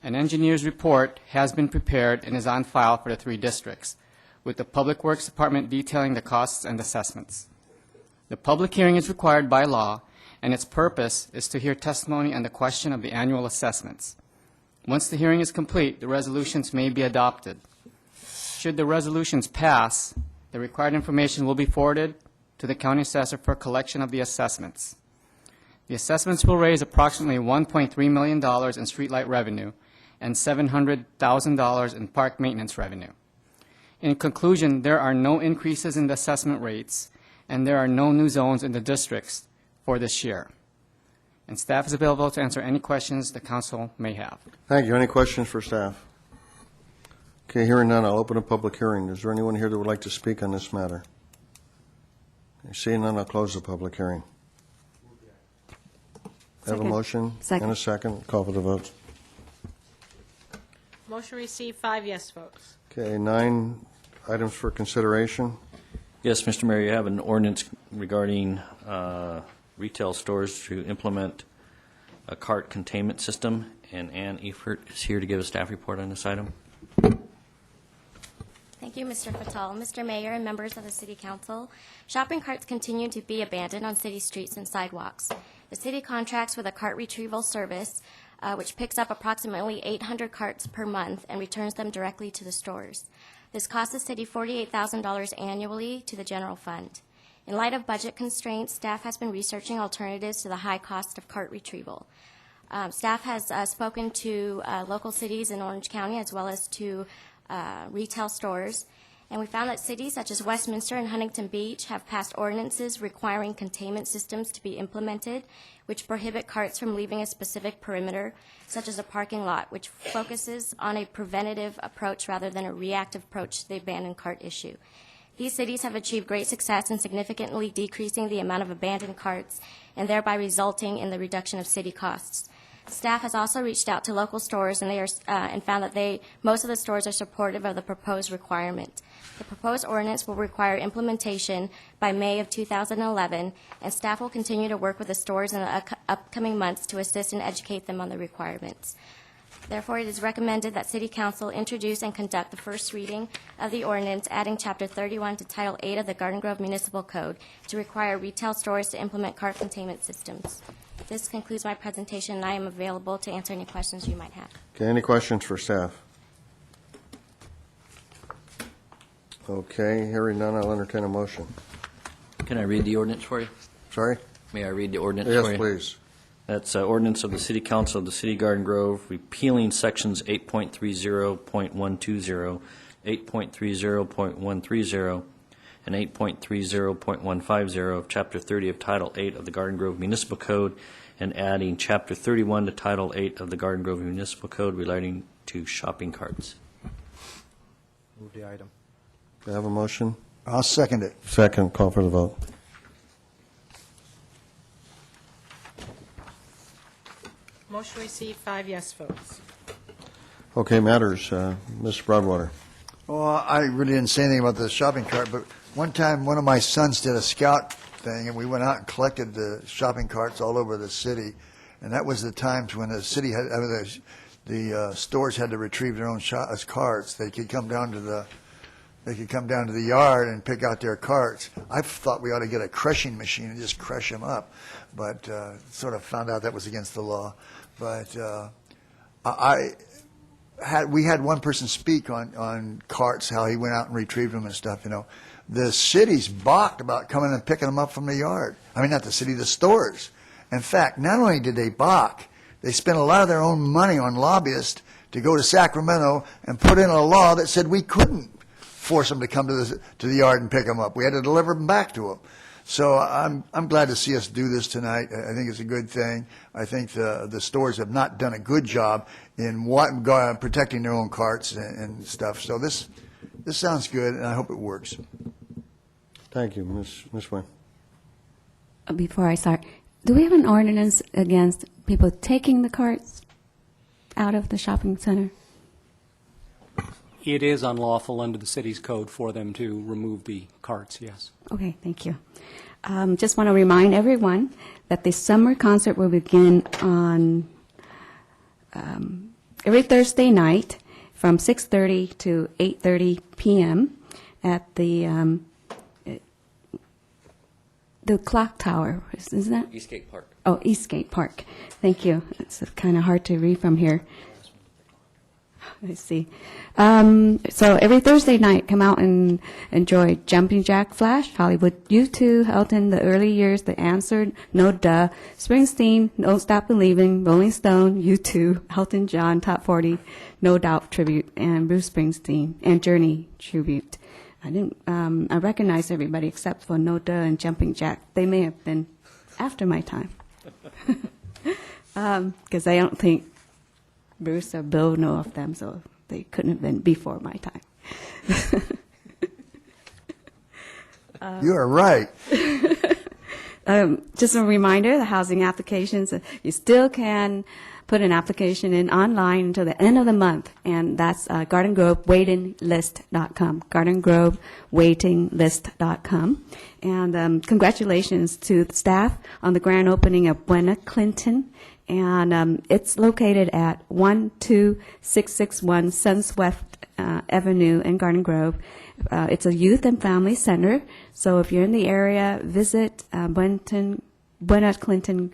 [SPEAKER 8] An engineer's report has been prepared and is on file for the 3 districts, with the Public Works Department detailing the costs and assessments. The public hearing is required by law, and its purpose is to hear testimony on the question of the annual assessments. Once the hearing is complete, the resolutions may be adopted. Should the resolutions pass, the required information will be forwarded to the county assessor for collection of the assessments. The assessments will raise approximately $1.3 million in streetlight revenue and $700,000 in park maintenance revenue. In conclusion, there are no increases in the assessment rates, and there are no new zones in the districts for this year. And staff is available to answer any questions the council may have.
[SPEAKER 6] Thank you. Any questions for staff? Okay, hearing none, I'll open a public hearing. Is there anyone here that would like to speak on this matter? Seeing none, I'll close the public hearing. Have a
[SPEAKER 11] Second.
[SPEAKER 6] motion
[SPEAKER 11] Second.
[SPEAKER 6] and a second. Call for the vote.
[SPEAKER 15] Motion received, 5 yes votes.
[SPEAKER 6] Okay, 9 items for consideration.
[SPEAKER 2] Yes, Mr. Mayor, you have an ordinance regarding retail stores to implement a cart containment system, and Ann Efert is here to give a staff report on this item.
[SPEAKER 9] Thank you, Mr. Fatal. Mr. Mayor and members of the City Council, shopping carts continue to be abandoned on city streets and sidewalks. The city contracts with a cart retrieval service, which picks up approximately 800 carts per month and returns them directly to the stores. This costs the city $48,000 annually to the general fund. In light of budget constraints, staff has been researching alternatives to the high cost of cart retrieval. Staff has spoken to local cities in Orange County as well as to retail stores, and we found that cities such as Westminster and Huntington Beach have passed ordinances requiring containment systems to be implemented, which prohibit carts from leaving a specific perimeter, such as a parking lot, which focuses on a preventative approach rather than a reactive approach to the abandoned cart issue. These cities have achieved great success in significantly decreasing the amount of abandoned carts and thereby resulting in the reduction of city costs. Staff has also reached out to local stores, and and found that most of the stores are supportive of the proposed requirement. The proposed ordinance will require implementation by May of 2011, and staff will continue to work with the stores in the upcoming months to assist and educate them on the requirements. Therefore, it is recommended that City Council introduce and conduct the first reading of the ordinance, adding Chapter 31 to Title 8 of the Garden Grove Municipal Code to require retail stores to implement cart containment systems. This concludes my presentation, and I am available to answer any questions you might have.
[SPEAKER 6] Okay, any questions for staff? Okay, hearing none, I'll entertain a motion.
[SPEAKER 2] Can I read the ordinance for you?
[SPEAKER 6] Sorry?
[SPEAKER 2] May I read the ordinance
[SPEAKER 6] Yes,
[SPEAKER 2] for you?
[SPEAKER 6] please.
[SPEAKER 2] That's ordinance of the City Council of the City Garden Grove, repealing sections 8.30.120, 8.30.130, and 8.30.150 of Chapter 30 of Title 8 of the Garden Grove Municipal Code, and adding Chapter 31 to Title 8 of the Garden Grove Municipal Code relating to shopping carts.
[SPEAKER 5] Move the item.
[SPEAKER 6] Do I have a motion?
[SPEAKER 10] I'll second it.
[SPEAKER 6] Second, call for the vote.
[SPEAKER 15] Motion received, 5 yes votes.
[SPEAKER 6] Okay, matters. Mr. Broadwater.
[SPEAKER 10] Well, I really didn't say anything about the shopping cart, but one time one of my sons did a scout thing, and we went out and collected the shopping carts all over the city. And that was the times when the city had, the stores had to retrieve their own carts. They could come down to the yard and pick out their carts. I thought we ought to get a crushing machine and just crush them up, but sort of found out that was against the law. But we had one person speak on carts, how he went out and retrieved them and stuff, you know. The cities balked about coming and picking them up from the yard. I mean, not the city, the stores. In fact, not only did they balk, they spent a lot of their own money on lobbyists to go to Sacramento and put in a law that said we couldn't force them to come to the yard and pick them up. We had to deliver them back to them. So I'm glad to see us do this tonight. I think it's a good thing. I think the stores have not done a good job in protecting their own carts and stuff. So this sounds good, and I hope it works.
[SPEAKER 6] Thank you, Ms. Wayne.
[SPEAKER 11] Before I start, do we have an ordinance against people taking the carts out of the shopping center?
[SPEAKER 13] It is unlawful under the city's code for them to remove the carts, yes.
[SPEAKER 11] Okay, thank you. Just want to remind everyone that the summer concert will begin on every Thursday night from 6:30 to 8:30 p.m. at the clock tower. Isn't that?
[SPEAKER 2] Eastgate Park.
[SPEAKER 11] Oh, Eastgate Park. Thank you. It's kind of hard to read from here. I see. So every Thursday night, come out and enjoy Jumping Jack Flash, Hollywood U2, Elton, The Early Years, The Answer, No Duh, Springsteen, Don't Stop Believing, Rolling Stone, U2, Elton John, Top 40, No Doubt Tribute, and Bruce Springsteen, and Journey Tribute. I recognize everybody except for No Duh and Jumping Jack. They may have been after my time. Because I don't think Bruce or Bill know of them, so they couldn't have been before my time.
[SPEAKER 10] You are right.
[SPEAKER 11] Just a reminder, the housing applications, you still can put an application in online until the end of the month, and that's GardenGroveWaitingList.com, GardenGroveWaitingList.com. And congratulations to the staff on the grand opening of Buena Clinton. And it's located at 12661 Sunswest Avenue in Garden Grove. It's a youth and family center, so if you're in the area, visit Buena Clinton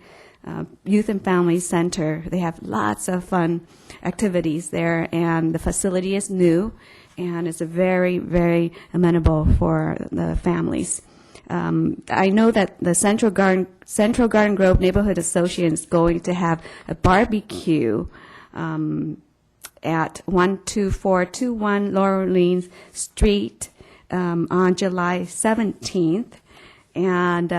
[SPEAKER 11] Youth and Family Center. They have lots of fun activities there, and the facility is new, and it's a very, very amenable for the families. I know that the Central Garden Grove Neighborhood Association is going to have a barbecue at 12421 Laurelene Street on July 17th. And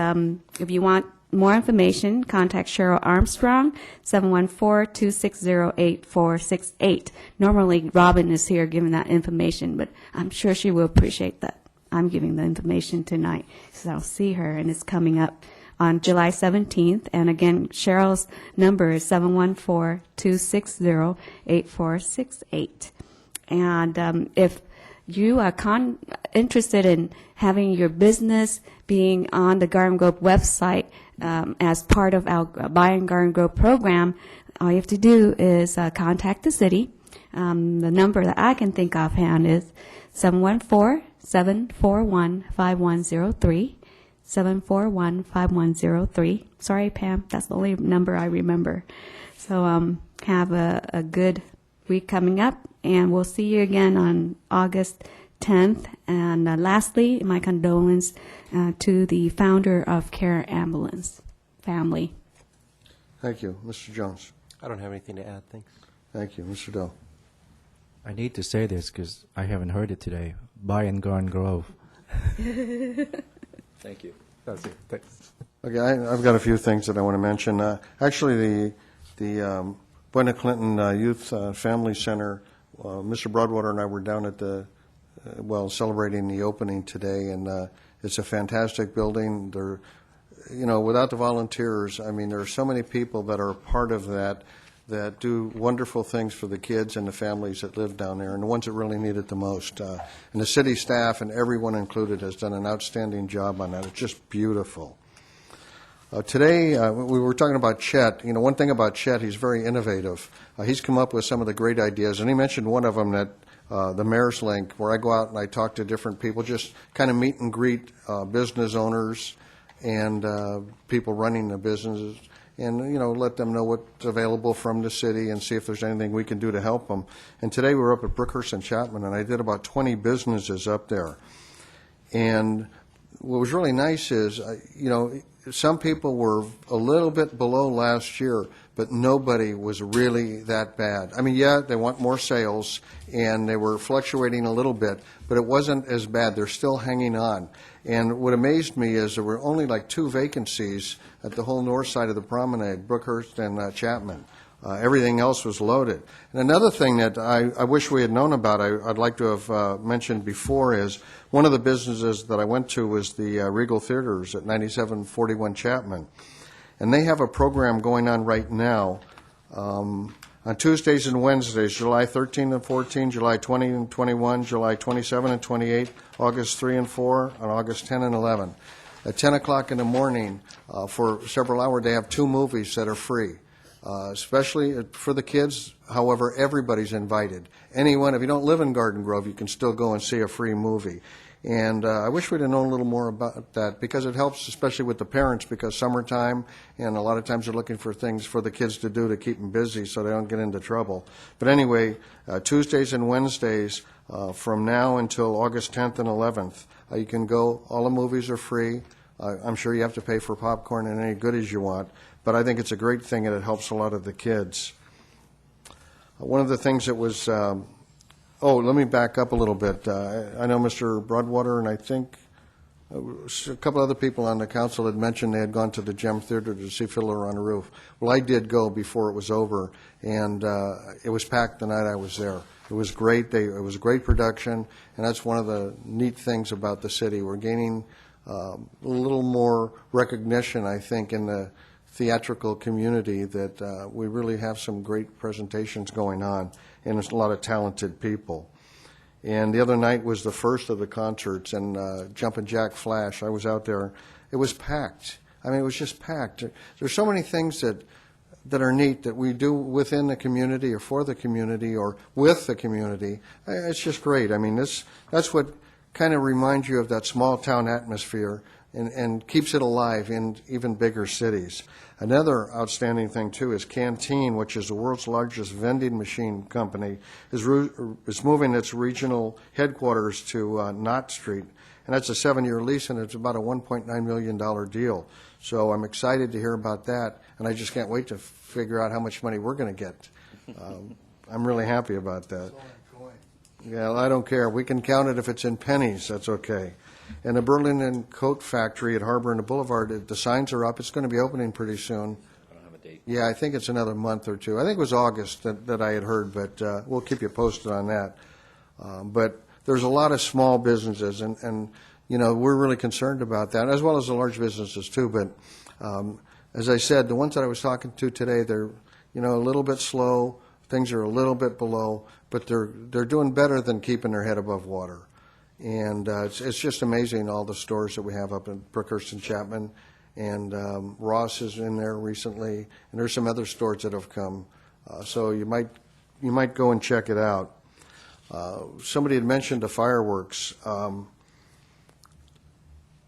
[SPEAKER 11] if you want more information, contact Cheryl Armstrong, 714-260-8468. Normally, Robin is here giving that information, but I'm sure she will appreciate that I'm giving the information tonight, so I'll see her, and it's coming up on July 17th. And again, Cheryl's number is 714-260-8468. And if you are interested in having your business being on the Garden Grove website as part of our Buy in Garden Grove program, all you have to do is contact the city. The number that I can think offhand is 714-741-5103, 741-5103. Sorry, Pam, that's the only number I remember. So have a good week coming up, and we'll see you again on August 10th. And lastly, my condolence to the founder of Care Ambulance family.
[SPEAKER 6] Thank you. Mr. Jones.
[SPEAKER 14] I don't have anything to add. Thanks.
[SPEAKER 6] Thank you. Mr. Dell.
[SPEAKER 5] I need to say this because I haven't heard it today. Buy in Garden Grove.
[SPEAKER 2] Thank you.
[SPEAKER 5] That's it. Thanks.
[SPEAKER 6] Okay, I've got a few things that I want to mention. Actually, the Buena Clinton Youth Family Center, Mr. Broadwater and I were down at the well, celebrating the opening today, and it's a fantastic building. There, you know, without the volunteers, I mean, there are so many people that are a part of that do wonderful things for the kids and the families that live down there, and the ones that really need it the most. And the city staff and everyone included has done an outstanding job on that. It's just beautiful. Today, we were talking about Chet. You know, one thing about Chet, he's very innovative. He's come up with some of the great ideas, and he mentioned one of them, that the Mayor's Link, where I go out and I talk to different people, just kind of meet and greet business owners and people running the businesses, and, you know, let them know what's available from the city and see if there's anything we can do to help them. And today we were up at Brookhurst and Chapman, and I did about 20 businesses up there. And what was really nice is, you know, some people were a little bit below last year, but nobody was really that bad. I mean, yeah, they want more sales, and they were fluctuating a little bit, but it wasn't as bad. They're still hanging on. And what amazed me is there were only like 2 vacancies at the whole north side of the promenade, Brookhurst and Chapman. Everything else was loaded. And another thing that I wish we had known about, I'd like to have mentioned before, is one of the businesses that I went to was the Regal Theaters at 9741 Chapman. And they have a program going on right now on Tuesdays and Wednesdays, July 13 and 14, July 20 and 21, July 27 and 28, August 3 and 4, and August 10 and 11. At 10 o'clock in the morning, for several hours, they have 2 movies that are free. Especially for the kids. However, everybody's invited. Anyone, if you don't live in Garden Grove, you can still go and see a free movie. And I wish we'd have known a little more about that, because it helps, especially with the parents, because summertime, and a lot of times they're looking for things for the kids to do to keep them busy so they don't get into trouble. But anyway, Tuesdays and Wednesdays from now until August 10th and 11th, you can go. All the movies are free. I'm sure you have to pay for popcorn and any goodies you want, but I think it's a great thing, and it helps a lot of the kids. One of the things that was, let me back up a little bit. I know Mr. Broadwater, and I think a couple other people on the council had mentioned they had gone to the Gem Theater to see Fiddler on the Roof. Well, I did go before it was over, and it was packed the night I was there. It was great. It was a great production, and that's one of the neat things about the city. We're gaining a little more recognition, I think, in the theatrical community, that we really have some great presentations going on, and there's a lot of talented people. And the other night was the first of the concerts, and Jumpin' Jack Flash, I was out there. It was packed. I mean, it was just packed. There's so many things that are neat that we do within the community or for the community or with the community. It's just great. I mean, that's what kind of reminds you of that small town atmosphere and keeps it alive in even bigger cities. Another outstanding thing, too, is Canteen, which is the world's largest vending machine company, is moving its regional headquarters to Knott Street. And that's a 7-year lease, and it's about a $1.9 million deal. So I'm excited to hear about that, and I just can't wait to figure out how much money we're going to get. I'm really happy about that. Yeah, I don't care. We can count it if it's in pennies. That's okay. And the Berlin and Coat Factory at Harbor and the Boulevard, the signs are up. It's going to be opening pretty soon.
[SPEAKER 2] I don't have a date.
[SPEAKER 6] Yeah, I think it's another month or two. I think it was August that I had heard, but we'll keep you posted on that. But there's a lot of small businesses, and you know, we're really concerned about that, as well as the large businesses too. But as I said, the ones that I was talking to today, they're, you know, a little bit slow. Things are a little bit below, but they're doing better than keeping their head above water. And it's just amazing, all the stores that we have up in Brookhurst and Chapman. And Ross is in there recently, and there's some other stores that have come. So you might go and check it out. Somebody had mentioned the fireworks.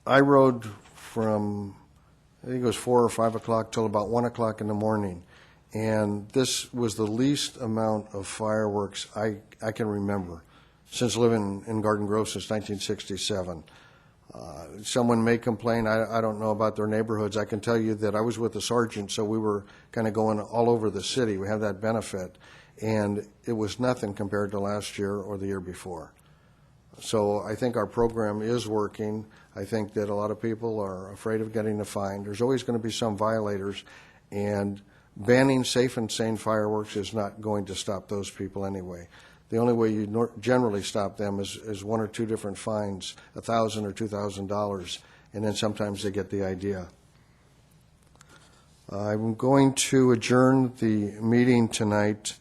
[SPEAKER 6] I rode from, I think it was 4 or 5 o'clock till about 1 o'clock in the morning. And this was the least amount of fireworks I can remember since living in Garden Grove since 1967. Someone may complain, I don't know about their neighborhoods. I can tell you that I was with the sergeant, so we were kind of going all over the city. We have that benefit. And it was nothing compared to last year or the year before. So I think our program is working. I think that a lot of people are afraid of getting a fine. There's always going to be some violators, and banning safe and sane fireworks is not going to stop those people anyway. The only way you generally stop them is one or two different fines, $1,000 or $2,000, and then sometimes they get the idea. I'm going to adjourn the meeting tonight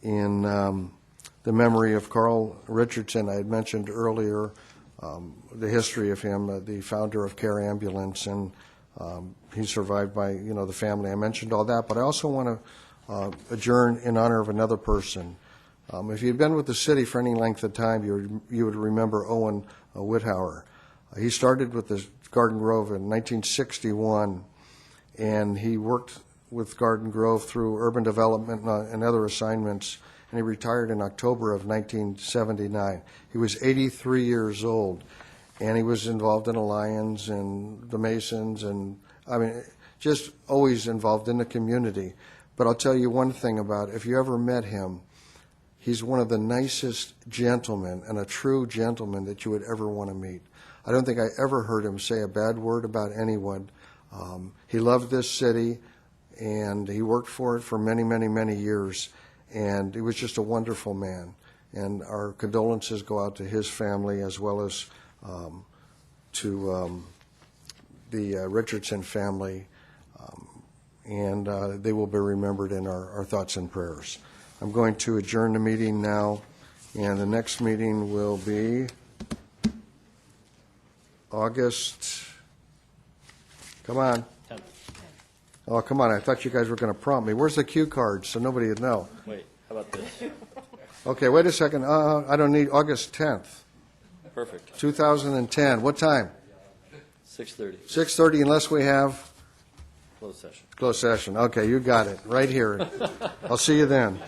[SPEAKER 6] in the memory of Carl Richardson. I had mentioned earlier the history of him, the founder of Care Ambulance, and he's survived by the family. I mentioned all that, but I also want to adjourn in honor of another person. If you'd been with the city for any length of time, you would remember Owen Whithauer. He started with the Garden Grove in 1961, and he worked with Garden Grove through urban development and other assignments, and he retired in October of 1979. He was 83 years old, and he was involved in Alliance and the Masons, and just always involved in the community. But I'll tell you one thing about it. If you ever met him, he's one of the nicest gentlemen and a true gentleman that you would ever want to meet. I don't think I ever heard him say a bad word about anyone. He loved this city, and he worked for it for many, many, many years, and he was just a wonderful man. And our condolences go out to his family as well as to the Richardson family, and they will be remembered in our thoughts and prayers. I'm going to adjourn the meeting now, and the next meeting will be August, come on.
[SPEAKER 2] 10th.
[SPEAKER 6] Oh, come on, I thought you guys were going to prompt me. Where's the cue card so nobody would know?
[SPEAKER 2] Wait, how about this?
[SPEAKER 6] Okay, wait a second. I don't need August 10th,
[SPEAKER 2] Perfect.
[SPEAKER 6] 2010. What time?
[SPEAKER 2] 6:30,
[SPEAKER 6] 6:30 unless we have
[SPEAKER 2] closed session.
[SPEAKER 6] closed session. Okay, you got it, right here. I'll see you then.